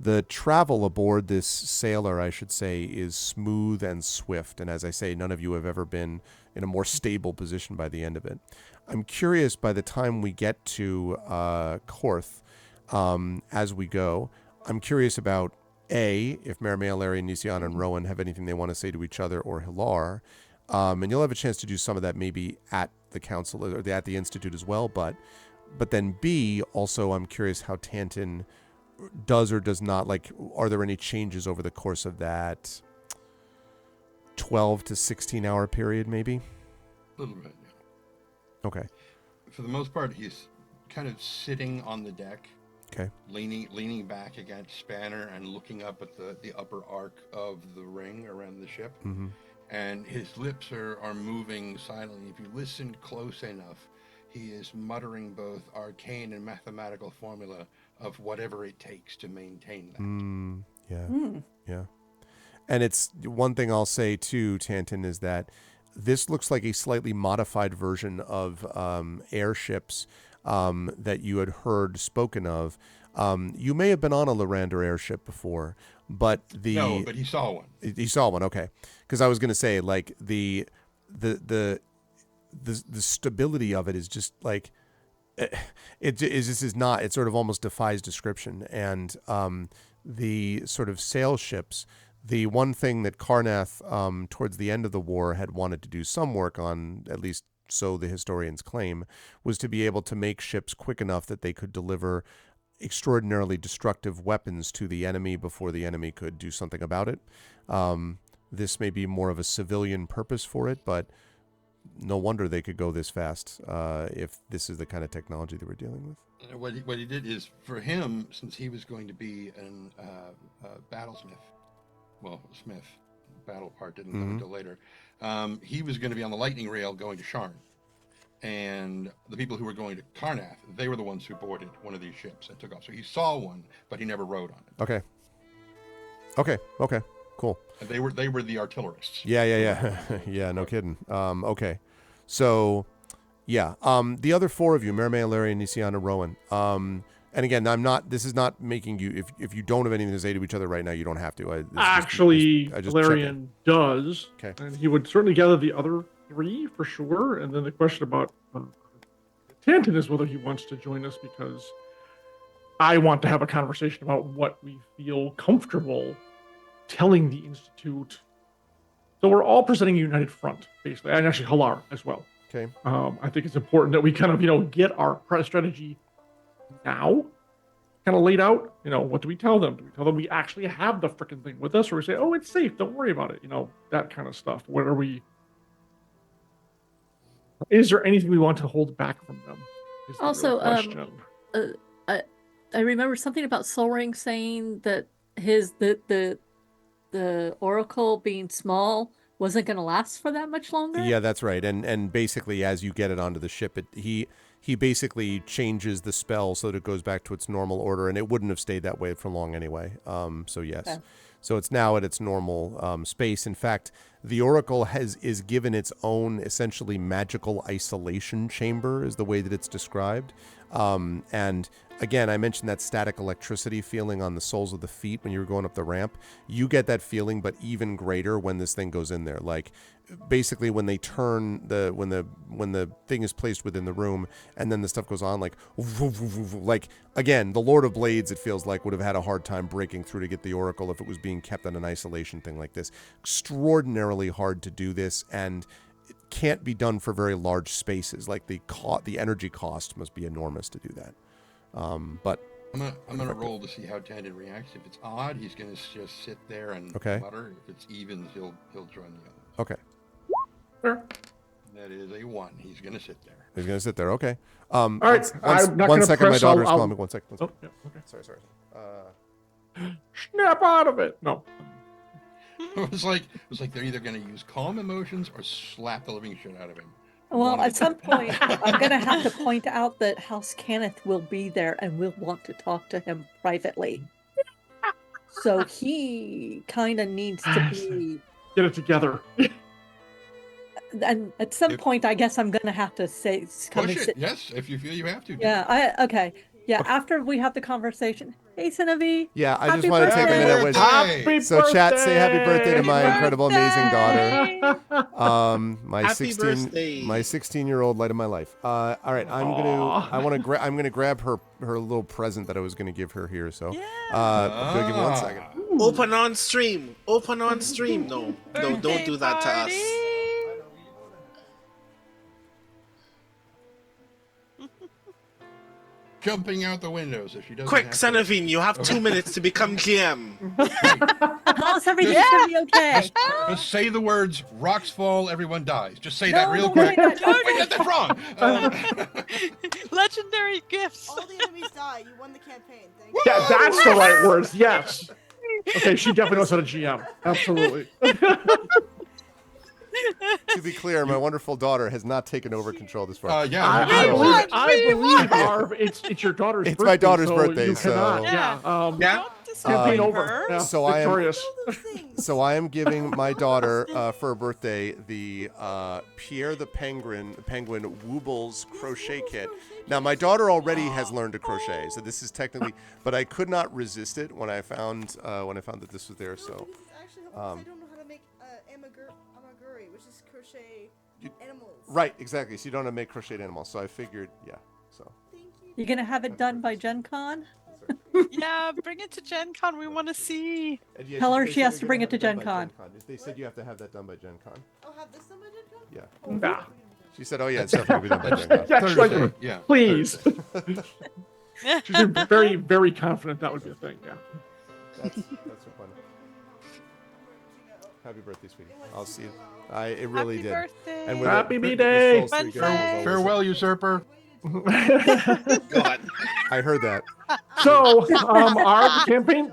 The travel aboard this sailor, I should say, is smooth and swift. And as I say, none of you have ever been in a more stable position by the end of it. I'm curious, by the time we get to Korth, as we go, I'm curious about, A, if Merrimail, Larry, Nisiana, and Rowan have anything they want to say to each other, or Hilar. And you'll have a chance to do some of that maybe at the council or at the Institute as well. But then B, also I'm curious how Tantin does or does not, like, are there any changes over the course of that 12 to 16 hour period maybe? A little bit, yeah. Okay. For the most part, he's kind of sitting on the deck. Okay. Leaning back against Spanner and looking up at the upper arc of the ring around the ship. Mm-hmm. And his lips are moving silently. If you listen close enough, he is muttering both arcane and mathematical formula of whatever it takes to maintain that. Yeah. And it's one thing I'll say too, Tantin, is that this looks like a slightly modified version of airships that you had heard spoken of. You may have been on a Lorander airship before, but No, but he saw one. He saw one, okay. Because I was going to say, like, the stability of it is just like it sort of almost defies description. And the sort of sail ships, the one thing that Karnath towards the end of the war had wanted to do some work on, at least so the historians claim, was to be able to make ships quick enough that they could deliver extraordinarily destructive weapons to the enemy before the enemy could do something about it. This may be more of a civilian purpose for it, but no wonder they could go this fast if this is the kind of technology that we're dealing with. What he did is, for him, since he was going to be a battlesmith, well, smith, battle part didn't come until later, he was going to be on the lightning rail going to Sharn. And the people who were going to Karnath, they were the ones who boarded one of these ships and took off. So he saw one, but he never rode on it. Okay. Cool. And they were the artillerists. Yeah. Yeah, no kidding. Okay. So, yeah. The other four of you, Merrimail, Larry, Nisiana, Rowan. And again, this is not making you, if you don't have anything to say to each other right now, you don't have to. Valerian does. Okay. And he would certainly gather the other three for sure. And then the question about Stanton is whether he wants to join us, because I want to have a conversation about what we feel comfortable telling the Institute. So we're all presenting a united front, basically, and actually Halar as well. Okay. I think it's important that we kind of, get our strategy now kind of laid out. What do we tell them? Do we tell them we actually have the freaking thing with us, or we say, oh, it's safe, don't worry about it? That kind of stuff. Is there anything we want to hold back from them? Is the real Also, question. I remember something about Sol Ring saying that the Oracle being small wasn't going to last for that much longer. Yeah, that's right. And basically, as you get it onto the ship, he basically changes the spell so that it goes back to its normal order, and it wouldn't have stayed that way for long anyway. So yes. Okay. So it's now at its normal space. In fact, the Oracle is given its own essentially magical isolation chamber, is the way that it's described. And again, I mentioned that static electricity feeling on the soles of the feet when you were going up the ramp. You get that feeling, but even greater when this thing goes in there. Like basically when they turn when the thing is placed within the room and then the stuff goes on, like again, the Lord of Blades, it feels like, would have had a hard time breaking through to get the Oracle if it was being kept on an isolation thing like this. Extraordinarily hard to do this, and it can't be done for very large spaces. Like the energy cost must be enormous to do that. But I'm gonna roll to see how Tandon reacts. If it's odd, he's gonna just sit there and mutter. If it's even, he'll join the others. Okay. Sure. That is a 1. He's gonna sit there. He's gonna sit there. Okay. All right. I'm not one gonna second. press. My daughter's I'll... calling me. 1 second. Oh, yeah, okay. Sorry. Snap out of it. No. It was like they're either gonna use calm emotions or slap the living shit out of him. Well, at some point, I'm going to have to point out that House Cannith will be there and will want to talk to him privately. So he kind of needs to be... Get it together. And at some point, I guess I'm going to have to say... Push it, yes, if you feel you have to. Yeah, okay. Yeah, after we have the conversation. Hey, Sinavi. Yeah, I just want to take a minute. Chat, say happy birthday to my incredible, amazing daughter. My 16-year-old light of my life. All right, I'm gonna grab her little present that I was gonna give her here. So, give me 1 second. Open on stream. No, don't do that to us. Jumping out the windows if she doesn't. Quick, Sanavine, you have 2 minutes to become GM. How's everything gonna be okay? Just say the words "rocks fall, everyone dies." Just say that real quick. Wait, that's wrong. Legendary gifts. All the enemies die. You won the campaign. Thank you. Yeah, that's the right words. Yes. Okay, she definitely knows how to GM. Absolutely. To be clear, my wonderful daughter has not taken over control this far. I believe, Arv, it's your daughter's birthday. It's my daughter's birthday, so... Campaign over. Yeah, so victorious. So I am giving my daughter, for her birthday, the Pierre the Penguin Woobles crochet kit. Now, my daughter already has learned to crochet, so this is technically... But I could not resist it when I found that this was there, so... I don't know how to make amaguri, which is crochet animals. Right, exactly. So you don't have to make crocheted animals. So I figured, yeah. So. Thank you. You're gonna have it done by Gen Con? Yeah, bring it to Gen Con. We want to see. Tell her she has to bring it to Gen Con. They said you have to have that done by Gen Con. I'll have this done by Gen Con? Yeah. Nah. She said, "Oh yeah, it's definitely gonna be done by Gen Con." Thursday. Yeah. Please. She's very, very confident that would be a thing. Yeah. That's so funny. Happy birthday, sweetie. I'll see you. It really Happy did. Birthday. And Happy B-Day. Farewell, usurper. God. I heard that. So, the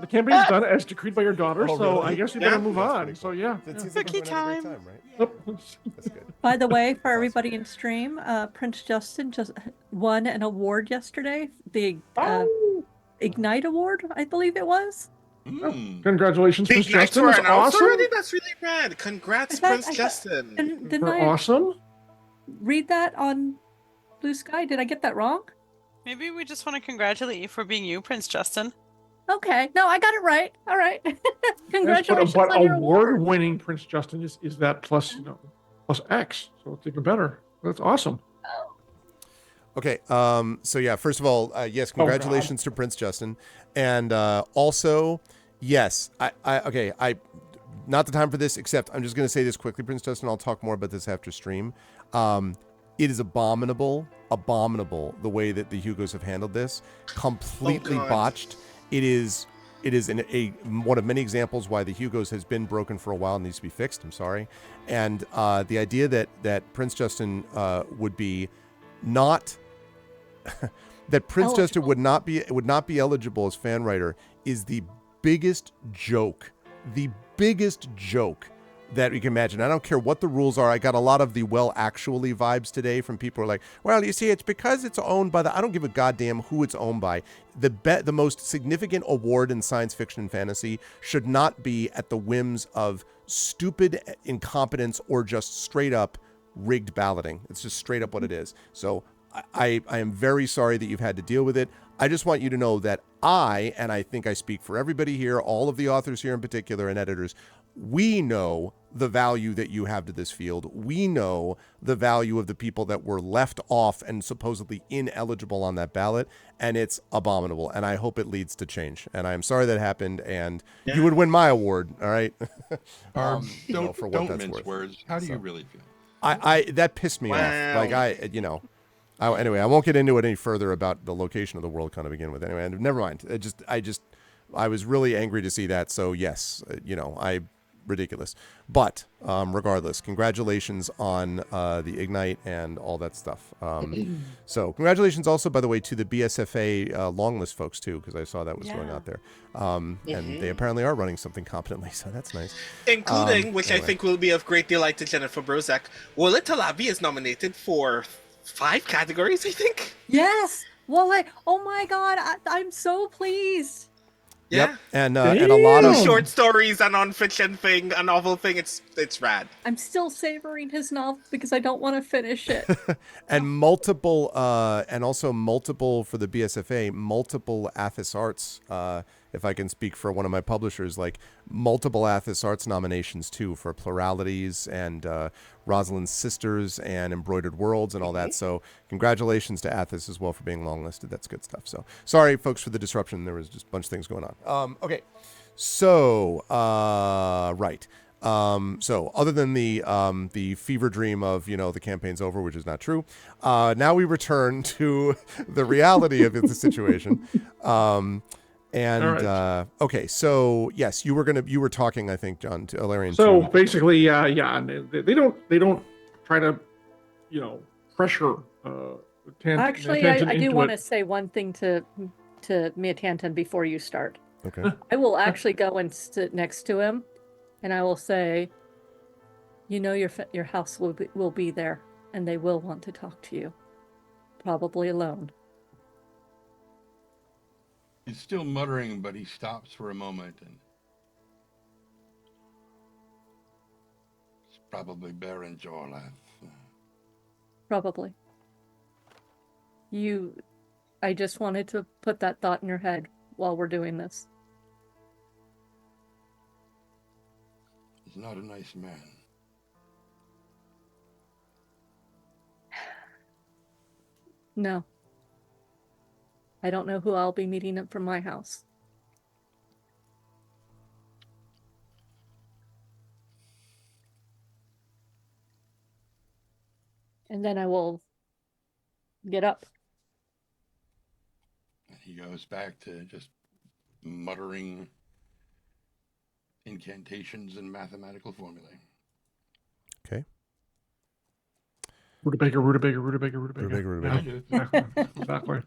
campaign's done as decreed by your daughter. Oh, so really? I guess we better Yeah. move on. So yeah. Cookie time. Right? That's good. By the way, for everybody in stream, Prince Justin just won an award yesterday. The Ignite Award, I believe it was. Congratulations, Prince Justin. That's awesome. Already? That's really rad. Congrats, Prince Justin. Didn't I awesome. read that on Blue Sky? Did I get that wrong? Maybe we just want to congratulate you for being you, Prince Justin. Okay. No, I got it right. All right. Congratulations but on your award. award-winning Prince Justin is that plus X, so it's even better. That's awesome. Okay. So yeah, first of all, yes, congratulations to Prince Justin, and also, yes, I not the time for this. Except I'm just going to say this quickly, Prince Justin. I'll talk more about this after stream. It is abominable the way that the Hugos have handled this. Completely botched. It is one of many examples why the Hugos has been broken for a while and needs to be fixed. I'm sorry, and the idea that Prince Justin would be not. That Prince Justin would not be eligible as fan writer is the biggest joke that you can imagine. I don't care what the rules are. I got a lot of the well actually vibes today from people who are like, well, you see, it's because it's owned by I don't give a goddamn who it's owned by. The most significant award in science fiction and fantasy should not be at the whims of stupid incompetence or just straight up rigged balloting. It's just straight up what it is. So I am very sorry that you've had to deal with it. I just want you to know that and I think I speak for everybody here, all of the authors here in particular and editors, we know the value that you have to this field. We know the value of the people that were left off and supposedly ineligible on that ballot, and it's abominable, and I hope it leads to change. And I'm sorry that happened, and you would win my award, all right? Don't mince words. How do you really feel? I that pissed me off. Like anyway, I won't get into it any further about the location of the world kind of begin with. Anyway, and never mind. I was really angry to see that. So yes, ridiculous. But regardless, congratulations on the Ignite and all that stuff. So congratulations also, by the way, to the BSFA long list folks too, because I saw that was going out there. And they apparently are running something competently, so that's nice. Including, which I think will be of great delight to Jennifer Brozak, Woolet Talabi is nominated for 5 categories, I think. Yes. Well, oh my God, I'm so pleased. Yeah. Yep. And a lot of short stories, a non-fiction thing, a novel thing. It's rad. I'm still savoring his novel because I don't want to finish it. And multiple and also multiple for the BSFA, multiple Athos Arts, if I can speak for one of my publishers, like multiple Athos Arts nominations too for Pluralities and Rosalind's Sisters and Embroidered Worlds and all that. So congratulations to Athos as well for being longlisted. That's good stuff. So sorry folks for the disruption. There was just a bunch of things going on. Okay. So right. So other than the fever dream of, the campaign's over, which is not true. Now we return to the reality of the situation. Okay, so yes, you were talking, I think, John, to Ilarion. So basically, and they don't try to, pressure. Actually, I do want to say one thing to Mia Tantan before you start. Okay. I will actually go and sit next to him, and I will say, your house will be there, and they will want to talk to you, probably alone. He's still muttering, but he stops for a moment, and it's probably Baron Jorlath. Probably. I just wanted to put that thought in your head while we're doing this. He's not a nice man. No. I don't know who I'll be meeting up from my house. And then I will get up. He goes back to just muttering incantations and mathematical formulae. Okay. Rutabaga. A Exactly.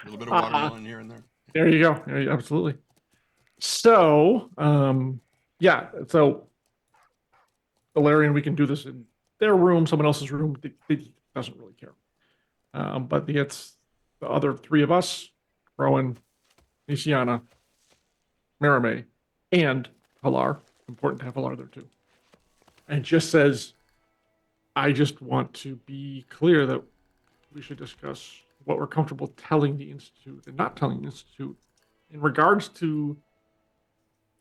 little bit of watermelon here and there. There you go. Absolutely. So, so Ilarion, we can do this in their room, someone else's room. They doesn't really care. But it's the other 3 of us, Rowan, Nisiana, Marame, and Halar. Important to have Halar there too. And just says, I just want to be clear that we should discuss what we're comfortable telling the Institute and not telling the Institute in regards to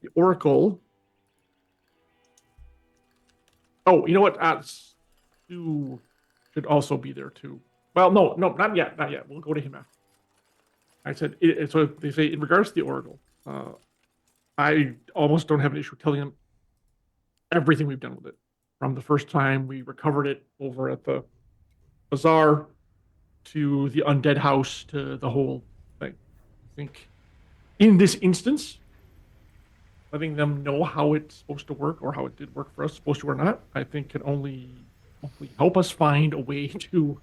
the Oracle. Oh, you know what? Stu should also be there too. Well, no, not yet, not yet. We'll go to him after. I said, so they say, in regards to the Oracle, I almost don't have an issue telling him everything we've done with it. From the first time we recovered it over at the bazaar, to the undead house, to the whole thing. I think in this instance, letting them know how it's supposed to work, or how it did work for us, supposed to or not, I think can only hopefully help us find a way to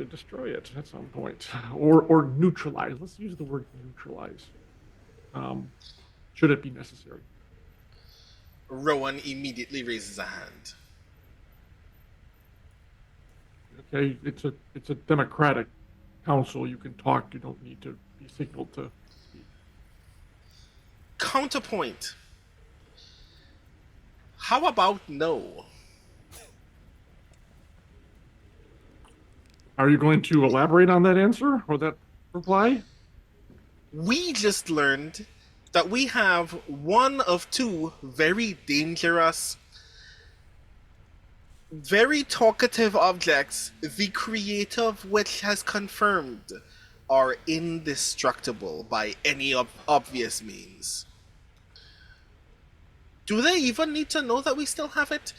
destroy it at some point, or neutralize. Let's use the word neutralize. Should it be necessary? Rowan immediately raises a hand. Okay, it's a democratic council. You can talk. You don't need to be signaled to speak. Counterpoint. How about no? Are you going to elaborate on that answer or that reply? We just learned that we have one of two very dangerous, very talkative objects, the creator of which has confirmed are indestructible by any obvious means. Do they even need to know that we still have it?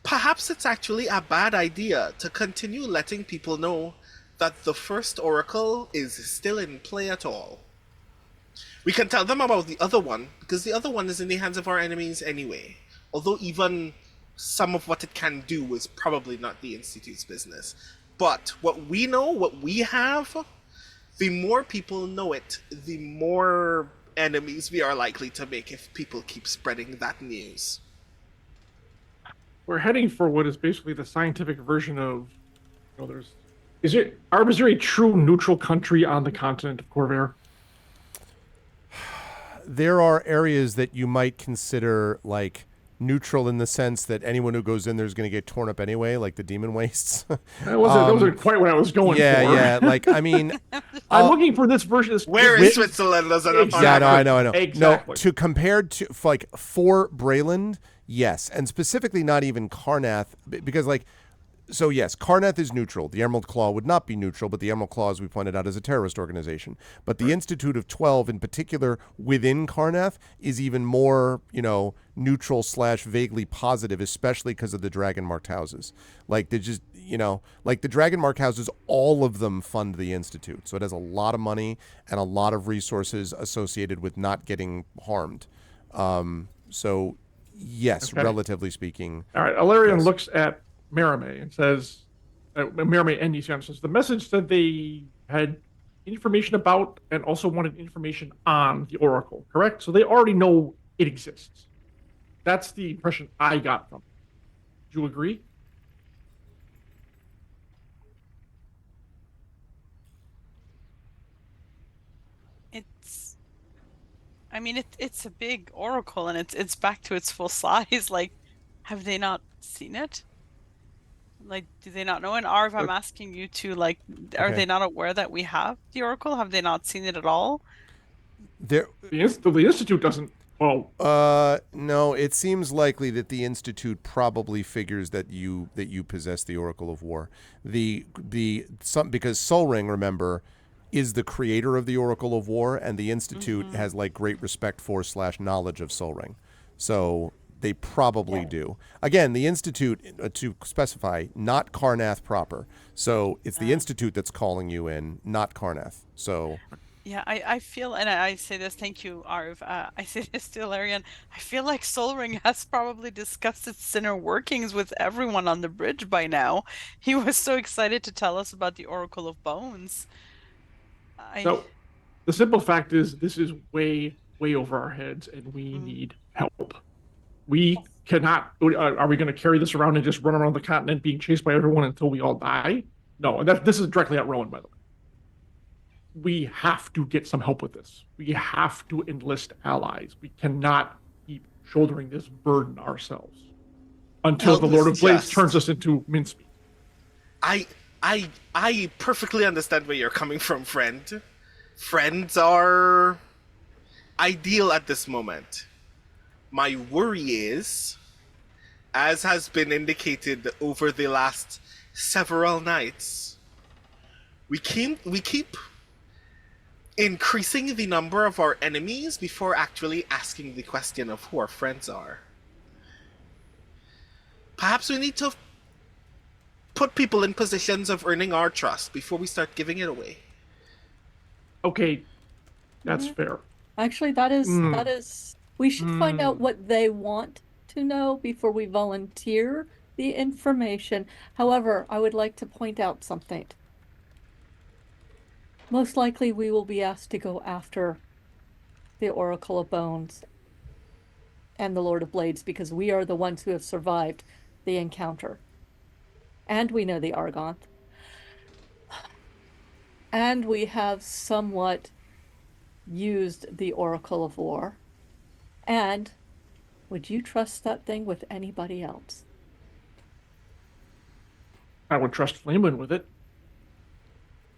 Perhaps it's actually a bad idea to continue letting people know that the first Oracle is still in play at all. We can tell them about the other one, because the other one is in the hands of our enemies anyway. Although even some of what it can do is probably not the Institute's business. But what we know, what we have, the more people know it, the more enemies we are likely to make if people keep spreading that news. We're heading for what is basically the scientific version of, is there a true neutral country on the continent of Corvair? There are areas that you might consider like neutral in the sense that anyone who goes in there is going to get torn up anyway, like the demon wastes. That wasn't quite what I was going for. Yeah. Like, I mean, I'm looking for this version. Where is Switzerland? Exactly. Yeah, I know. Exactly. No, to compared to like for Brayland, yes, and specifically not even Karnath, because like. So yes, Karnath is neutral. The Emerald Claw would not be neutral, but the Emerald Claw, as we pointed out, is a terrorist organization. But the Institute of 12, in particular, within Karnath, is even more, neutral / vaguely positive, especially because of the dragon marked houses. Like they just, like the dragon marked houses, all of them fund the Institute. So it has a lot of money and a lot of resources associated with not getting harmed. So yes, okay. Relatively speaking. All right, Alarion yes. looks at Merime and says, Merime and Nisian says, the message said they had information about and also wanted information on the Oracle, correct? So they already know it exists. That's the impression I got from it. Do you agree? It's a big Oracle and it's back to its full size. Like, have they not seen it? Like, do they not know? And Arv, I'm asking you to, like, are they not aware that we have the Oracle? Have they not seen it at all? The Institute doesn't. Well, no. It seems likely that the Institute probably figures that you possess the Oracle of War. Because Sol Ring, remember, is the creator of the Oracle of War, and the Institute has like great respect for / knowledge of Sol Ring. So. They probably do. Again, the Institute, to specify, not Karnath proper. So it's the Institute that's calling you in, not Karnath. So. Yeah, I feel, and I say this, thank you, Arv. I say this to Ilarion. I feel like Sol Ring has probably discussed its inner workings with everyone on the bridge by now. He was so excited to tell us about the Oracle of Bones. So the simple fact is, this is way, way over our heads, and we need help. We cannot. Are we going to carry this around and just run around the continent being chased by everyone until we all die? No, and this is directly at Rowan, by the way. We have to get some help with this. We have to enlist allies. We cannot keep shouldering this burden ourselves until the Lord of Blades turns us into mincemeat. I perfectly understand where you're coming from, friend. Friends are ideal at this moment. My worry is, as has been indicated over the last several nights, We keep increasing the number of our enemies before actually asking the question of who our friends are. Perhaps we need to put people in positions of earning our trust before we start giving it away. Okay, that's fair. Actually, that is, we should find out what they want to know before we volunteer the information. However, I would like to point out something. Most likely we will be asked to go after the Oracle of Bones and the Lord of Blades because we are the ones who have survived the encounter. And we know the Argonth. And we have somewhat used the Oracle of War. And would you trust that thing with anybody else? I would trust Flamewind with it.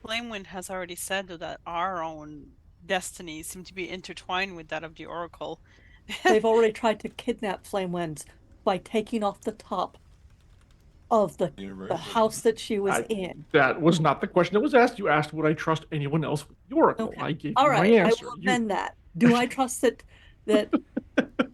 Flamewind has already said that our own destinies seem to be intertwined with that of the Oracle. They've already tried to kidnap Flamewinds by taking off the top of the house that she was in. That was not the question that was asked. You asked, would I trust anyone else with the Oracle? Okay. I gave All you right, my answer. I will amend that. Do I trust that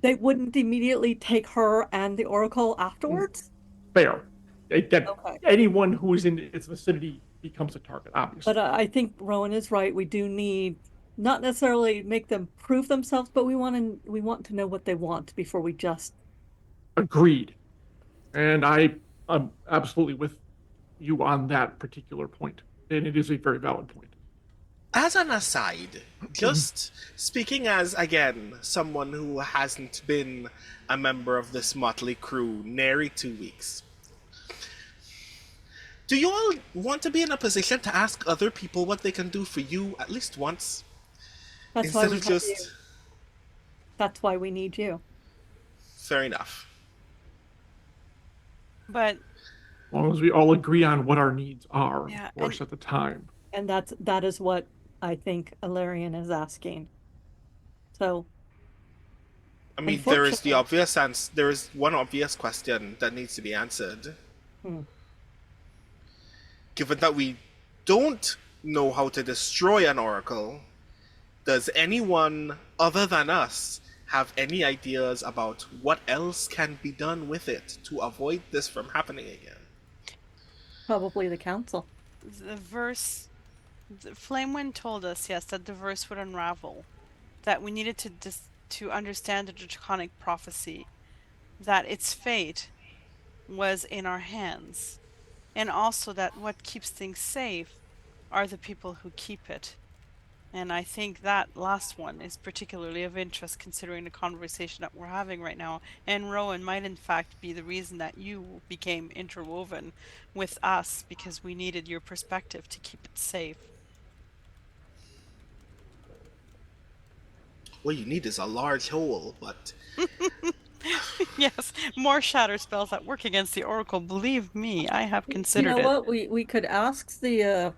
they wouldn't immediately take her and the Oracle afterwards? Fair. That Okay. anyone who is in its vicinity becomes a target, obviously. But I think Rowan is right. We do need not necessarily make them prove themselves, but we want to know what they want before we just Agreed. And I'm absolutely with you on that particular point. And it is a very valid point. As an aside, just speaking as, again, someone who hasn't been a member of this motley crew nary 2 weeks, do you all want to be in a position to ask other people what they can do for you at least once? that's why Instead we of have just... you. That's why we need you. Fair enough. But As long as we all agree on what our needs are, Yeah, of course, at the time. And that is what I think Ilarion is asking. So I mean, there is unfortunately- the obvious answer. There is one obvious question that needs to be answered. Given that we don't know how to destroy an oracle, does anyone other than us have any ideas about what else can be done with it to avoid this from happening again? probably the council. the verse, Flamewind told us, yes, that the verse would unravel, that we needed to understand the draconic prophecy, that its fate was in our hands, and also that what keeps things safe are the people who keep it. And I think that last one is particularly of interest considering the conversation that we're having right now. And Rowan might in fact be the reason that you became interwoven with us because we needed your perspective to keep it safe. What you need is a large hole, but Yes, more shatter spells that work against the Oracle. Believe me, I have considered You know it. what? We could ask the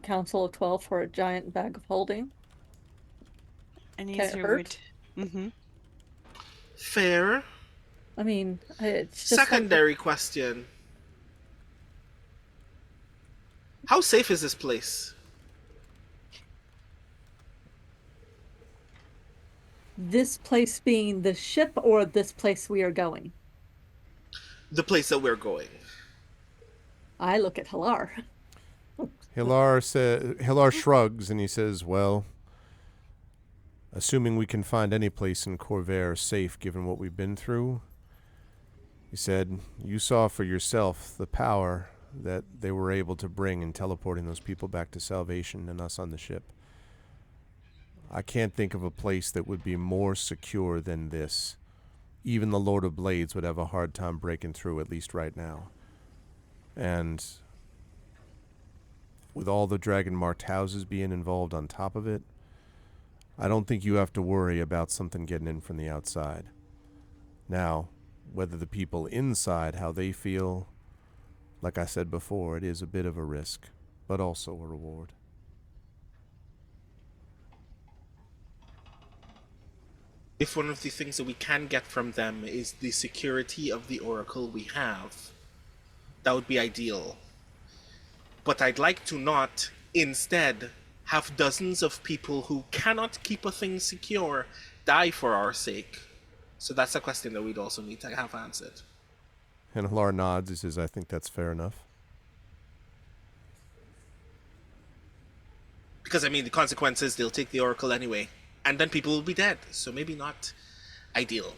Council of 12 for a giant bag of holding. An Can it easier way hurt? to... fair. I mean, it's just Secondary question. How safe is this place? this place being the ship or this place we are going. The place that we're going. I look at Halar. Hilar shrugs and he says, well, assuming we can find any place in Corvair safe given what we've been through, he said, you saw for yourself the power that they were able to bring in teleporting those people back to salvation and us on the ship. I can't think of a place that would be more secure than this. Even the Lord of Blades would have a hard time breaking through, at least right now. And with all the Dragon Marked houses being involved on top of it, I don't think you have to worry about something getting in from the outside. Now, whether the people inside, how they feel, like I said before, it is a bit of a risk, but also a reward. If one of the things that we can get from them is the security of the oracle we have, that would be ideal. But I'd like to not, instead, have dozens of people who cannot keep a thing secure die for our sake. So that's a question that we'd also need to have answered. And Halar nods. He says, I think that's fair enough. Because, I mean, the consequences, they'll take the Oracle anyway. And then people will be dead. So maybe not ideal.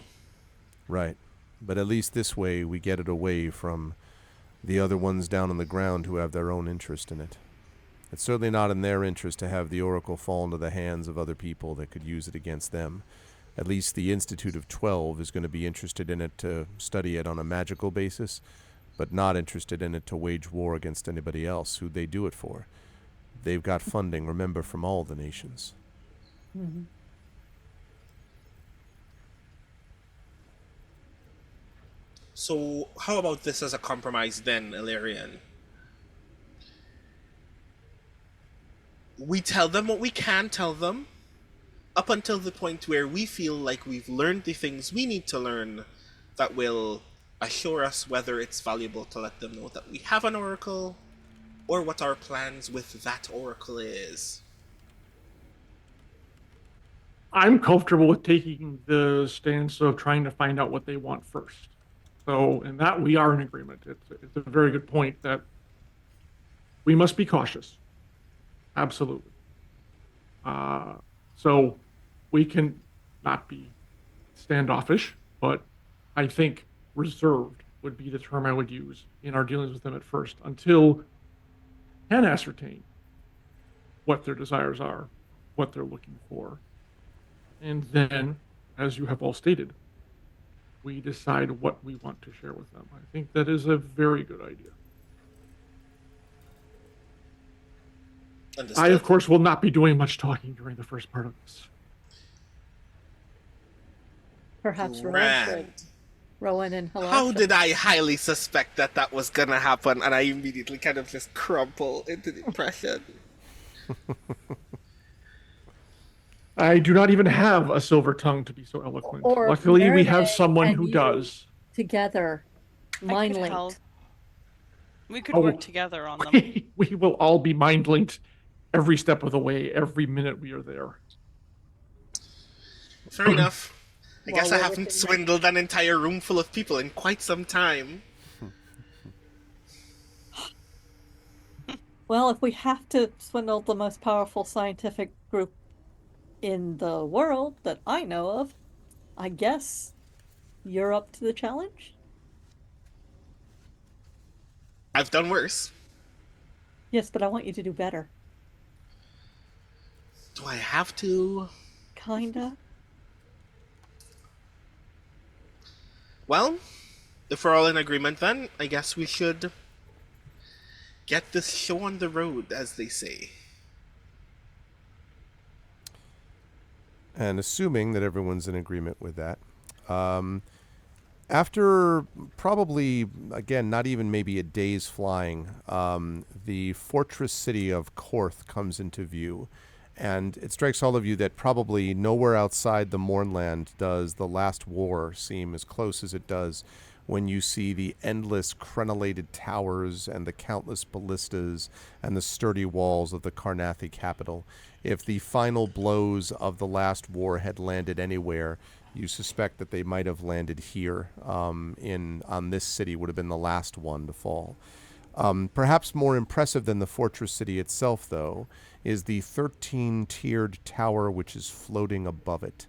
Right. But at least this way we get it away from the other ones down on the ground who have their own interest in it. It's certainly not in their interest to have the Oracle fall into the hands of other people that could use it against them. At least the Institute of 12 is going to be interested in it to study it on a magical basis, but not interested in it to wage war against anybody else who they do it for. They've got funding, remember, from all the nations. Mm-hmm. So how about this as a compromise then, Illyrian? We tell them what we can tell them, up until the point where we feel like we've learned the things we need to learn that will assure us whether it's valuable to let them know that we have an oracle, or what our plans with that oracle is. I'm comfortable with taking the stance of trying to find out what they want first. So in that, we are in agreement. It's a very good point that we must be cautious. Absolutely. So we can not be standoffish, but I think reserved would be the term I would use in our dealings with them at first, until we can ascertain what their desires are, what they're looking for. And then, as you have all stated, we decide what we want to share with them. I think that is a very good idea. Understood. I, of course, will not be doing much talking during the first part of this. Perhaps Rowan Grand. should. Rowan and Halar. How should. did I highly suspect that that was gonna happen, and I immediately kind of just crumple into depression? I do not even have a silver tongue to be so eloquent. Or Luckily, we have Meredith someone and who you does. Together, I mind could linked. help. We could Oh. work together on them. We will all be mind linked every step of the way, every minute we are there. Fair enough. I While guess I we're haven't within swindled an entire room full of people in quite some time. Well, if we have to swindle the most powerful scientific group in the world that I know of, I guess you're up to the challenge? I've done worse. Yes, but I want you to do better. Do I have to? Kinda. Well, if we're all in agreement then, I guess we should get this show on the road, as they say. And assuming that everyone's in agreement with that, after probably, again, not even maybe a day's flying, the fortress city of Korth comes into view. And it strikes all of you that probably nowhere outside the Mournland does the last war seem as close as it does when you see the endless crenellated towers and the countless ballistas and the sturdy walls of the Karnathi capital. If the final blows of the last war had landed anywhere, you suspect that they might have landed here on this city, would have been the last one to fall. Perhaps more impressive than the fortress city itself, though, is the 13-tiered tower which is floating above it.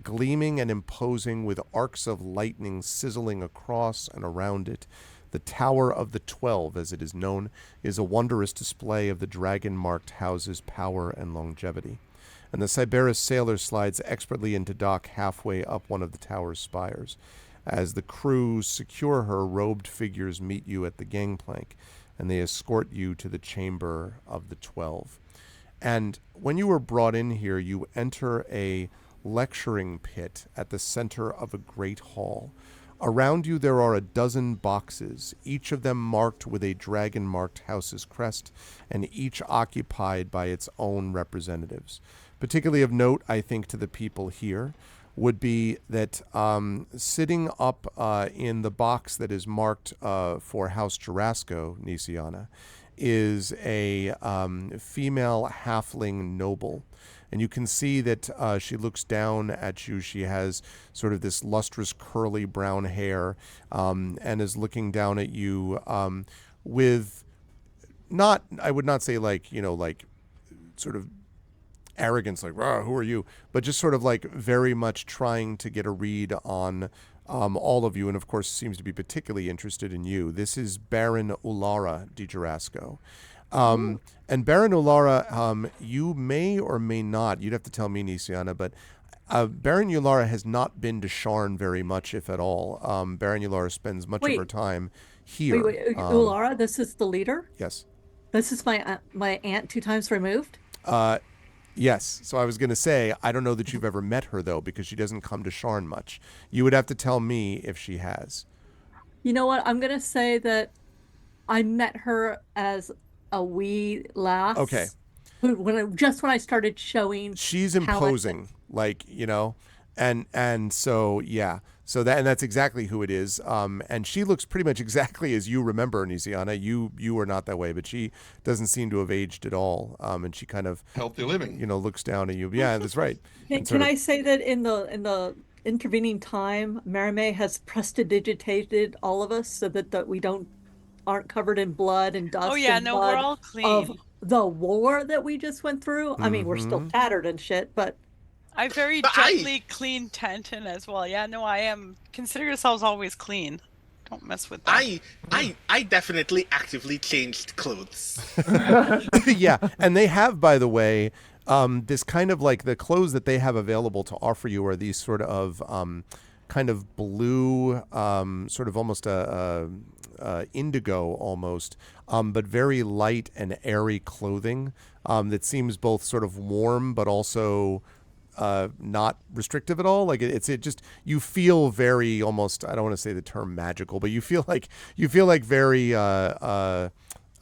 Gleaming and imposing with arcs of lightning sizzling across and around it, the Tower of the 12, as it is known, is a wondrous display of the dragon-marked house's power and longevity. And the Cyberus sailor slides expertly into dock halfway up one of the tower's spires. As the crew secure her, robed figures meet you at the gangplank, and they escort you to the chamber of the 12. And when you are brought in here, you enter a lecturing pit at the center of a great hall. Around you there are a dozen boxes, each of them marked with a dragon-marked house's crest, and each occupied by its own representatives. Particularly of note, I think, to the people here, would be that sitting up in the box that is marked for House Jarasco, Nisiana, is a female halfling noble. And you can see that she looks down at you. She has sort of this lustrous, curly brown hair, and is looking down at you with not, I would not say like, like sort of arrogance, like, "Rah, who are you?" But just sort of like very much trying to get a read on all of you, and of course seems to be particularly interested in you. This is Baron Ulara di Jarasco. And Baron Ulara, you may or may not, you'd have to tell me, Nisiana, but Baron Ulara has not been to Sharn very much, if at all. Baron Ulara spends much of her time here. Wait, Ulara, this is the leader? Yes. This is my aunt 2 times removed? Yes. So I was going to say, I don't know that you've ever met her, though, because she doesn't come to Sharn much. You would have to tell me if she has. You know what? I'm going to say that I met her as a wee lass. Okay. When I started showing. She's imposing, like, and so, yeah. So that's exactly who it is. And she looks pretty much exactly as you remember, Nisiana. You are not that way, but she doesn't seem to have aged at all. And she kind of healthy living, looks down at you. Yeah, that's right. Can I say that in the intervening time, Marimé has prestidigitated all of us so that we aren't covered in blood and dust. Oh yeah, no, we're all clean. Of the war that we just went through. I mean, we're still tattered and shit, but I very gently clean Tantin as well. Yeah, no, I am. Consider yourselves always clean. Don't mess with that. I definitely actively changed clothes. Yeah, and they have, by the way, this kind of like the clothes that they have available to offer you are these sort of kind of blue, sort of almost a indigo almost, but very light and airy clothing that seems both sort of warm but also not restrictive at all. Like it just, you feel very almost, I don't want to say the term magical, but you feel like very sort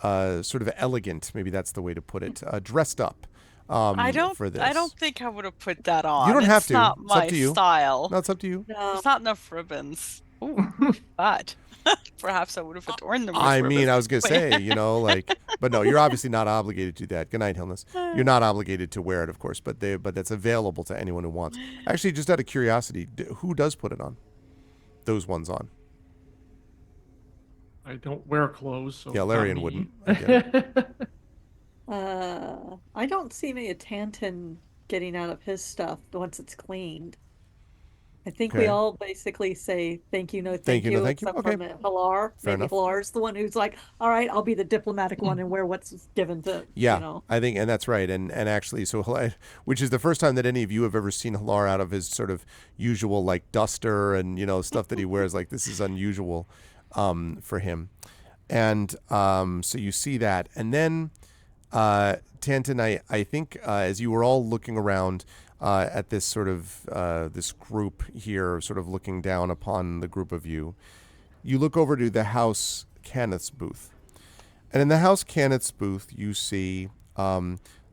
of elegant. Maybe that's the way to put it. Dressed up. For this. I don't think I would have put that on. You don't have to. It's not It's my up to you. style. No, it's up to you. no. There's not enough ribbons. Ooh, but perhaps I would have adorned them with I ribbons. mean, I was going to say, like, but no, you're obviously not obligated to do that. Good night, Hilness. You're not obligated to wear it, of course, but that's available to anyone who wants. Actually, just out of curiosity, who does put it on? Those ones on? I don't wear clothes, so Yeah, not Larian me. wouldn't. I get it. I don't see me a Tantin getting out of his stuff once it's cleaned. I think we Okay. all basically say thank you, no thank Thank you, no you, thank you. except Okay. for Halar. Fair Maybe enough. Halar's the one who's like, all right, I'll be the diplomatic one and wear what's given to, Yeah, I think, and that's right. And actually, so which is the first time that any of you have ever seen Halar out of his sort of usual like duster and stuff that he wears. Like this is unusual for him. And so you see that, and then Tantin, I think as you were all looking around at this sort of this group here, sort of looking down upon the group of you, you look over to the House Cannith's booth. And in the House Cannith's booth, you see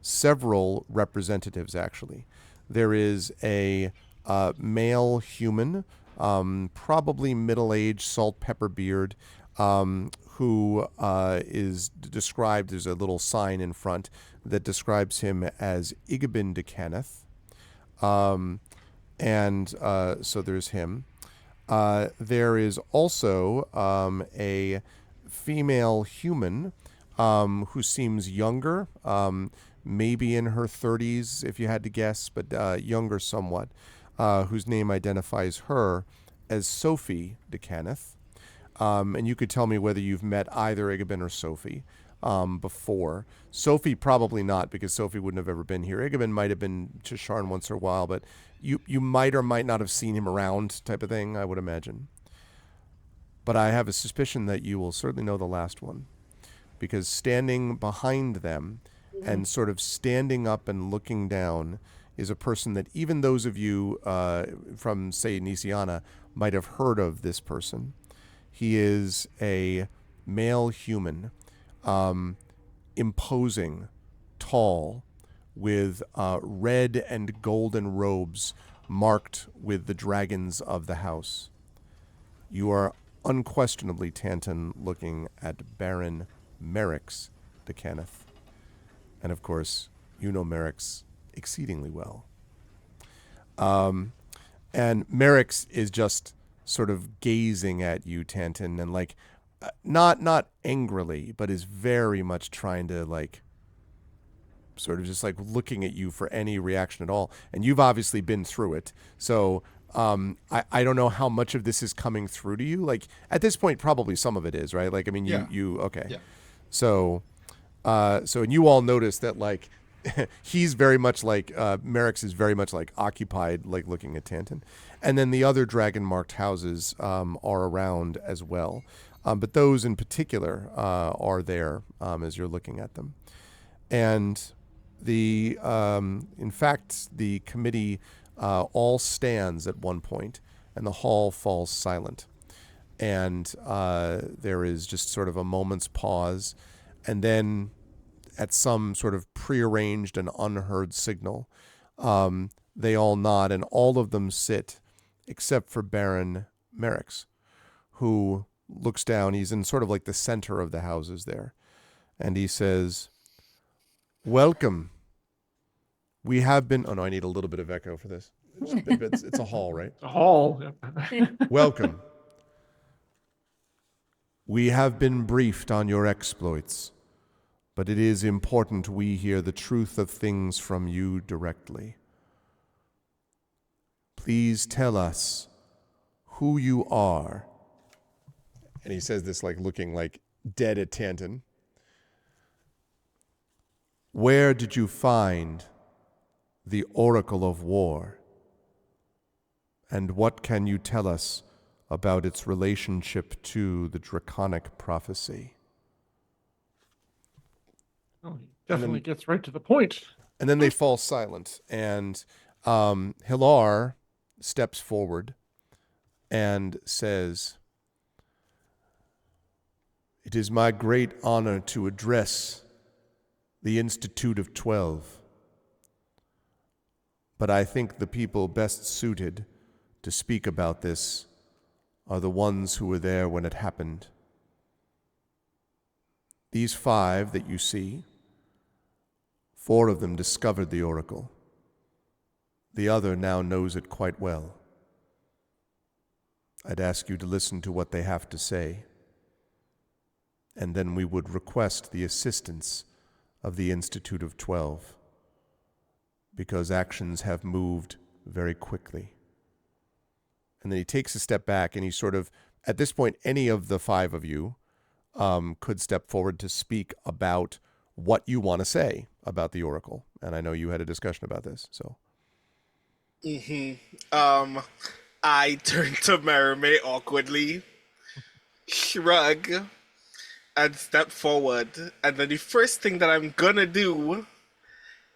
several representatives, actually. There is a male human, probably middle-aged, salt-pepper beard, who is described, there's a little sign in front that describes him as Igabin de Cannith. So there's him. There is also a female human who seems younger, maybe in her 30s, if you had to guess, but younger somewhat, whose name identifies her as Sophie de Cannith. And you could tell me whether you've met either Igabin or Sophie before. Sophie probably not, because Sophie wouldn't have ever been here. Igabin might have been to Sharn once in a while, but you might or might not have seen him around, type of thing, I would imagine. But I have a suspicion that you will certainly know the last one, because standing behind them and sort of standing up and looking down is a person that even those of you from, say, Nisiana might have heard of this person. He is a male human, imposing, tall, with red and golden robes marked with the dragons of the house. You are unquestionably, Tantin, looking at Baron Merrick's the Cannith. And of course, you know Merrick's exceedingly well. And Merrick's is just sort of gazing at you, Tanton, and like, not angrily, but is very much trying to like, sort of just like looking at you for any reaction at all. And you've obviously been through it. So I don't know how much of this is coming through to you. Like at this point, probably some of it is, right? Like, I mean, you okay. Yeah. So, and you all notice that like, he's very much like, Merrick's is very much like occupied, like looking at Tanton. And then the other dragon marked houses are around as well. But those in particular are there as you're looking at them. And in fact, the committee all stands at one point, and the hall falls silent. And there is just sort of a moment's pause, and then at some sort of prearranged and unheard signal, they all nod, and all of them sit, except for Baron Merrick's, who looks down. He's in sort of like the center of the houses there, and he says, "Welcome. We have been..." Oh no, I need a little bit of echo for this. It's a hall, right? A hall. "Welcome. We have been briefed on your exploits, but it is important we hear the truth of things from you directly. Please tell us who you are." And he says this like looking like dead at Tanton. "Where did you find the Oracle of War? And what can you tell us about its relationship to the Draconic prophecy?" Oh, he definitely gets right to the point. And then they fall silent, and Hilar steps forward and says, "It is my great honor to address the Institute of 12. But I think the people best suited to speak about this are the ones who were there when it happened. These 5 that you see, 4 of them discovered the oracle. The other now knows it quite well. I'd ask you to listen to what they have to say, and then we would request the assistance of the Institute of 12, because actions have moved very quickly." And then he takes a step back, and he sort of, at this point, any of the 5 of you could step forward to speak about what you want to say about the Oracle. And I know you had a discussion about this, so. I turn to Merime awkwardly, shrug, and step forward. And then the first thing that I'm gonna do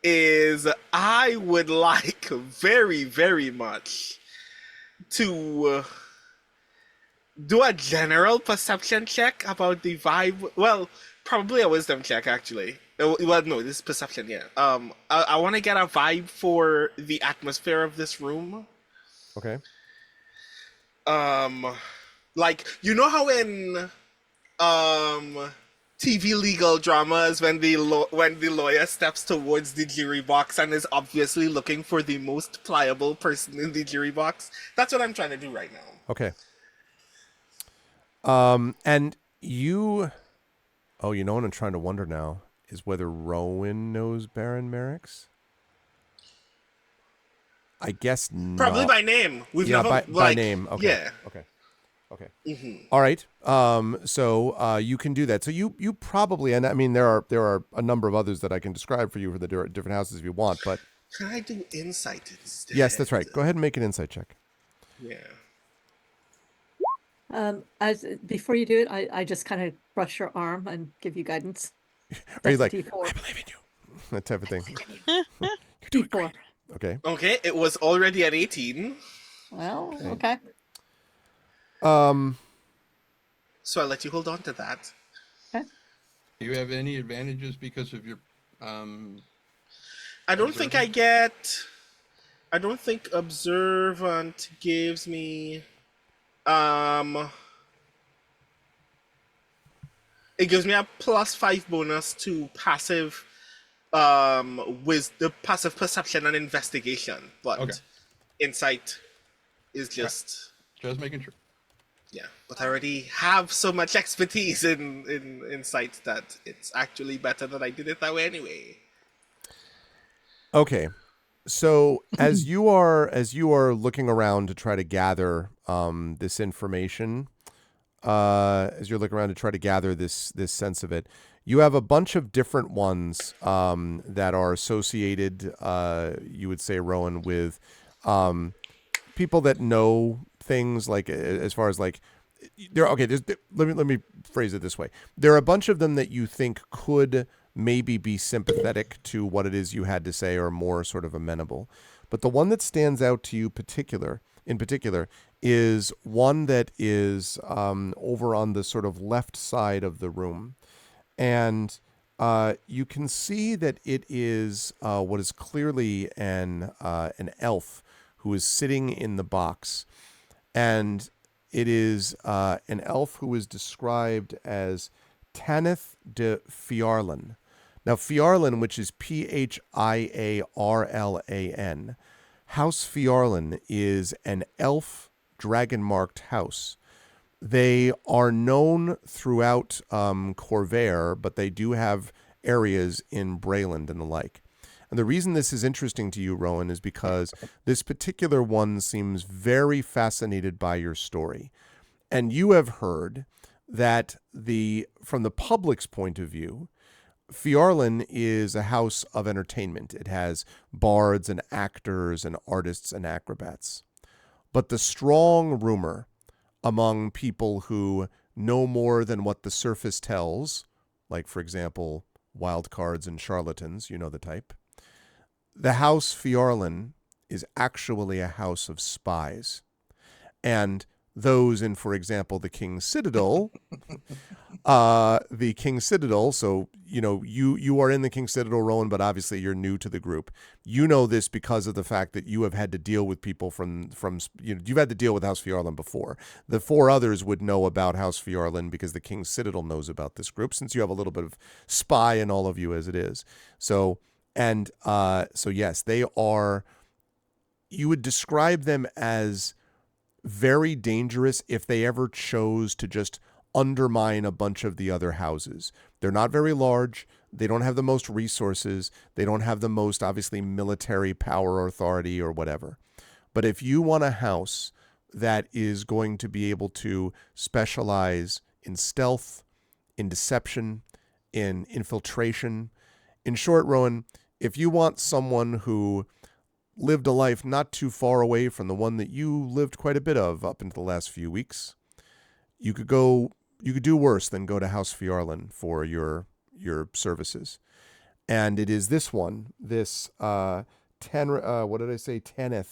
is I would like very, very much to do a general perception check about the vibe. Well, probably a wisdom check, actually. Well, no, this is perception, yeah. I want to get a vibe for the atmosphere of this room. Okay. Like, you know how in TV legal dramas when the lawyer steps towards the jury box and is obviously looking for the most pliable person in the jury box? That's what I'm trying to do right now. Okay. And you... Oh, you know what I'm trying to wonder now is whether Rowan knows Baron Merrick's? I guess not. Probably by name. We've never, by name. Okay. Yeah. Okay. All right. So you can do that. So you probably, and I mean there are a number of others that I can describe for you for the different houses if you want, but can I do insight instead? Yes, that's right. Go ahead and make an insight check. Yeah. As before you do it, I just kind of brush your arm and give you guidance. Are you like, D4. I believe in you, that type of thing? D4. Okay. Okay, it was already at 18. Well, okay. So I'll let you hold on to that. Okay. Do you have any advantages because of your I don't think I get... I don't think observant gives me... It gives me a +5 bonus to passive, with the passive perception and investigation, but Okay. insight is just Just making sure. yeah. But I already have so much expertise in insight that it's actually better that I did it that way anyway. Okay. So as you are looking around to try to gather this information, as you're looking around to try to gather this sense of it, you have a bunch of different ones that are associated, you would say, Rowan, with people that know things, like as far as like there. Okay, let me phrase it this way. There are a bunch of them that you think could maybe be sympathetic to what it is you had to say, or more sort of amenable. But the one that stands out to you in particular is one that is over on the sort of left side of the room. And you can see that it is what is clearly an elf who is sitting in the box. And it is an elf who is described as Tanith de Fiarlan. Now, Fiarlan, which is Phiarlan, House Fiarlan is an elf dragon-marked house. They are known throughout Corvair, but they do have areas in Brayland and the like. And the reason this is interesting to you, Rowan, is because this particular one seems very fascinated by your story. And you have heard that from the public's point of view, Fiarlan is a house of entertainment. It has bards and actors and artists and acrobats. But the strong rumor among people who know more than what the surface tells, like, for example, wild cards and charlatans, you know the type, the House Fiarlan is actually a house of spies. And those in, for example, the King's Citadel, so, you are in the King's Citadel, Rowan, but obviously you're new to the group. You know this because of the fact that you have had to deal with people you've had to deal with House Fiarlan before. The four others would know about House Fiarlan because the King's Citadel knows about this group, since you have a little bit of spy in all of you as it is. So yes, they are, you would describe them as very dangerous if they ever chose to just undermine a bunch of the other houses. They're not very large. They don't have the most resources. They don't have the most, obviously, military power or authority or whatever. But if you want a house that is going to be able to specialize in stealth, in deception, in infiltration, in short, Rowan, if you want someone who lived a life not too far away from the one that you lived quite a bit of up into the last few weeks, you could do worse than go to House Fiarlan for your services. And it is this one, Tanith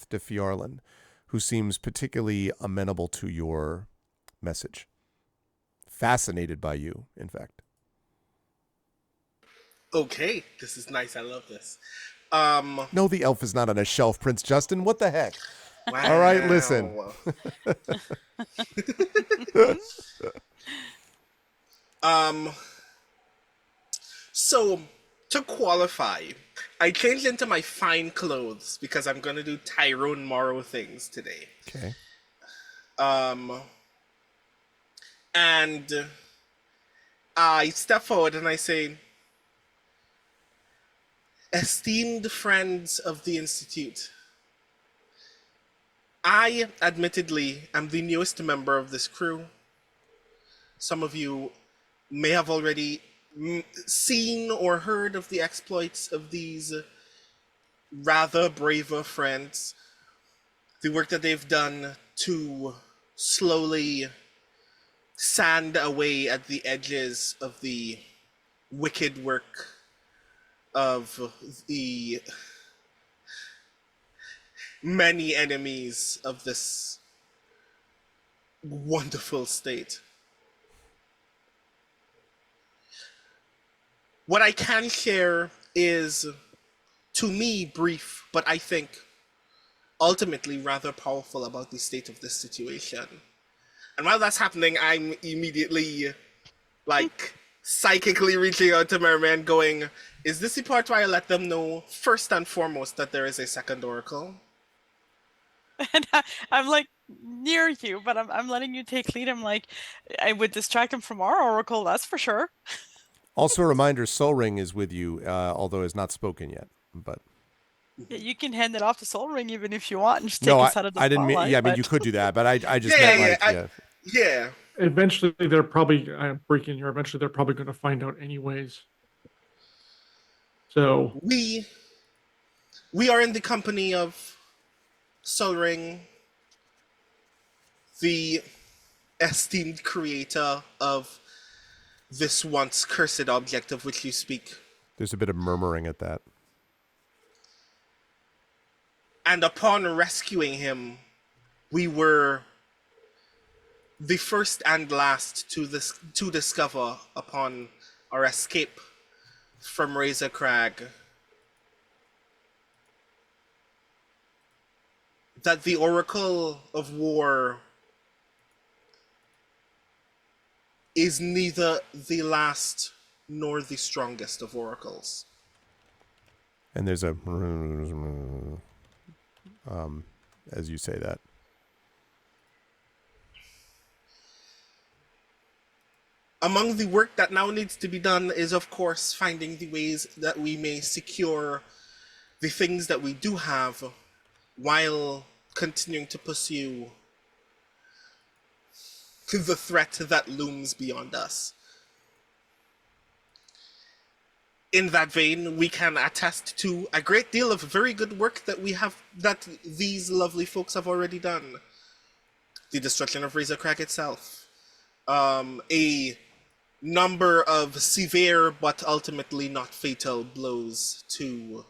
de Fiarlan, who seems particularly amenable to your message. Fascinated by you, in fact. Okay, this is nice. I love this. No, the elf is not on a shelf, Prince Justin. What the heck? Wow. All right, listen. So to qualify, I changed into my fine clothes because I'm gonna do Tyrone Morrow things today. Okay. And I step forward and I say, "Esteemed friends of the Institute, I, admittedly, am the newest member of this crew. Some of you may have already seen or heard of the exploits of these rather braver friends, the work that they've done to slowly sand away at the edges of the wicked work of the many enemies of this wonderful state. What I can share is, to me, brief, but I think ultimately rather powerful about the state of this situation. And while that's happening, I'm immediately, like, psychically reaching out to Merman, going, "Is this the part where I let them know first and foremost that there is a second oracle?" And I'm like near you, but I'm letting you take lead. I'm like, I would distract him from our oracle, that's for sure. Also, a reminder: Soul Ring is with you, although has not spoken yet. But Yeah, you can hand it off to Soul Ring even if you want and just take no, us out of the I didn't mean. spotlight. Yeah, I mean but- you could do that, but I just Yeah, meant yeah, like yeah. Yeah. Eventually, they're probably, I'm breaking here, eventually they're probably going to find out anyways. So, We are in the company of Solring, the esteemed creator of this once cursed object of which you speak. There's a bit of murmuring at that. And upon rescuing him, we were the first and last to discover upon our escape from Razor Crag that the Oracle of War is neither the last nor the strongest of oracles. And there's a as you say that. Among the work that now needs to be done is, of course, finding the ways that we may secure the things that we do have while continuing to pursue the threat that looms beyond us. In that vein, we can attest to a great deal of very good work that these lovely folks have already done. The destruction of Razor Crag itself. A number of severe but ultimately not fatal blows to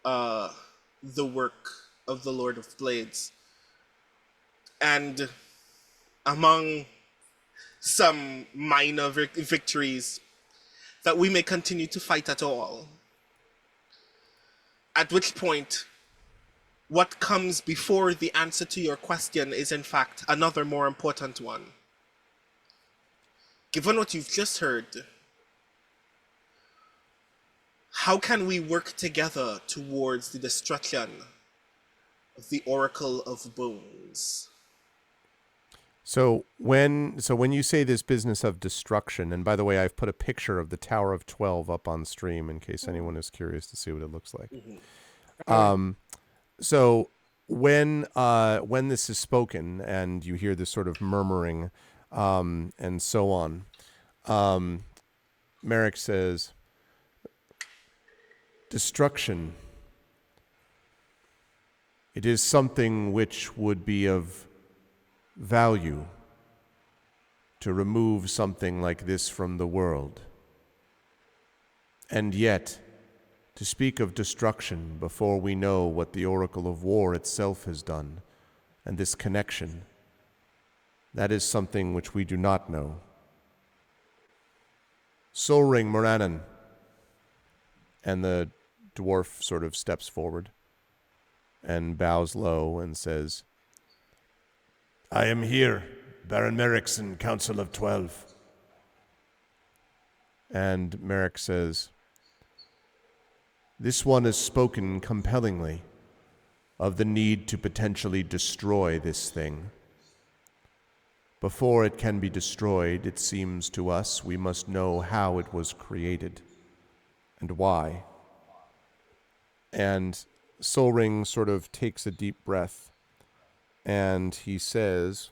the work of the Lord of Blades. And among some minor victories, that we may continue to fight at all. At which point, what comes before the answer to your question is in fact another more important one. Given what you've just heard, how can we work together towards the destruction of the Oracle of Bones? So when you say this business of destruction, and by the way, I've put a picture of the Tower of 12 up on stream in case anyone is curious to see what it looks like. So when this is spoken and you hear this sort of murmuring and so on, Merrick says, destruction. It is something which would be of value to remove something like this from the world. And yet, to speak of destruction before we know what the Oracle of War itself has done, and this connection, that is something which we do not know. Solring Moranen. And the dwarf sort of steps forward and bows low and says, I am here, Baron Merrickson, Council of 12. And Merrick says, this one has spoken compellingly of the need to potentially destroy this thing. Before it can be destroyed, it seems to us we must know how it was created and why. And Solring sort of takes a deep breath and he says,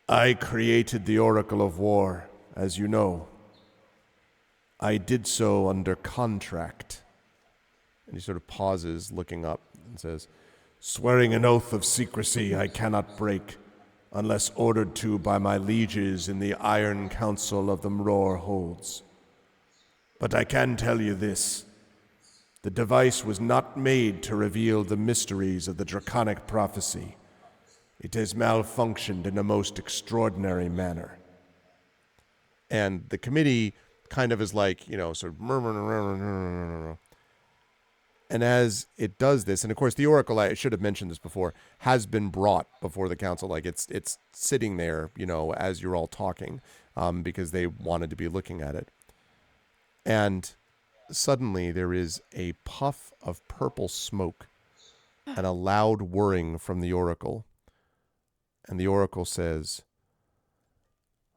I created the Oracle of War, as you know. I did so under contract. And he sort of pauses, looking up, and says, swearing an oath of secrecy I cannot break, unless ordered to by my lieges in the Iron Council of the Mror Holds. But I can tell you this. The device was not made to reveal the mysteries of the Draconic prophecy. It has malfunctioned in a most extraordinary manner. And the committee kind of is like, sort of murmur. And as it does this, and of course the Oracle, I should have mentioned this before, has been brought before the council. Like it's sitting there, as you're all talking. because they wanted to be looking at it. And suddenly there is a puff of purple smoke and a loud whirring from the oracle. And the oracle says,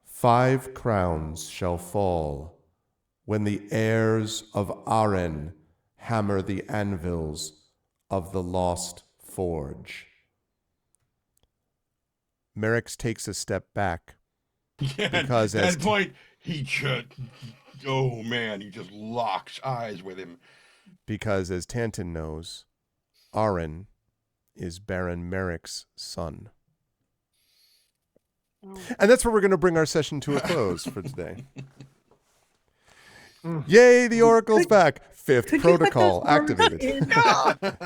5 crowns shall fall when the heirs of Aren hammer the anvils of the lost forge. Merrick's takes a step back. Yeah, Because at as that point, he just, oh man, he just locks eyes with him. Because as Tanton knows, Aren is Baron Merrick's son. Oh. And that's where we're going to bring our session to a close for today. Yay, the Oracle's back. 5th Could you put protocol those words activated. in-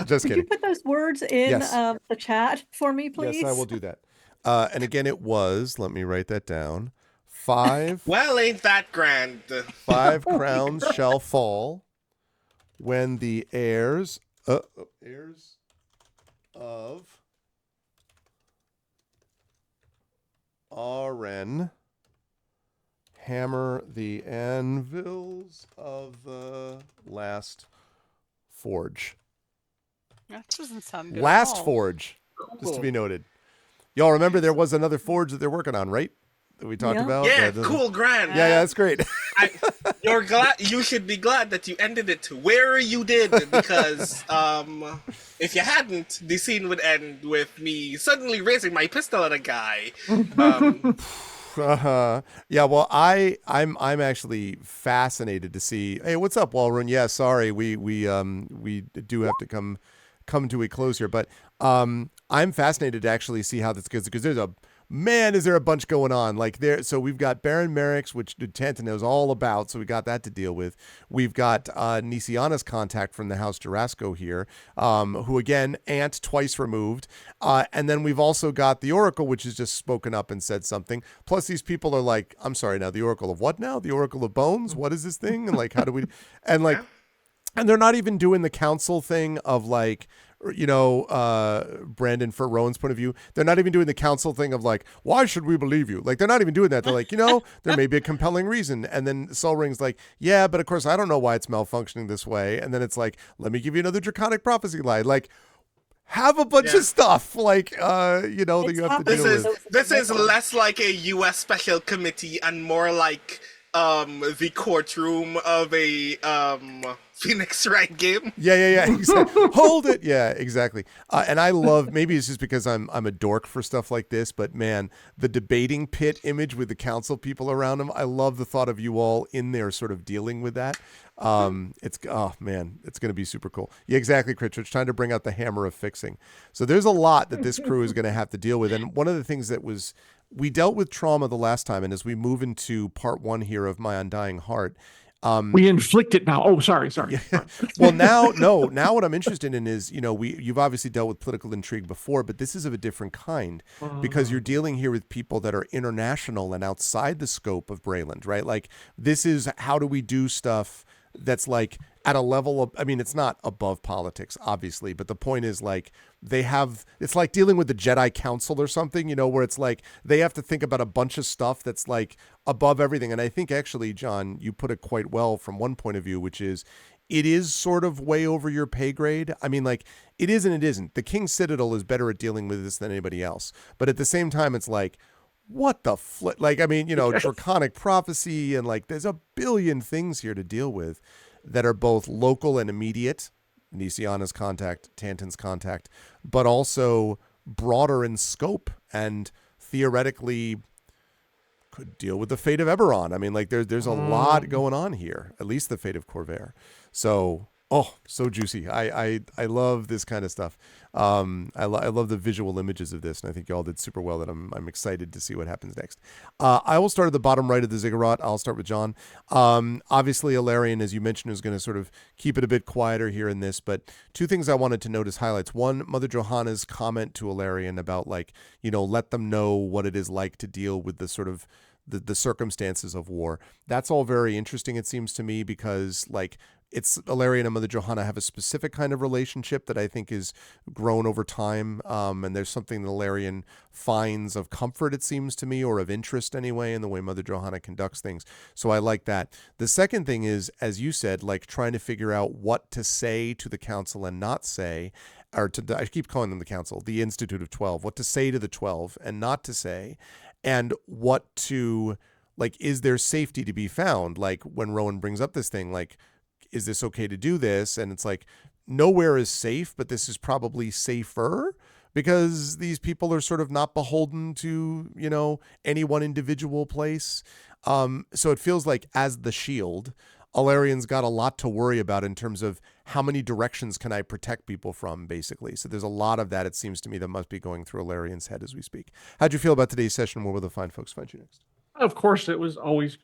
Just Could kidding. you put those words in Yes. the chat for me, please? Yes, I will do that. And again, it was, let me write that down, 5 Well, ain't that grand? 5 crowns shall fall when the heirs of Aren hammer the anvils of the last forge. That doesn't sound good. Last at all. forge, just to be noted. Y'all remember there was another forge that they're working on, right? That we talked Yeah. about? Yeah, The- cool, grand. Yeah, that's great. You're glad. You should be glad that you ended it where you did, because if you hadn't, the scene would end with me suddenly raising my pistol at a guy. Yeah, well, I'm actually fascinated to see. Hey, what's up, Walrun? Yeah, sorry, we do have to come to a close here, but I'm fascinated to actually see how this goes, because is there a bunch going on like there. So we've got Baron Merrick's, which Tanton knows all about, so we got that to deal with. We've got Nisiana's contact from the House Jarasco here, who again, aunt twice removed, and then we've also got the Oracle, which has just spoken up and said something. Plus these people are like, I'm sorry, now the Oracle of what now? The Oracle of Bones? What is this thing? And like, how do we, and like, and they're not even doing the council thing of like, Brandon, for Rowan's point of view, they're not even doing the council thing of like, why should we believe you? Like, they're not even doing that. They're like, there may be a compelling reason. And then Sol Ring's like, yeah, but of course I don't know why it's malfunctioning this way. And then it's like, let me give you another draconic prophecy line. Like, have a bunch of stuff like, that you have to deal with. This is less like a U.S. special committee and more like the courtroom of a Phoenix Wright game. Yeah. Exactly. Hold it. Yeah, exactly. And I love, maybe it's just because I'm a dork for stuff like this, but man, the debating pit image with the council people around him, I love the thought of you all in there sort of dealing with that. It's going to be super cool. Yeah, exactly, Critch. Trying to bring out the hammer of fixing. So there's a lot that this crew is going to have to deal with. And one of the things that we dealt with trauma the last time, and as we move into part 1 here of My Undying Heart, we inflict it now. Oh, sorry. Well, now what I'm interested in is, you've obviously dealt with political intrigue before, but this is of a different kind, because you're dealing here with people that are international and outside the scope of Brayland, right? Like, this is how do we do stuff that's like at a level of, I mean, it's not above politics, obviously, but the point is like it's like dealing with the Jedi Council or something, where it's like they have to think about a bunch of stuff that's like above everything. And I think actually, John, you put it quite well from one point of view, which is it is sort of way over your pay grade. I mean, like, it is and it isn't. The King's Citadel is better at dealing with this than anybody else. But at the same time, it's like, what the flip? Like, I mean, draconic prophecy, and like, there's a billion things here to deal with that are both local and immediate. Nisiana's contact, Tanton's contact, but also broader in scope and theoretically could deal with the fate of Eberron. I mean, like, there's a lot going on here, at least the fate of Corvair. So, so juicy. I love this kind of stuff. I love the visual images of this, and I think y'all did super well. That I'm excited to see what happens next. I will start at the bottom right of the ziggurat. I'll start with John. Obviously, Ilarion, as you mentioned, is going to sort of keep it a bit quieter here in this, but 2 things I wanted to note as highlights. One, Mother Johanna's comment to Ilarion about, like, let them know what it is like to deal with the sort of the circumstances of war. That's all very interesting, it seems to me, because like it's Ilarion and Mother Johanna have a specific kind of relationship that I think is grown over time. And there's something that Ilarion finds of comfort, it seems to me, or of interest anyway, in the way Mother Johanna conducts things. So I like that. The second thing is, as you said, like trying to figure out what to say to the council and not say, or I keep calling them the council, the Institute of 12, what to say to the 12 and not to say, and what to, like, is there safety to be found? Like when Rowan brings up this thing, like, is this okay to do this? And it's like, nowhere is safe, but this is probably safer because these people are sort of not beholden to, any one individual place. So it feels like, as the shield, Alarion's got a lot to worry about in terms of how many directions can I protect people from, basically. So there's a lot of that, it seems to me, that must be going through Alarion's head as we speak. How'd you feel about today's session? Where will the fine folks find you next? Of course, it was always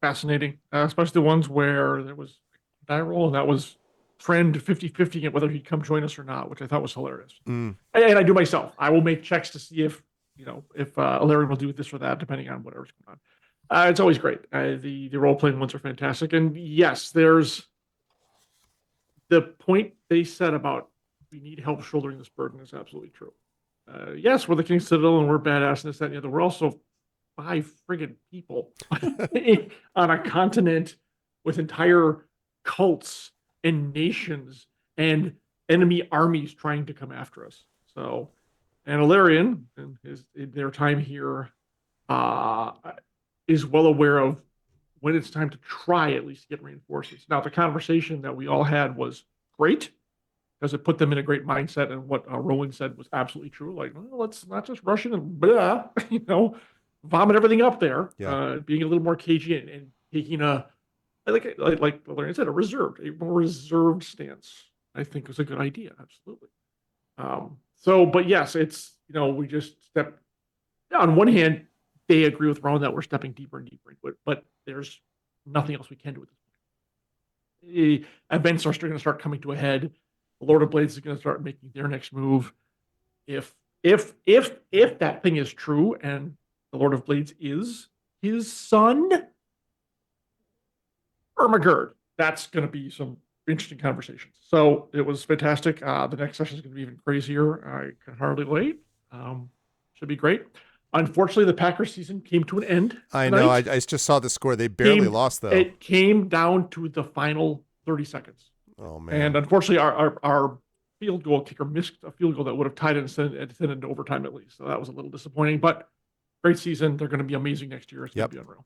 fascinating, especially the ones where there was die roll, and that was friend 50-50 whether he'd come join us or not, which I thought was hilarious. And I do myself. I will make checks to see if Ilarion will do this or that, depending on whatever's going on. It's always great. The role-playing ones are fantastic. And yes, there's the point they said about we need help shouldering this burden is absolutely true. Yes, we're the King's Citadel and we're badass and this, that, and the other. We're also 5 friggin' people on a continent with entire cults and nations and enemy armies trying to come after us. So, and Ilarion and their time here is well aware of when it's time to try at least get reinforcements. Now, the conversation that we all had was great because it put them in a great mindset, and what Rowan said was absolutely true. Like, well, let's not just rush in and blah, vomit everything up there. Yeah. Being a little more cagey and taking a like Larry said, a more reserved stance, I think, was a good idea. Absolutely. But yes, it's, we just step on one hand, they agree with Rowan that we're stepping deeper and deeper into it, but there's nothing else we can do at this point. Events are going to start coming to a head. The Lord of Blades is going to start making their next move. If that thing is true and the Lord of Blades is his son, Ermagerd, that's going to be some interesting conversations. So it was fantastic. The next session is going to be even crazier. I can hardly wait. Should be great. Unfortunately, the Packers season came to an end. I know. I just saw the score. They barely lost, though. It came down to the final 30 seconds. Oh, man. And unfortunately, our field goal kicker missed a field goal that would have tied it and sent it into overtime at least. So that was a little disappointing, but great season. They're going to be amazing next year. It's going to be unreal.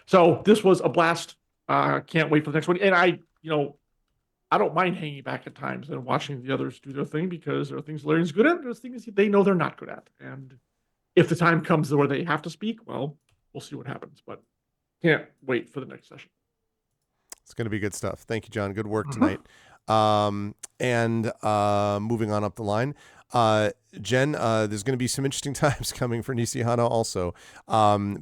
So this was a blast. Can't wait for the next one. And I don't mind hanging back at times and watching the others do their thing, because there are things Larry's good at. There's things they know they're not good at. And if the time comes where they have to speak, well, we'll see what happens. But can't wait for the next session. It's going to be good stuff. Thank you, John. Good work tonight. And moving on up the line, Jen, there's going to be some interesting times coming for Nishihana also,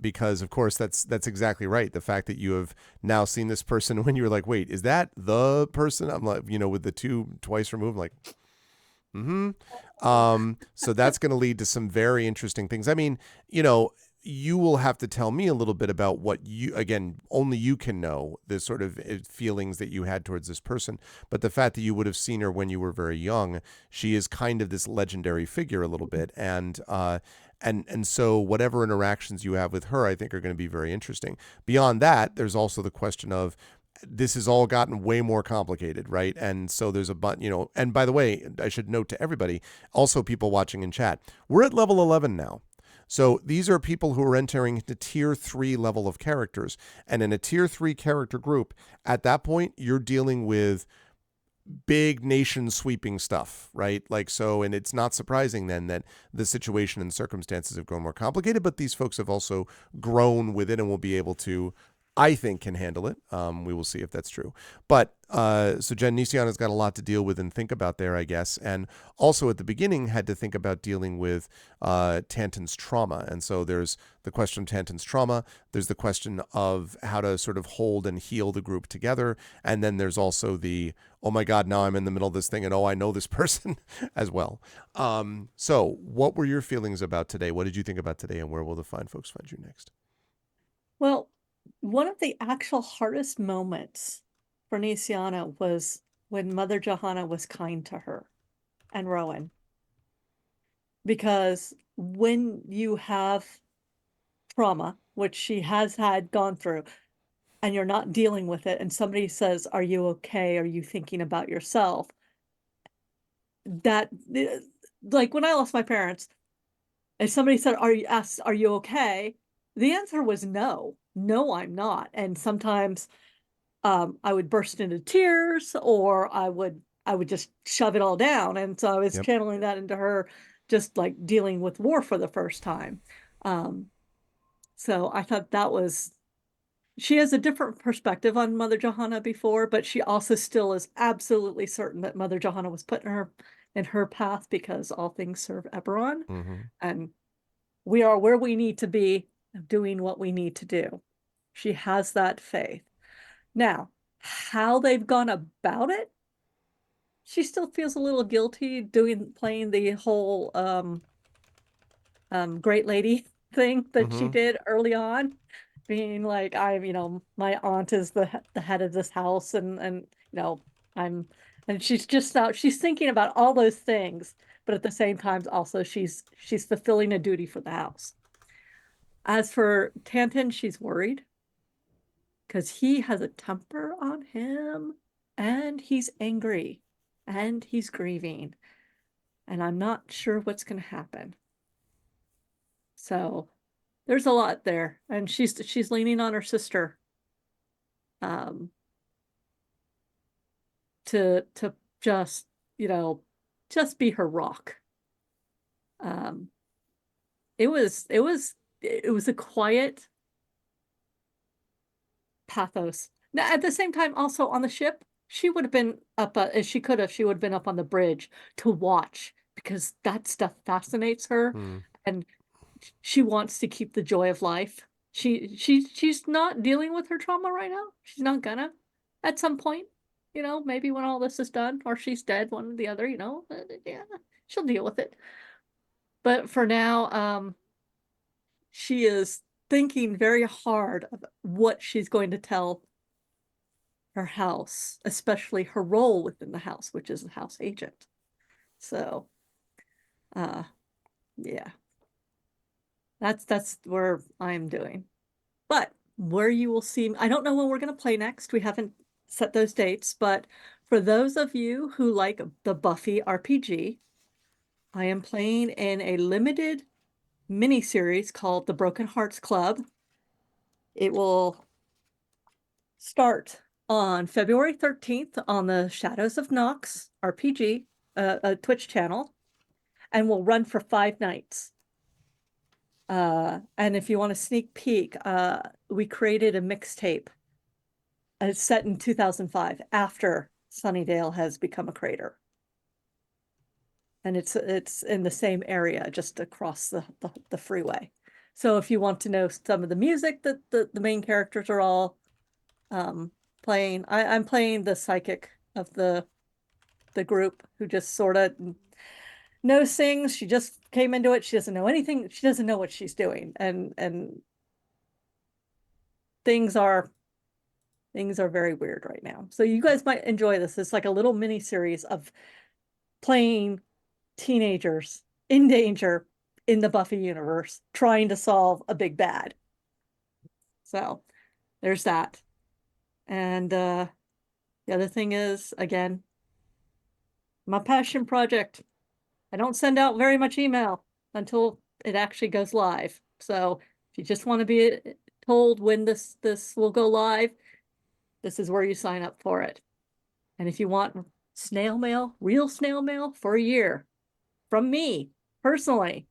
because of course that's exactly right. The fact that you have now seen this person when you were like, wait, is that the person? I'm like, with the two twice removed, like, so that's going to lead to some very interesting things. I mean, you will have to tell me a little bit about what only you can know, the sort of feelings that you had towards this person. But the fact that you would have seen her when you were very young, she is kind of this legendary figure a little bit. And so whatever interactions you have with her, I think are going to be very interesting. Beyond that, there's also the question of, this has all gotten way more complicated, right? And so there's and by the way, I should note to everybody, also people watching in chat, we're at level 11 now. So these are people who are entering into tier 3 level of characters. And in a tier 3 character group, at that point, you're dealing with big nation sweeping stuff, right? And it's not surprising then that the situation and circumstances have grown more complicated, but these folks have also grown with it and will be able to, I think, can handle it. We will see if that's true. But so Jen, Nishihana's got a lot to deal with and think about there, I guess. And also at the beginning had to think about dealing with Tantan's trauma. And so there's the question of Tantan's trauma. There's the question of how to sort of hold and heal the group together. And then there's also the, oh my God, now I'm in the middle of this thing and I know this person as well. So what were your feelings about today? What did you think about today, and where will the fine folks find you next? Well, one of the actual hardest moments for Nisiana was when Mother Johanna was kind to her and Rowan. Because when you have trauma, which she has had gone through, and you're not dealing with it, and somebody says, "Are you okay? Are you thinking about yourself?" That, like when I lost my parents, and somebody said, "Are you okay?" The answer was no. No, I'm not. And sometimes I would burst into tears, or I would just shove it all down. And so I was Yep. channeling that into her, just like dealing with war for the first time. Um, so I thought that was, she has a different perspective on Mother Johanna before, but she also still is absolutely certain that Mother Johanna was put in her path because all things serve Eberron, Mm-hmm. and we are where we need to be, doing what we need to do. She has that faith. Now, how they've gone about it, she still feels a little guilty playing the whole great lady thing that she Mm-hmm. did early on, being like, my aunt is the head of this house, and I'm, and she's just out, she's thinking about all those things, but at the same time also she's fulfilling a duty for the house. As for Tanton, she's worried because he has a temper on him, and he's angry, and he's grieving, and I'm not sure what's going to happen. So there's a lot there, and she's leaning on her sister um to just, just be her rock. um it was a quiet pathos. Now, at the same time, also on the ship, she would have been up, as she could have, she would have been up on the bridge to watch, because that stuff fascinates her, Mm. and she wants to keep the joy of life. She's not dealing with her trauma right now. She's not gonna. At some point, maybe when all this is done, or she's dead, one or the other, yeah, she'll deal with it. But for now, she is thinking very hard of what she's going to tell her house, especially her role within the house, which is the house agent. So, uh, yeah, that's where I'm doing. But where you will see, I don't know when we're going to play next. We haven't set those dates, but for those of you who like the Buffy RPG, I am playing in a limited mini series called the Broken Hearts Club. It will start on February 13th on the Shadows of Nox RPG, a Twitch channel, and will run for 5 nights. And if you want a sneak peek, we created a mixtape. It's set in 2005, after Sunnydale has become a crater. And it's in the same area, just across the freeway. So if you want to know some of the music that the main characters are all playing, I'm playing the psychic of the group, who just sort of knows things. She just came into it. She doesn't know anything. She doesn't know what she's doing. And things are very weird right now. So you guys might enjoy this. It's like a little mini series of playing teenagers in danger in the Buffy universe, trying to solve a big bad. So there's that. And the other thing is, again, my passion project. I don't send out very much email until it actually goes live. So if you just want to be told when this will go live, this is where you sign up for it. And if you want snail mail, real snail mail for a year from me personally,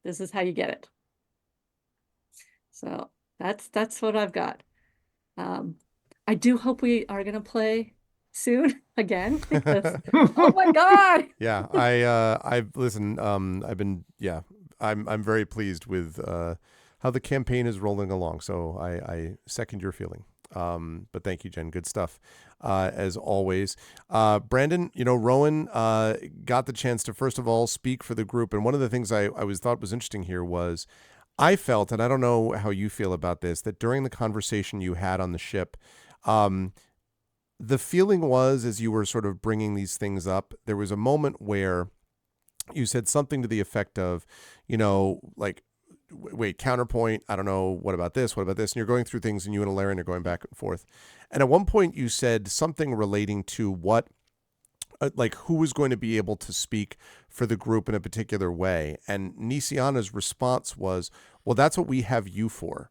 this is how you get it. So that's what I've got. I do hope we are gonna play soon again, because oh my god. Yeah, I've listened. I'm very pleased with how the campaign is rolling along. So I second your feeling. But thank you, Jen. Good stuff, as always. Brandon, Rowan got the chance to, first of all, speak for the group. And one of the things I thought was interesting here was, I felt, and I don't know how you feel about this, that during the conversation you had on the ship, the feeling was, as you were sort of bringing these things up, there was a moment where you said something to the effect of, like, wait, counterpoint, I don't know, what about this? What about this? And you're going through things, and you and Alarian are going back and forth. And at one point you said something relating to what, like, who was going to be able to speak for the group in a particular way. And Nisiana's response was, well, that's what we have you for.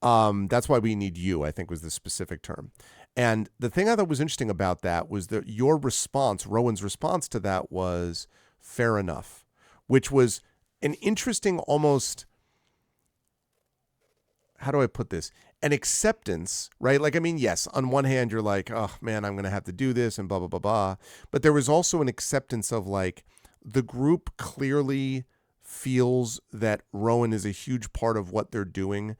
That's why we need you, I think was the specific term. And the thing I thought was interesting about that was that your response, Rowan's response to that was fair enough, which was an interesting, almost, how do I put this? An acceptance, right? Like, I mean, yes, on one hand, you're like, oh man, I'm going to have to do this and blah, blah, blah, blah. But there was also an acceptance of, like, the group clearly feels that Rowan is a huge part of what they're doing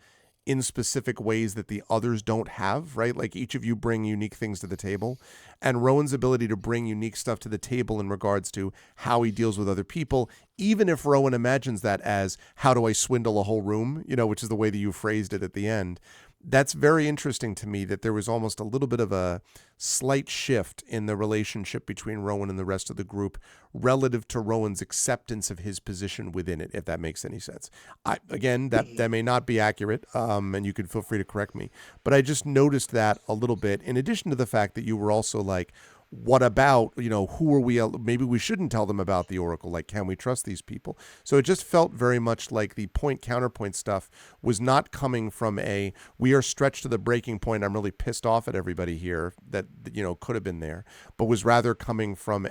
in specific ways that the others don't have, right? Like, each of you bring unique things to the table, and Rowan's ability to bring unique stuff to the table in regards to how he deals with other people, even if Rowan imagines that as, how do I swindle a whole room, which is the way that you phrased it at the end. That's very interesting to me, that there was almost a little bit of a slight shift in the relationship between Rowan and the rest of the group relative to Rowan's acceptance of his position within it, if that makes any sense. Again, that may not be accurate, and you can feel free to correct me, but I just noticed that a little bit, in addition to the fact that you were also like, what about, who are we, maybe we shouldn't tell them about the Oracle, like, can we trust these people? So it just felt very much like the point counterpoint stuff was not coming from we are stretched to the breaking point, I'm really pissed off at everybody here that, could have been there, but was rather coming from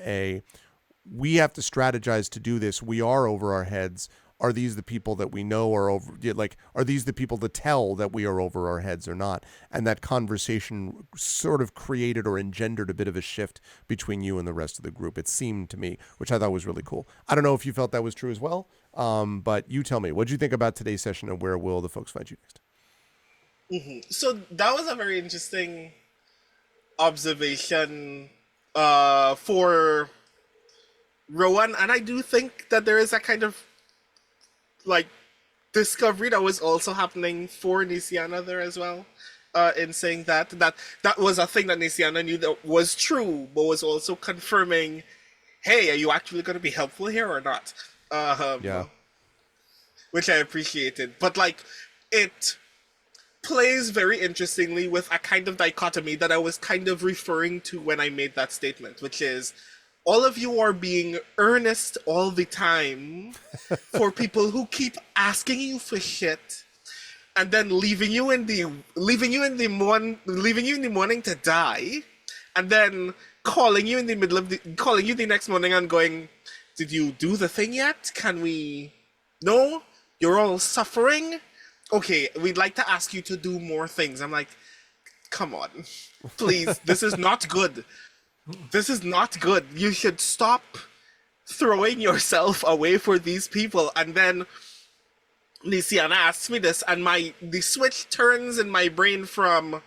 we have to strategize to do this, we are over our heads. Are these the people that we know are over, like, are these the people to tell that we are over our heads or not? And that conversation sort of created or engendered a bit of a shift between you and the rest of the group, it seemed to me, which I thought was really cool. I don't know if you felt that was true as well, but you tell me, what did you think about today's session, and where will the folks find you next? Mm-hmm. So that was a very interesting observation for Rowan, and I do think that there is a kind of, like, discovery that was also happening for Nisiana there as well, in saying that was a thing that Nisiana knew that was true, but was also confirming, hey, are you actually going to be helpful here or not? Yeah. Which I appreciated. But, like, it plays very interestingly with a kind of dichotomy that I was kind of referring to when I made that statement, which is, all of you are being earnest all the time for people who keep asking you for shit, and then leaving you in the morning to die, and then calling you the next morning and going, did you do the thing yet? Can we? No, you're all suffering. Okay, we'd like to ask you to do more things. I'm like, come on, please, this is not good. This is not good. You should stop throwing yourself away for these people. And then Nisiana asks me this, and the switch turns in my brain from,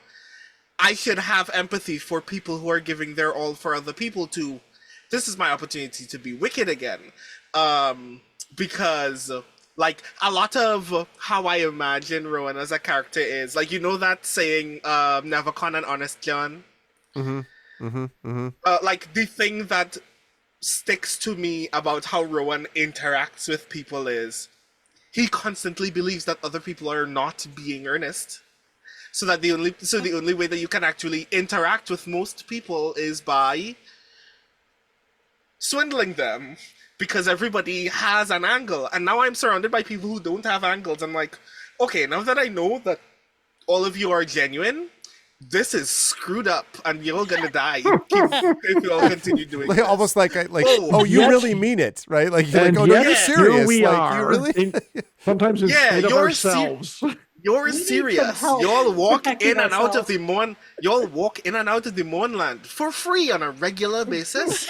I should have empathy for people who are giving their all for other people, to, this is my opportunity to be wicked again. Because, like, a lot of how I imagine Rowan as a character is, like, that saying, never con an honest John? Mm-hmm. Mm-hmm, mm-hmm. Like, the thing that sticks to me about how Rowan interacts with people is, he constantly believes that other people are not being earnest. So the only way that you can actually interact with most people is by swindling them, because everybody has an angle. And now I'm surrounded by people who don't have angles. I'm like, okay, now that I know that all of you are genuine, this is screwed up, and you're all gonna die if you all continue doing this. Almost like you really mean it, right? Like, you're like, oh no, you're serious. Here we like, are. You really? Sometimes it's of ourselves. You're serious. Y'all walk in and out of the Mournland for free on a regular basis.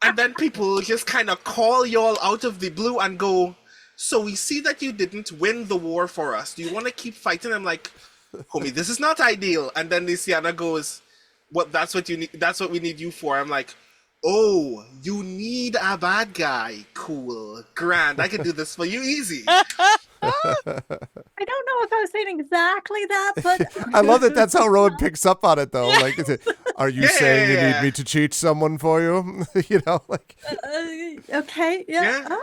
And then people just kind of call y'all out of the blue and go, so we see that you didn't win the war for us. Do you want to keep fighting? I'm like, homie, this is not ideal. And then Nisiana goes, that's what you need, that's what we need you for. I'm like, oh, you need a bad guy. Cool. Grand. I can do this for you easy. I don't know if I was saying exactly that, but I love that that's how Rowan picks up on it, though. Like, is it, are you saying you need me to cheat someone for you? Like. Okay, yeah. Yeah.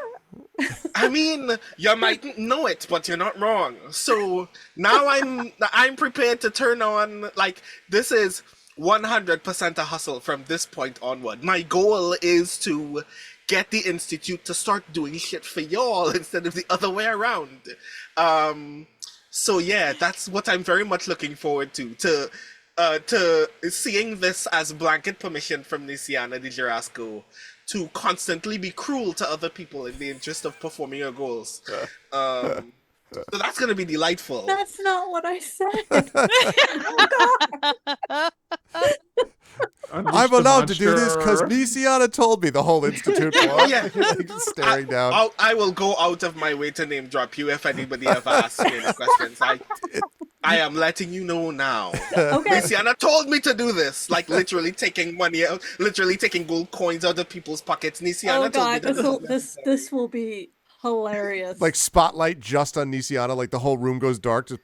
I mean, you mightn't know it, but you're not wrong. So now I'm prepared to turn on, like, this is 100% a hustle from this point onward. My goal is to get the Institute to start doing shit for y'all instead of the other way around. So yeah, that's what I'm very much looking forward to seeing this as blanket permission from Nisiana de Girasco to constantly be cruel to other people in the interest of performing your goals. So that's going to be delightful. That's not what I said. Oh, God. I'm allowed to do this because Nisiana told me. The whole Institute was like, staring down. I will go out of my way to name drop you if anybody ever asks me any questions. I am letting you know now. Okay. Nisiana told me to do this, like literally taking money out, literally taking gold coins out of people's pockets. Nisiana told me to do this. This will be hilarious. Like spotlight just on Nisiana, like the whole room goes dark, just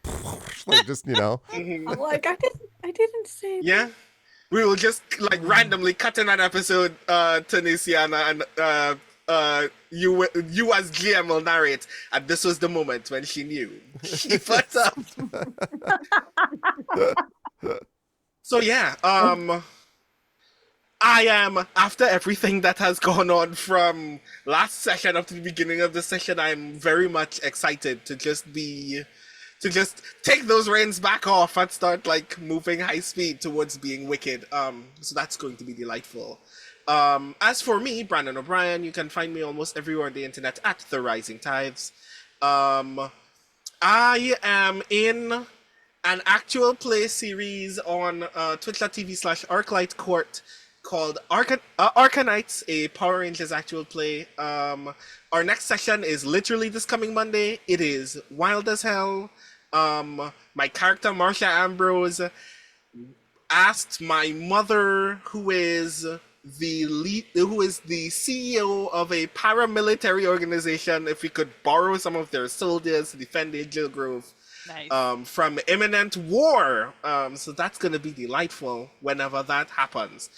like just Mm-hmm. I'm like, I didn't say that. Yeah. We will just like randomly cut in an episode to Nisiana and you as GM will narrate, and this was the moment when she knew. She fucked up. So yeah, I am, after everything that has gone on from last session up to the beginning of the session, I'm very much excited to just take those reins back off and start like moving high speed towards being wicked. So that's going to be delightful. As for me, Brandon O'Brien, you can find me almost everywhere on the internet at The Rising Tides. I am in an actual play series on twitch.tv/Arclight Court called Arcanites, a Power Rangers actual play. Our next session is literally this coming Monday. It is wild as hell. My character Marsha Ambrose asked my mother, who is the CEO of a paramilitary organization, if we could borrow some of their soldiers to defend Angel Grove. Nice. From imminent war. So that's gonna be delightful whenever that happens.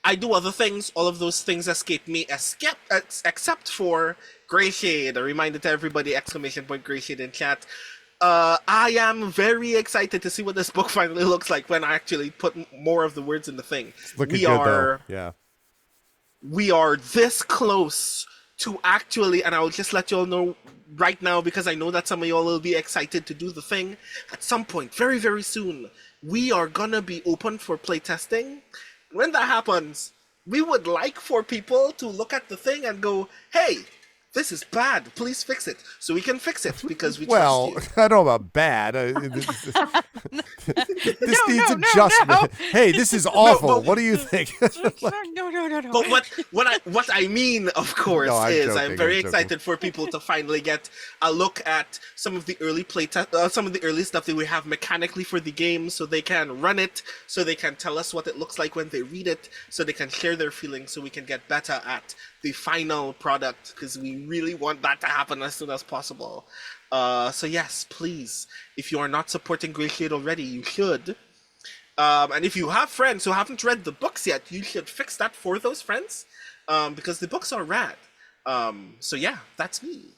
I do other things. All of those things escape me, except for Grey Shade. A reminder to everybody, !Grey Shade in chat. I am very excited to see what this book finally looks like when I actually put more of the words in the thing. It's looking good, though. Yeah. We are this close to actually, and I'll just let you all know right now because I know that some of y'all will be excited to do the thing. At some point, very, very soon, we are gonna be open for playtesting. When that happens, we would like for people to look at the thing and go, hey, this is bad. Please fix it. So we can fix it because we trust you. I don't know about bad. This needs adjustment. No. Hey, this is awful. What do you think? No. But what I mean, of course, I'm very excited for people to finally get a look at some of the early some of the early stuff that we have mechanically for the game, so they can run it, so they can tell us what it looks like when they read it, so they can share their feelings, so we can get better at the final product, because we really want that to happen as soon as possible. So yes, please, if you are not supporting Grey Shade already, you should. And if you have friends who haven't read the books yet, you should fix that for those friends, because the books are rad. So yeah, that's me.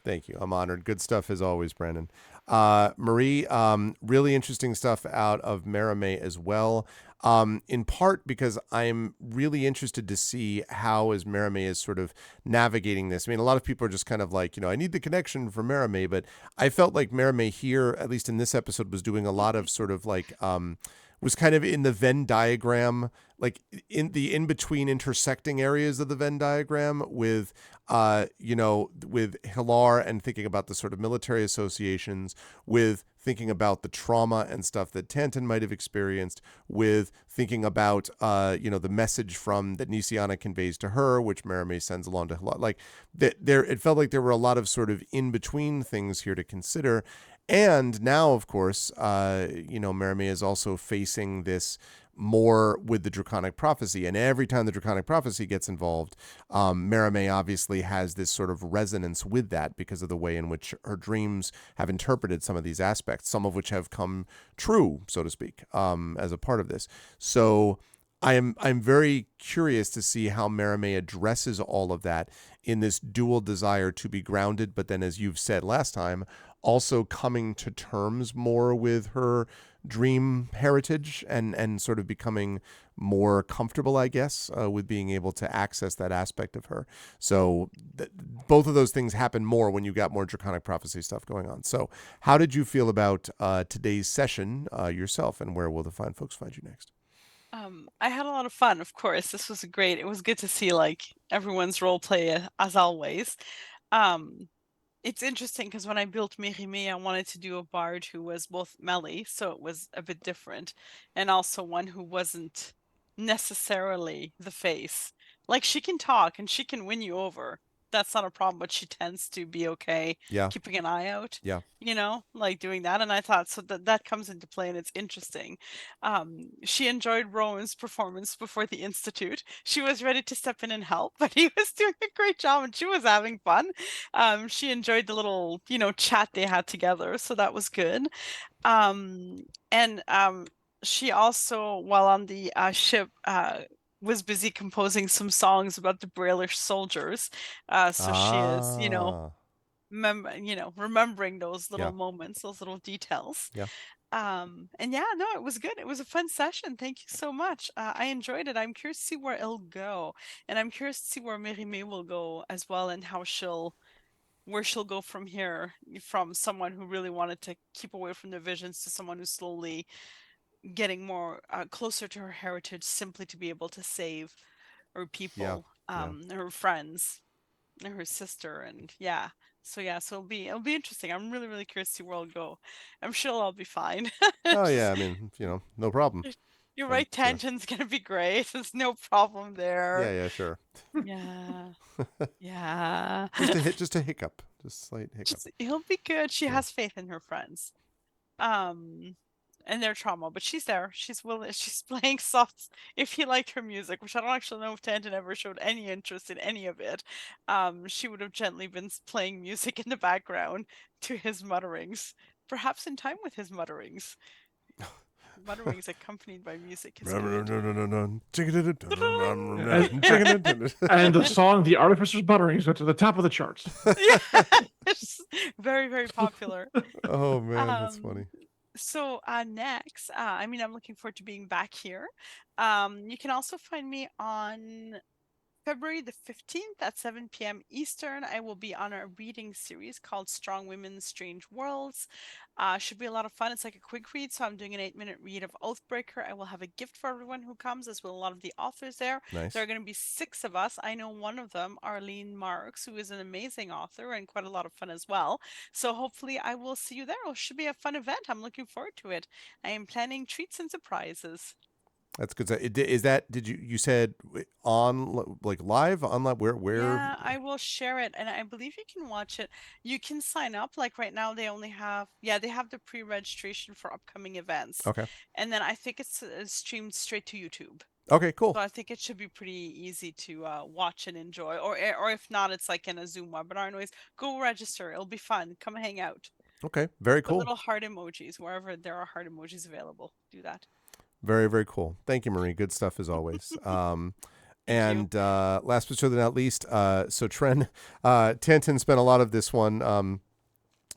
Thank you. I'm honored. Good stuff as always, Brandon. Marie, really interesting stuff out of Merame as well. In part because I'm really interested to see how as Merame is sort of navigating this. I mean, a lot of people are just kind of like, I need the connection for Merame, but I felt like Merame here, at least in this episode, was doing a lot of sort of like, was kind of in the Venn diagram, like in the in-between intersecting areas of the Venn diagram with, with Hilar and thinking about the sort of military associations, with thinking about the trauma and stuff that Tantan might have experienced, with thinking about, the message that Nisiana conveys to her, which Merame sends along to Hilar. Like it felt like there were a lot of sort of in-between things here to consider. And now, of course, Merame is also facing this more with the Draconic Prophecy. And every time the Draconic Prophecy gets involved, Merime obviously has this sort of resonance with that because of the way in which her dreams have interpreted some of these aspects, some of which have come true, so to speak, as a part of this. So I'm very curious to see how Merime addresses all of that in this dual desire to be grounded, but then, as you've said last time, also coming to terms more with her dream heritage and sort of becoming more comfortable, I guess, with being able to access that aspect of her. So both of those things happen more when you got more Draconic Prophecy stuff going on. So how did you feel about today's session yourself, and where will the fine folks find you next? I had a lot of fun, of course. This was great. It was good to see like everyone's role play as always. Um, it's interesting because when I built Merime, I wanted to do a bard who was both melee, so it was a bit different, and also one who wasn't necessarily the face. Like she can talk and she can win you over. That's not a problem, but she tends to be okay Yeah. keeping an eye out, Yeah. like doing that. And I thought so that comes into play and it's interesting. She enjoyed Rowan's performance before the Institute. She was ready to step in and help, but he was doing a great job and she was having fun. She enjoyed the little, chat they had together, so that was good. And she also, while on the ship, was busy composing some songs about the Brailish soldiers. So she is, remembering those little Yeah. moments, those little details. Yeah. And yeah, no, it was good. It was a fun session. Thank you so much. I enjoyed it. I'm curious to see where it'll go, and I'm curious to see where Merime will go as well, and where she'll go from here, from someone who really wanted to keep away from the visions to someone who's slowly getting more closer to her heritage, simply to be able to save her people, her friends, and her sister, and yeah. So it'll be interesting. I'm really, really curious to see where it'll go. I'm sure I'll be fine. Oh Just- yeah, I mean, no problem. You're But, right, tangent's gonna be great. There's no problem there. yeah, sure. Yeah. Yeah. Just a hiccup, just slight hiccup. He'll be good. She Yeah. has faith in her friends. And their trauma, but she's there. She's willing. She's playing soft. If he liked her music, which I don't actually know if Tanton ever showed any interest in any of it, she would have gently been playing music in the background to his mutterings, perhaps in time with his mutterings. Mutterings accompanied by music. Is good. And the song "The Artificer's Mutterings" went to the top of the charts. Yeah, it's very, very popular. Oh man, that's funny. So next, I'm looking forward to being back here. You can also find me on February the 15th at 7 p.m. Eastern. I will be on a reading series called Strong Women, Strange Worlds. Should be a lot of fun. It's like a quick read, so I'm doing an 8-minute read of Oathbreaker. I will have a gift for everyone who comes, as will a lot of the authors there. Nice. There are going to be 6 of us. I know one of them, Arlene Marks, who is an amazing author and quite a lot of fun as well. So hopefully I will see you there. It should be a fun event. I'm looking forward to it. I am planning treats and surprises. That's good. Is that, did you said on, like, live online? Where? Yeah, I will share it, and I believe you can watch it. You can sign up. Like right now, they only have, they have the pre-registration for upcoming events. Okay. And then I think it's streamed straight to YouTube. Okay, cool. So I think it should be pretty easy to watch and enjoy. Or if not, it's like in a Zoom webinar. Anyways, go register. It'll be fun. Come hang out. Okay, very Put cool. little heart emojis wherever there are heart emojis available. Do that. Very, very cool. Thank you, Marie. Good stuff as always. And last but certainly not least, so Tren, Tanton spent a lot of this one,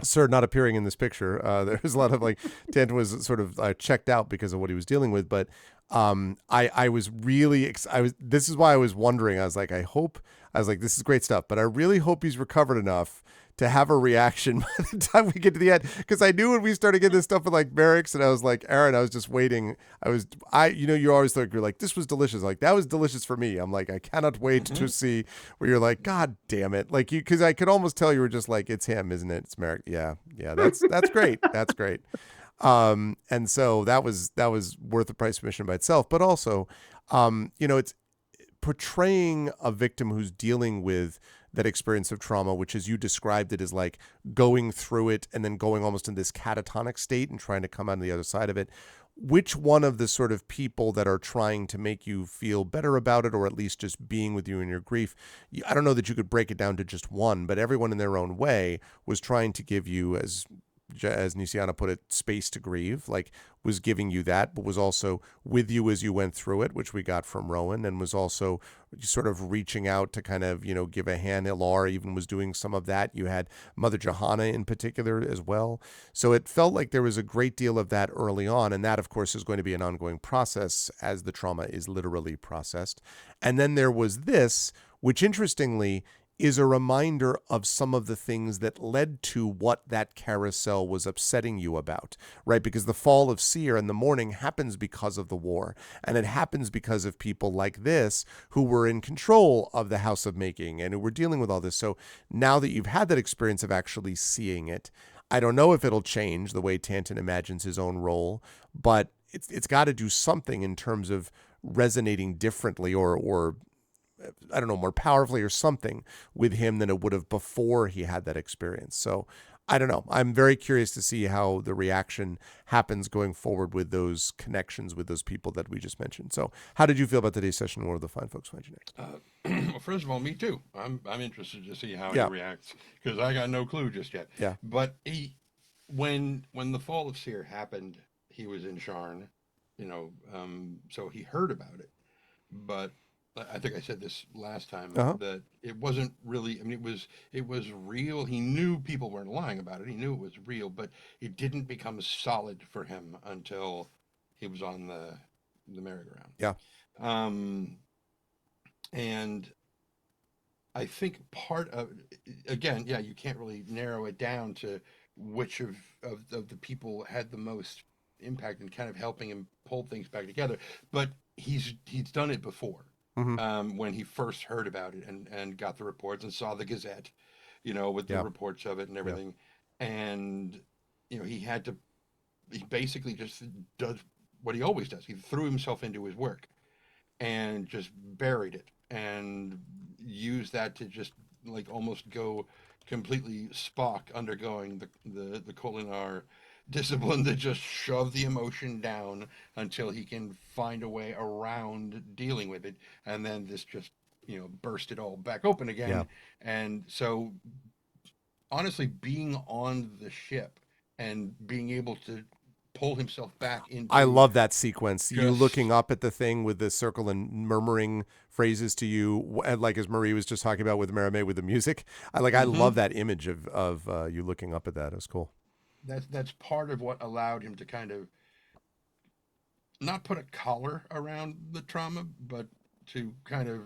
Sir not appearing in this picture. There's a lot of, like, Tanton was sort of checked out because of what he was dealing with. But I was really, this is why I was wondering. I was like, this is great stuff, but I really hope he's recovered enough to have a reaction by the time we get to the end. Because I knew when we started getting this stuff with, like, Merrick's, and I was like, Aaron, I was just waiting. You always think, you're like, this was delicious. Like, that was delicious for me. I'm like, I cannot wait to see where you're like, God damn it. Like, because I could almost tell you were just like, it's him, isn't it? It's Merrick. Yeah, that's great. That's great. And so that was worth the price of admission by itself. But also, it's portraying a victim who's dealing with that experience of trauma, which, as you described it, is like going through it and then going almost in this catatonic state and trying to come out on the other side of it, which one of the sort of people that are trying to make you feel better about it, or at least just being with you in your grief, I don't know that you could break it down to just one, but everyone in their own way was trying to give you, as Nisiana put it, space to grieve, like was giving you that, but was also with you as you went through it, which we got from Rowan, and was also sort of reaching out to kind of, give a hand. Ilar even was doing some of that. You had Mother Johanna in particular as well. So it felt like there was a great deal of that early on, and that, of course, is going to be an ongoing process as the trauma is literally processed. And then there was this, which interestingly is a reminder of some of the things that led to what that carousel was upsetting you about, right? Because the fall of Seer and the mourning happens because of the war, and it happens because of people like this who were in control of the House of Making and who were dealing with all this. So now that you've had that experience of actually seeing it, I don't know if it'll change the way Tanton imagines his own role, but it's got to do something in terms of resonating differently or I don't know, more powerfully or something with him than it would have before he had that experience. So I don't know. I'm very curious to see how the reaction happens going forward with those connections with those people that we just mentioned. So how did you feel about today's session? What are the fine folks mentioning? Well, first of all, me too. I'm interested to see how Yeah. he reacts because I got no clue just yet. Yeah. But when the fall of Seer happened, he was in Sharn, so he heard about it. But I think I said this last time that it wasn't really. I mean, it was real. He knew people weren't lying about it. He knew it was real, but it didn't become solid for him until he was on the merry-go-round. Yeah. And I think part of, again, yeah, you can't really narrow it down to which of the people had the most impact in kind of helping him pull things back together. But he's done it before. When he first heard about it and got the reports and saw the Gazette, with the reports of it and everything. And, he basically just does what he always does. He threw himself into his work and just buried it and used that to just like almost go completely Spock, undergoing the Kolinar discipline to just shove the emotion down until he can find a way around dealing with it, and then this just burst it all back open again. And so honestly, being on the ship and being able to pull himself back into, I love that sequence. You just- looking up at the thing with the circle and murmuring phrases to you, and like as Marie was just talking about with Maramé with the music. I love that image of you looking up at that. It was cool. That's part of what allowed him to kind of not put a collar around the trauma, but to kind of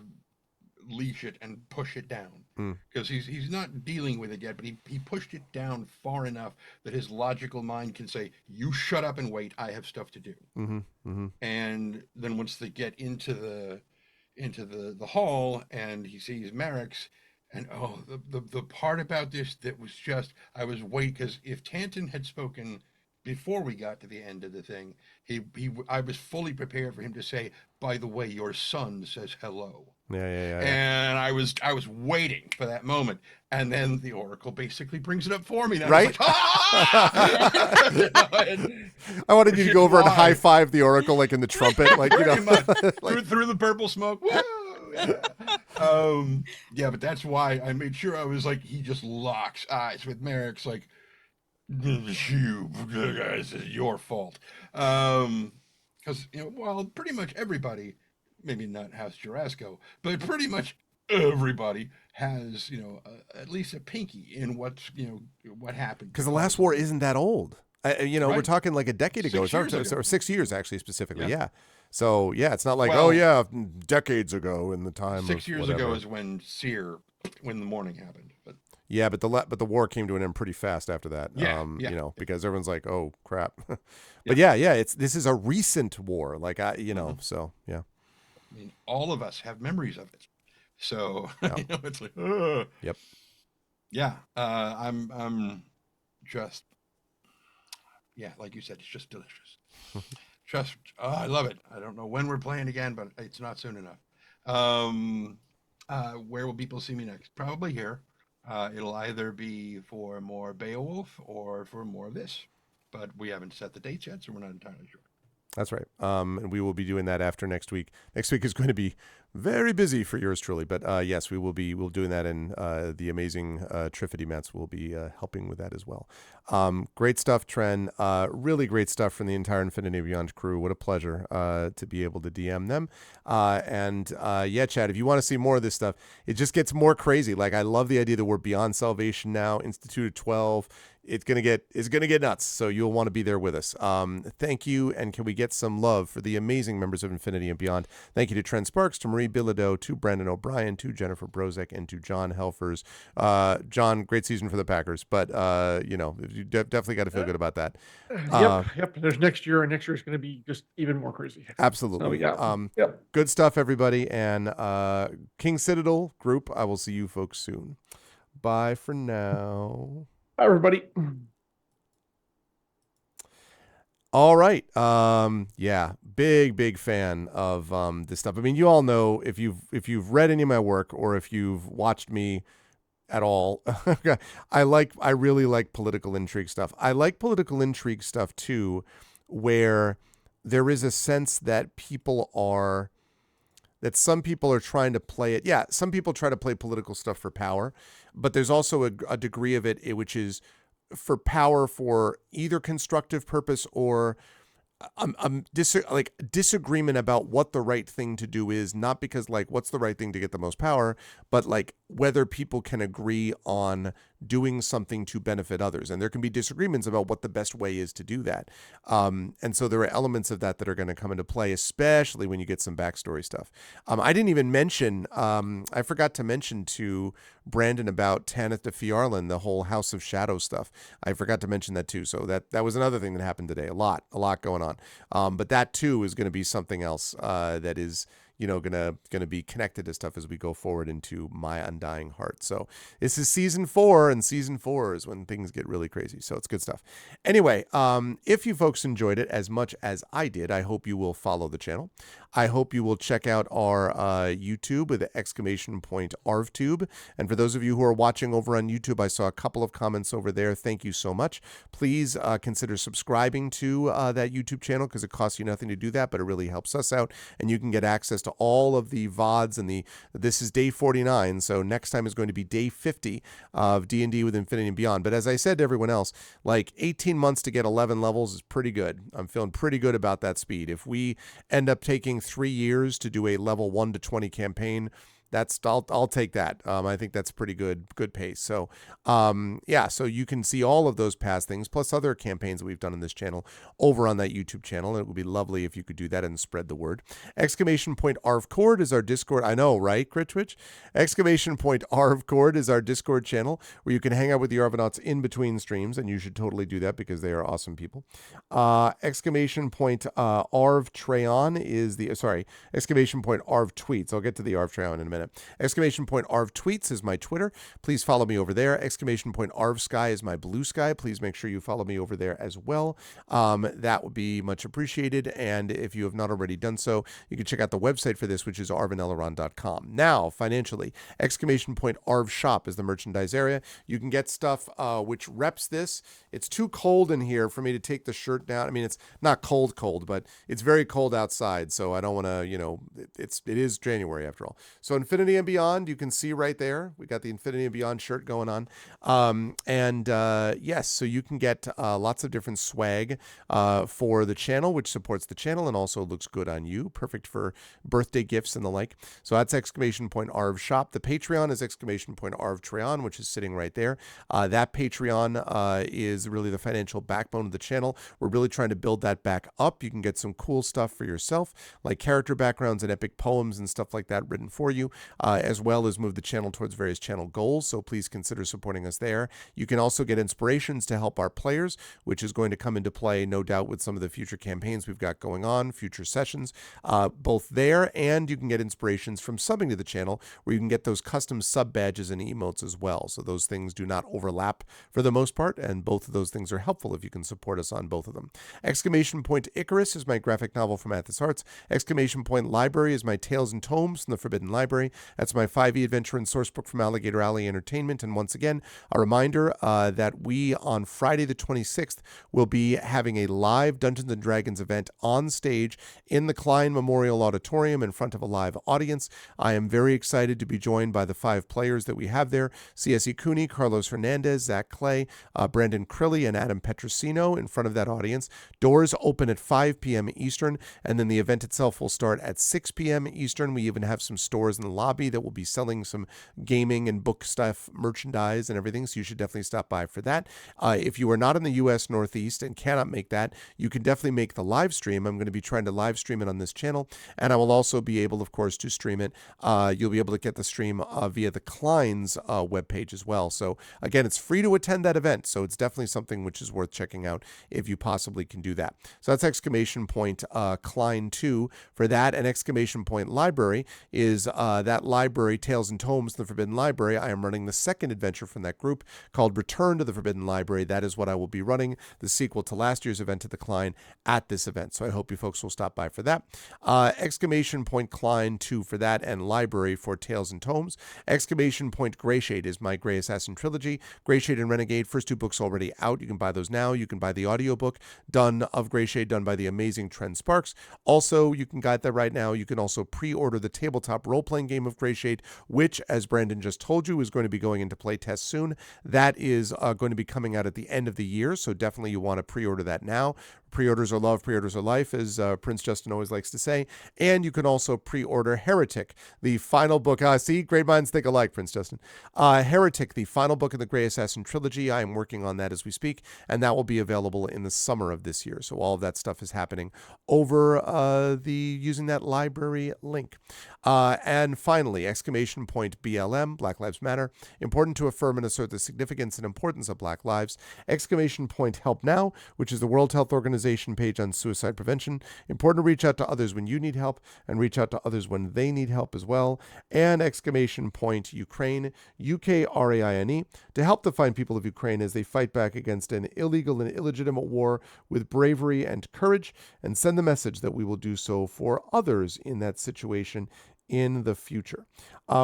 leash it and push it down, because he's not dealing with it yet, but he pushed it down far enough that his logical mind can say, you shut up and wait, I have stuff to do. And then once they get into the hall and he sees Merrick's, and the part about this that was just, I was waiting, because if Tanton had spoken before we got to the end of the thing, I was fully prepared for him to say, by the way, your son says hello. Yeah. And I was waiting for that moment, and then the Oracle basically brings it up for me. And Right? I was like, I wanted you to go over and high five the Oracle like in the trumpet, like pretty much through the purple smoke. Woo! Yeah, but that's why I made sure I was like, he just locks eyes with Merrick's, like, you guys, it's your fault. Because well, pretty much everybody, maybe not House Jurasco, but pretty much everybody has at least a pinky in what's what happened. Because the last war isn't that old. We're Right. talking like a decade ago, 6 years ago. or 6 years actually specifically. Yeah. Yeah. So it's not like Well, decades ago in the time. 6 years whatever. ago is when when the morning happened. But Yeah, but the war came to an end pretty fast after that. Yeah. Because everyone's like, oh crap. But this is a recent war, like so yeah. I mean, all of us have memories of it. So it's like, Yep. Yeah. I'm just, like you said, it's just delicious. I love it. I don't know when we're playing again, but it's not soon enough. Where will people see me next? Probably here. It'll either be for more Beowulf or for more of this, but we haven't set the dates yet, so we're not entirely sure. That's right. And we will be doing that after next week. Next week is going to be very busy for yours truly, but yes, we'll be doing that, and the amazing Triffidy Mets will be helping with that as well. Great stuff, Tren. Really great stuff from the entire Infinity Beyond crew. What a pleasure to be able to DM them. And yeah, Chad, if you want to see more of this stuff, it just gets more crazy. Like, I love the idea that we're beyond salvation now, Institute of 12. It's gonna get nuts. So you'll want to be there with us. Thank you, and can we get some love for the amazing members of Infinity and Beyond? Thank you to Trent Sparks, to Marie Bilodeau, to Brandon O'Brien, to Jennifer Brozek, and to John Helfers. John, great season for the Packers, but you definitely got to feel good about that. Yep. There's next year, and next year is going to be just even more crazy. Absolutely. So, yeah. Good stuff, everybody, and King Citadel group. I will see you folks soon. Bye for now. Bye, everybody. All right. Yeah, big fan of this stuff. I mean, you all know, if you've read any of my work, or if you've watched me at all, I really like political intrigue stuff. I like political intrigue stuff too, where there is a sense that some people are trying to play it. Yeah, some people try to play political stuff for power, but there's also a degree of it which is for power for either constructive purpose or disagreement about what the right thing to do is, not because like what's the right thing to get the most power, but like whether people can agree on doing something to benefit others. And there can be disagreements about what the best way is to do that. And so there are elements of that are going to come into play, especially when you get some backstory stuff. I didn't even mention, I forgot to mention to Brandon about Tanith de Fiarlan, the whole House of Shadow stuff. I forgot to mention that too. So that was another thing that happened today. A lot going on. But that too is going to be something else that is, gonna be connected to stuff as we go forward into My Undying Heart. So this is season 4, and season 4 is when things get really crazy. So it's good stuff. Anyway, if you folks enjoyed it as much as I did, I hope you will follow the channel. I hope you will check out our YouTube with the !ArvTube. And for those of you who are watching over on YouTube, I saw a couple of comments over there. Thank you so much. Please consider subscribing to that YouTube channel, because it costs you nothing to do that, but it really helps us out. And you can get access to all of the VODs, and this is day 49. So next time is going to be day 50 of D&D with Infinity and Beyond. But as I said to everyone else, like 18 months to get 11 levels is pretty good. I'm feeling pretty good about that speed. If we end up taking 3 years to do a level 1 to 20 campaign, I'll take that. I think that's pretty good pace. So, yeah, so you can see all of those past things, plus other campaigns that we've done in this channel over on that YouTube channel. And it would be lovely if you could do that and spread the word. !ArvCord is our Discord. I know, right, Crit Twitch? !ArvCord is our Discord channel where you can hang out with the Arvanauts in between streams, and you should totally do that because they are awesome people. !ArvTreon is !ArvTweets. I'll get to the ArvTreon in a minute. !ArvTweets is my Twitter. Please follow me over there. !ArvSky is my Blue Sky. Please make sure you follow me over there as well. That would be much appreciated. And if you have not already done so, you can check out the website for this, which is arvanelleron.com. Now, financially, !ArvShop is the merchandise area. You can get stuff which reps this. It's too cold in here for me to take the shirt down. I mean, it's not cold, but it's very cold outside. So I don't want to, it is January after all. So Infinity and Beyond, you can see right there. We got the Infinity and Beyond shirt going on. Yes, so you can get lots of different swag for the channel, which supports the channel and also looks good on you. Perfect for birthday gifts and the like. So that's !ArvShop. The Patreon is !ArvTreon, which is sitting right there. That Patreon is really the financial backbone of the channel. We're really trying to build that back up. You can get some cool stuff for yourself, like character backgrounds and epic poems and stuff like that written for you, as well as move the channel towards various channel goals. So please consider supporting us there. You can also get inspirations to help our players, which is going to come into play, no doubt, with some of the future campaigns we've got going on, future sessions, both there, and you can get inspirations from subbing to the channel, where you can get those custom sub badges and emotes as well. So those things do not overlap for the most part, and both of those things are helpful if you can support us on both of them. !Icarus is my graphic novel from Athos Arts. !Library is my Tales and Tomes from the Forbidden Library. Library. That's my 5e adventure and sourcebook from Alligator Alley Entertainment. And once again, a reminder that we, on Friday the 26th, will be having a live Dungeons & Dragons event on stage in the Klein Memorial Auditorium in front of a live audience. I am very excited to be joined by the 5 players that we have there: C.S.E. Cooney, Carlos Hernandez, Zach Clay, Brandon Crilly, and Adam Petrosino in front of that audience. Doors open at 5 p.m. Eastern, and then the event itself will start at 6 p.m. Eastern. We even have some stores in the lobby that will be selling some gaming and book stuff, merchandise and everything, so you should definitely stop by for that. If you are not in the U.S. Northeast and cannot make that, you can definitely make the live stream. I'm going to be trying to live stream it on this channel, and I will also be able, of course, to stream it. You'll be able to get the stream via the Klein's webpage as well. So again, it's free to attend that event, so it's definitely something which is worth checking out if you possibly can do that. So that's exclamation point Klein 2 for that. And exclamation point library is that library, Tales and Tomes, the Forbidden Library. I am running the second adventure from that group called Return to the Forbidden Library. That is what I will be running, the sequel to last year's event at the Klein, at this event. So I hope you folks will stop by for that. Exclamation point Klein 2 for that, and library for Tales and Tomes. Exclamation point Greyshade is my Grey Assassin trilogy. Greyshade and Renegade, first 2 books already out. You can buy those now. You can buy the audiobook of Greyshade done by the amazing Trent Sparks. Also, you can get that right now. You can also pre-order the tabletop role-playing game of Greyshade, which, as Brandon just told you, is going to be going into playtest soon. That is going to be coming out at the end of the year, so definitely you want to pre-order that now. Pre-orders are love, pre-orders are life, as Prince Justin always likes to say. And you can also pre-order Heretic, the final book. See, great minds think alike, Prince Justin. Heretic, the final book in the Grey Assassin trilogy. I am working on that as we speak, and that will be available in the summer of this year. So all of that stuff is happening over using that library link. And finally, exclamation point BLM, Black Lives Matter. Important to affirm and assert the significance and importance of Black lives. Exclamation point Help Now, which is the World Health Organization page on suicide prevention. Important to reach out to others when you need help and reach out to others when they need help as well. And exclamation point Ukraine, UKRAINE, to help the fine people of Ukraine as they fight back against an illegal and illegitimate war with bravery and courage, and send the message that we will do so for others in that situation in the future.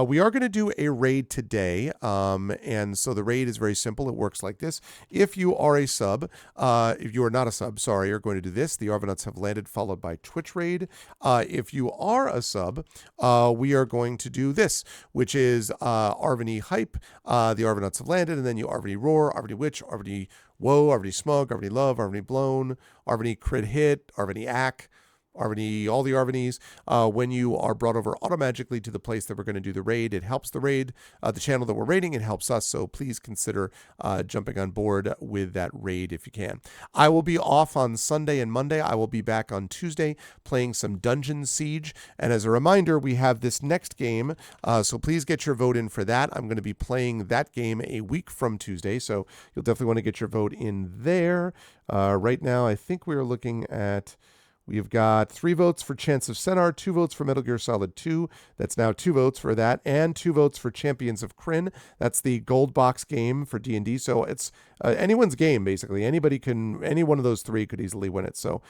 We are going to do a raid today, and so the raid is very simple. It works like this. If you are a sub, if you are not a sub, sorry, you're going to do this. The Arvanauts have landed, followed by Twitch raid. If you are a sub, we are going to do this, which is Arvany Hype, the Arvanauts have landed, and then you Arvany Roar, Arvany Witch, Arvany Woe, Arvany Smug, Arvany Love, Arvany Blown, Arvany Crit Hit, Arvany Ack, Arvany, all the Arvanys. When you are brought over automatically to the place that we're going to do the raid, it helps the raid, the channel that we're raiding, it helps us, so please consider jumping on board with that raid if you can. I will be off on Sunday and Monday. I will be back on Tuesday playing some Dungeon Siege, and as a reminder, we have this next game, so please get your vote in for that. I'm going to be playing that game a week from Tuesday, so you'll definitely want to get your vote in there. Right now, I think we are looking at... We've got 3 votes for Chance of Senar, 2 votes for Metal Gear Solid 2. That's now 2 votes for that, and 2 votes for Champions of Kryn. That's the gold box game for D&D. So it's anyone's game, basically. Any one of those 3 could easily win it. So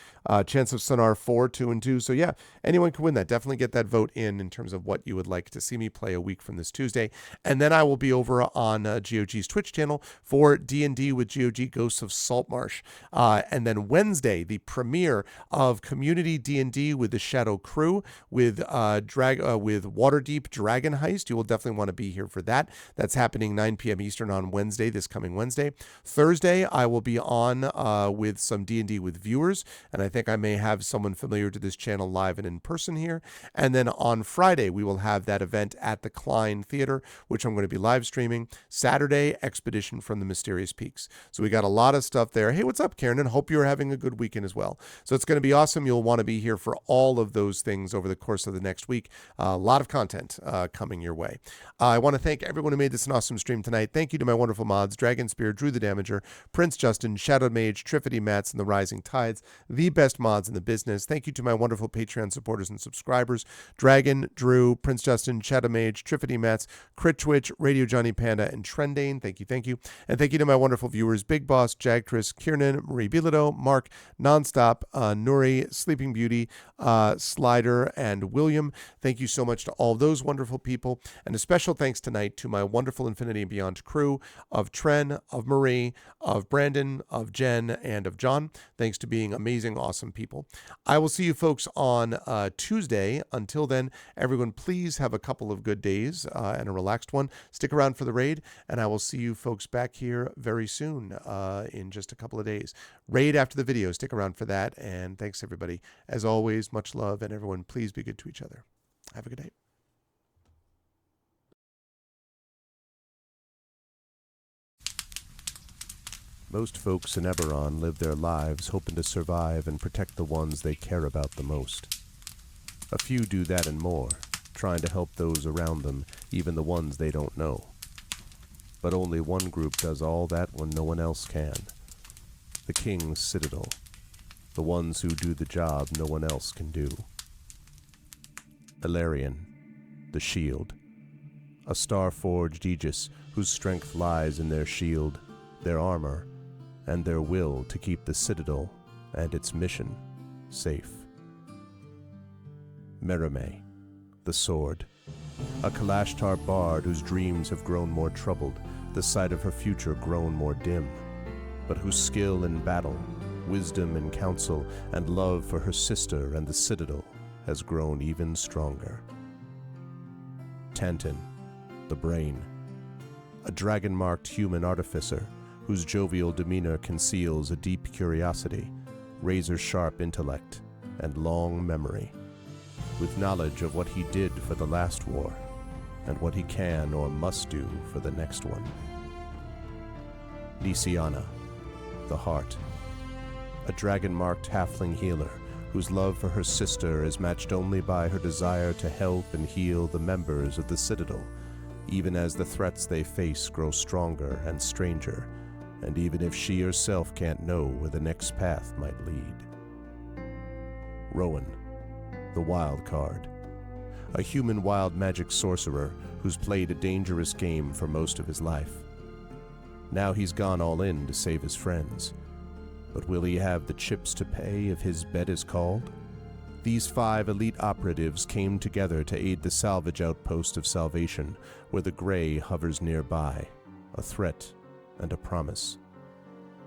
Chance of Senar 4, 2, and 2. So yeah, anyone can win that. Definitely get that vote in terms of what you would like to see me play a week from this Tuesday. And then I will be over on GOG's Twitch channel for D&D with GOG Ghosts of Saltmarsh. And then Wednesday, the premiere of Community D&D with the Shadow Crew with Waterdeep Dragon Heist. You will definitely want to be here for that. That's happening 9 p.m. Eastern on Wednesday, this coming Wednesday. Thursday, I will be on with some D&D with viewers, and I think I may have someone familiar to this channel live and in person here. And then on Friday, we will have that event at the Klein Theater, which I'm going to be live streaming. Saturday, Expedition from the Mysterious Peaks. So we got a lot of stuff there. Hey, what's up, Karen? And hope you're having a good weekend as well. So it's going to be awesome. You'll want to be here for all of those things over the course of the next week. A lot of content coming your way. I want to thank everyone who made this an awesome stream tonight. Thank you to my wonderful mods, Dragon Spear, Drew the Damager, Prince Justin, Shadow Mage, Triffity Mats, and the Rising Tides, the best mods in the business. Thank you to my wonderful Patreon supporters and subscribers, Dragon, Drew, Prince Justin, Shadow Mage, Triffity Mats, Crit Twitch, Radio Johnny Panda, and Trendane. Thank you, thank you. And thank you to my wonderful viewers, Big Boss, Jag Chris, Kiernan, Marie Bilodeau, Mark, Nonstop, Nuri, Ray, Sleeping Beauty, Slider, and William. Thank you so much to all those wonderful people. And a special thanks tonight to my wonderful Infinity and Beyond crew of Tren, of Marie, of Brandon, of Jen, and of John. Thanks to being amazing, awesome people. I will see you folks on Tuesday. Until then, everyone, please have a couple of good days and a relaxed one. Stick around for the raid, and I will see you folks back here very soon in just a couple of days. Raid after the video. Stick around for that, and thanks, everybody. As always, much love, and everyone, please be good to each other. Have a good night. Most folks in Eberron live their lives hoping to survive and protect the ones they care about the most. A few do that and more, trying to help those around them, even the ones they don't know. But only one group does all that when no one else can. The King's Citadel. The ones who do the job no one else can do. Eberron, the Shield. A star-forged Aegis whose strength lies in their shield, their armor, and their will to keep the Citadel and its mission safe. Merime, the Sword. A Kalashtar bard whose dreams have grown more troubled, the sight of her future grown more dim, but whose skill in battle, wisdom in counsel, and love for her sister and the Citadel has grown even stronger. Tantin, the Brain. A dragon-marked human artificer whose jovial demeanor conceals a deep curiosity, razor-sharp intellect, and long memory, with knowledge of what he did for the last war, and what he can or must do for the next one. Nisiana, the Heart. A dragon-marked halfling healer whose love for her sister is matched only by her desire to help and heal the members of the Citadel, even as the threats they face grow stronger and stranger, and even if she herself can't know where the next path might lead. Rowan, the Wild Card. A human wild magic sorcerer who's played a dangerous game for most of his life. Now he's gone all in to save his friends. But will he have the chips to pay if his bet is called? These 5 elite operatives came together to aid the salvage outpost of Salvation, where the Grey hovers nearby, a threat and a promise.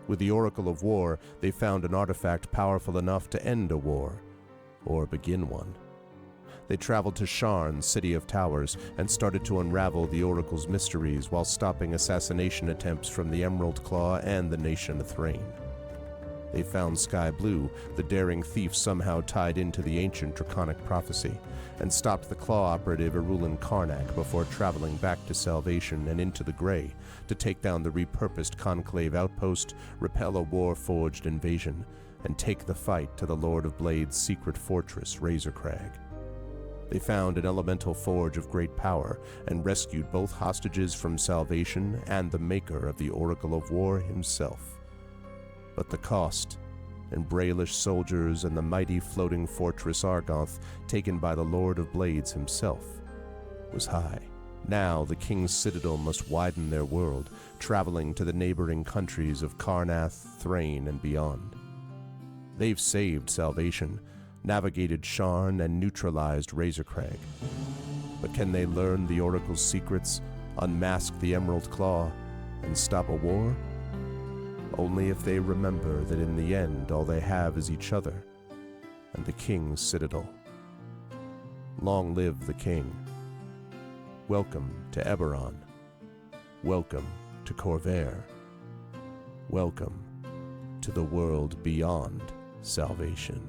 With the Oracle of War, they found an artifact powerful enough to end a war, or begin one. They traveled to Sharn, City of Towers, and started to unravel the Oracle's mysteries while stopping assassination attempts from the Emerald Claw and the Nation of Thrain. They found Sky Blue, the daring thief somehow tied into the ancient draconic prophecy, and stopped the Claw operative Erulin Karnak before traveling back to Salvation and into the Grey to take down the repurposed Conclave outpost, repel a war-forged invasion, and take the fight to the Lord of Blade's secret fortress, Razorcrag. They found an elemental forge of great power and rescued both hostages from Salvation and the maker of the Oracle of War himself. But the cost, and Braelish soldiers and the mighty floating fortress Argoth taken by the Lord of Blades himself, was high. Now the King's Citadel must widen their world, traveling to the neighboring countries of Karnath, Thrain, and beyond. They've saved Salvation, navigated Sharn, and neutralized Razorcrag. But can they learn the Oracle's secrets, unmask the Emerald Claw, and stop a war? Only if they remember that in the end all they have is each other and the King's Citadel. Long live the King. Welcome to Eberron. Welcome to Corvair. Welcome to the world beyond Salvation.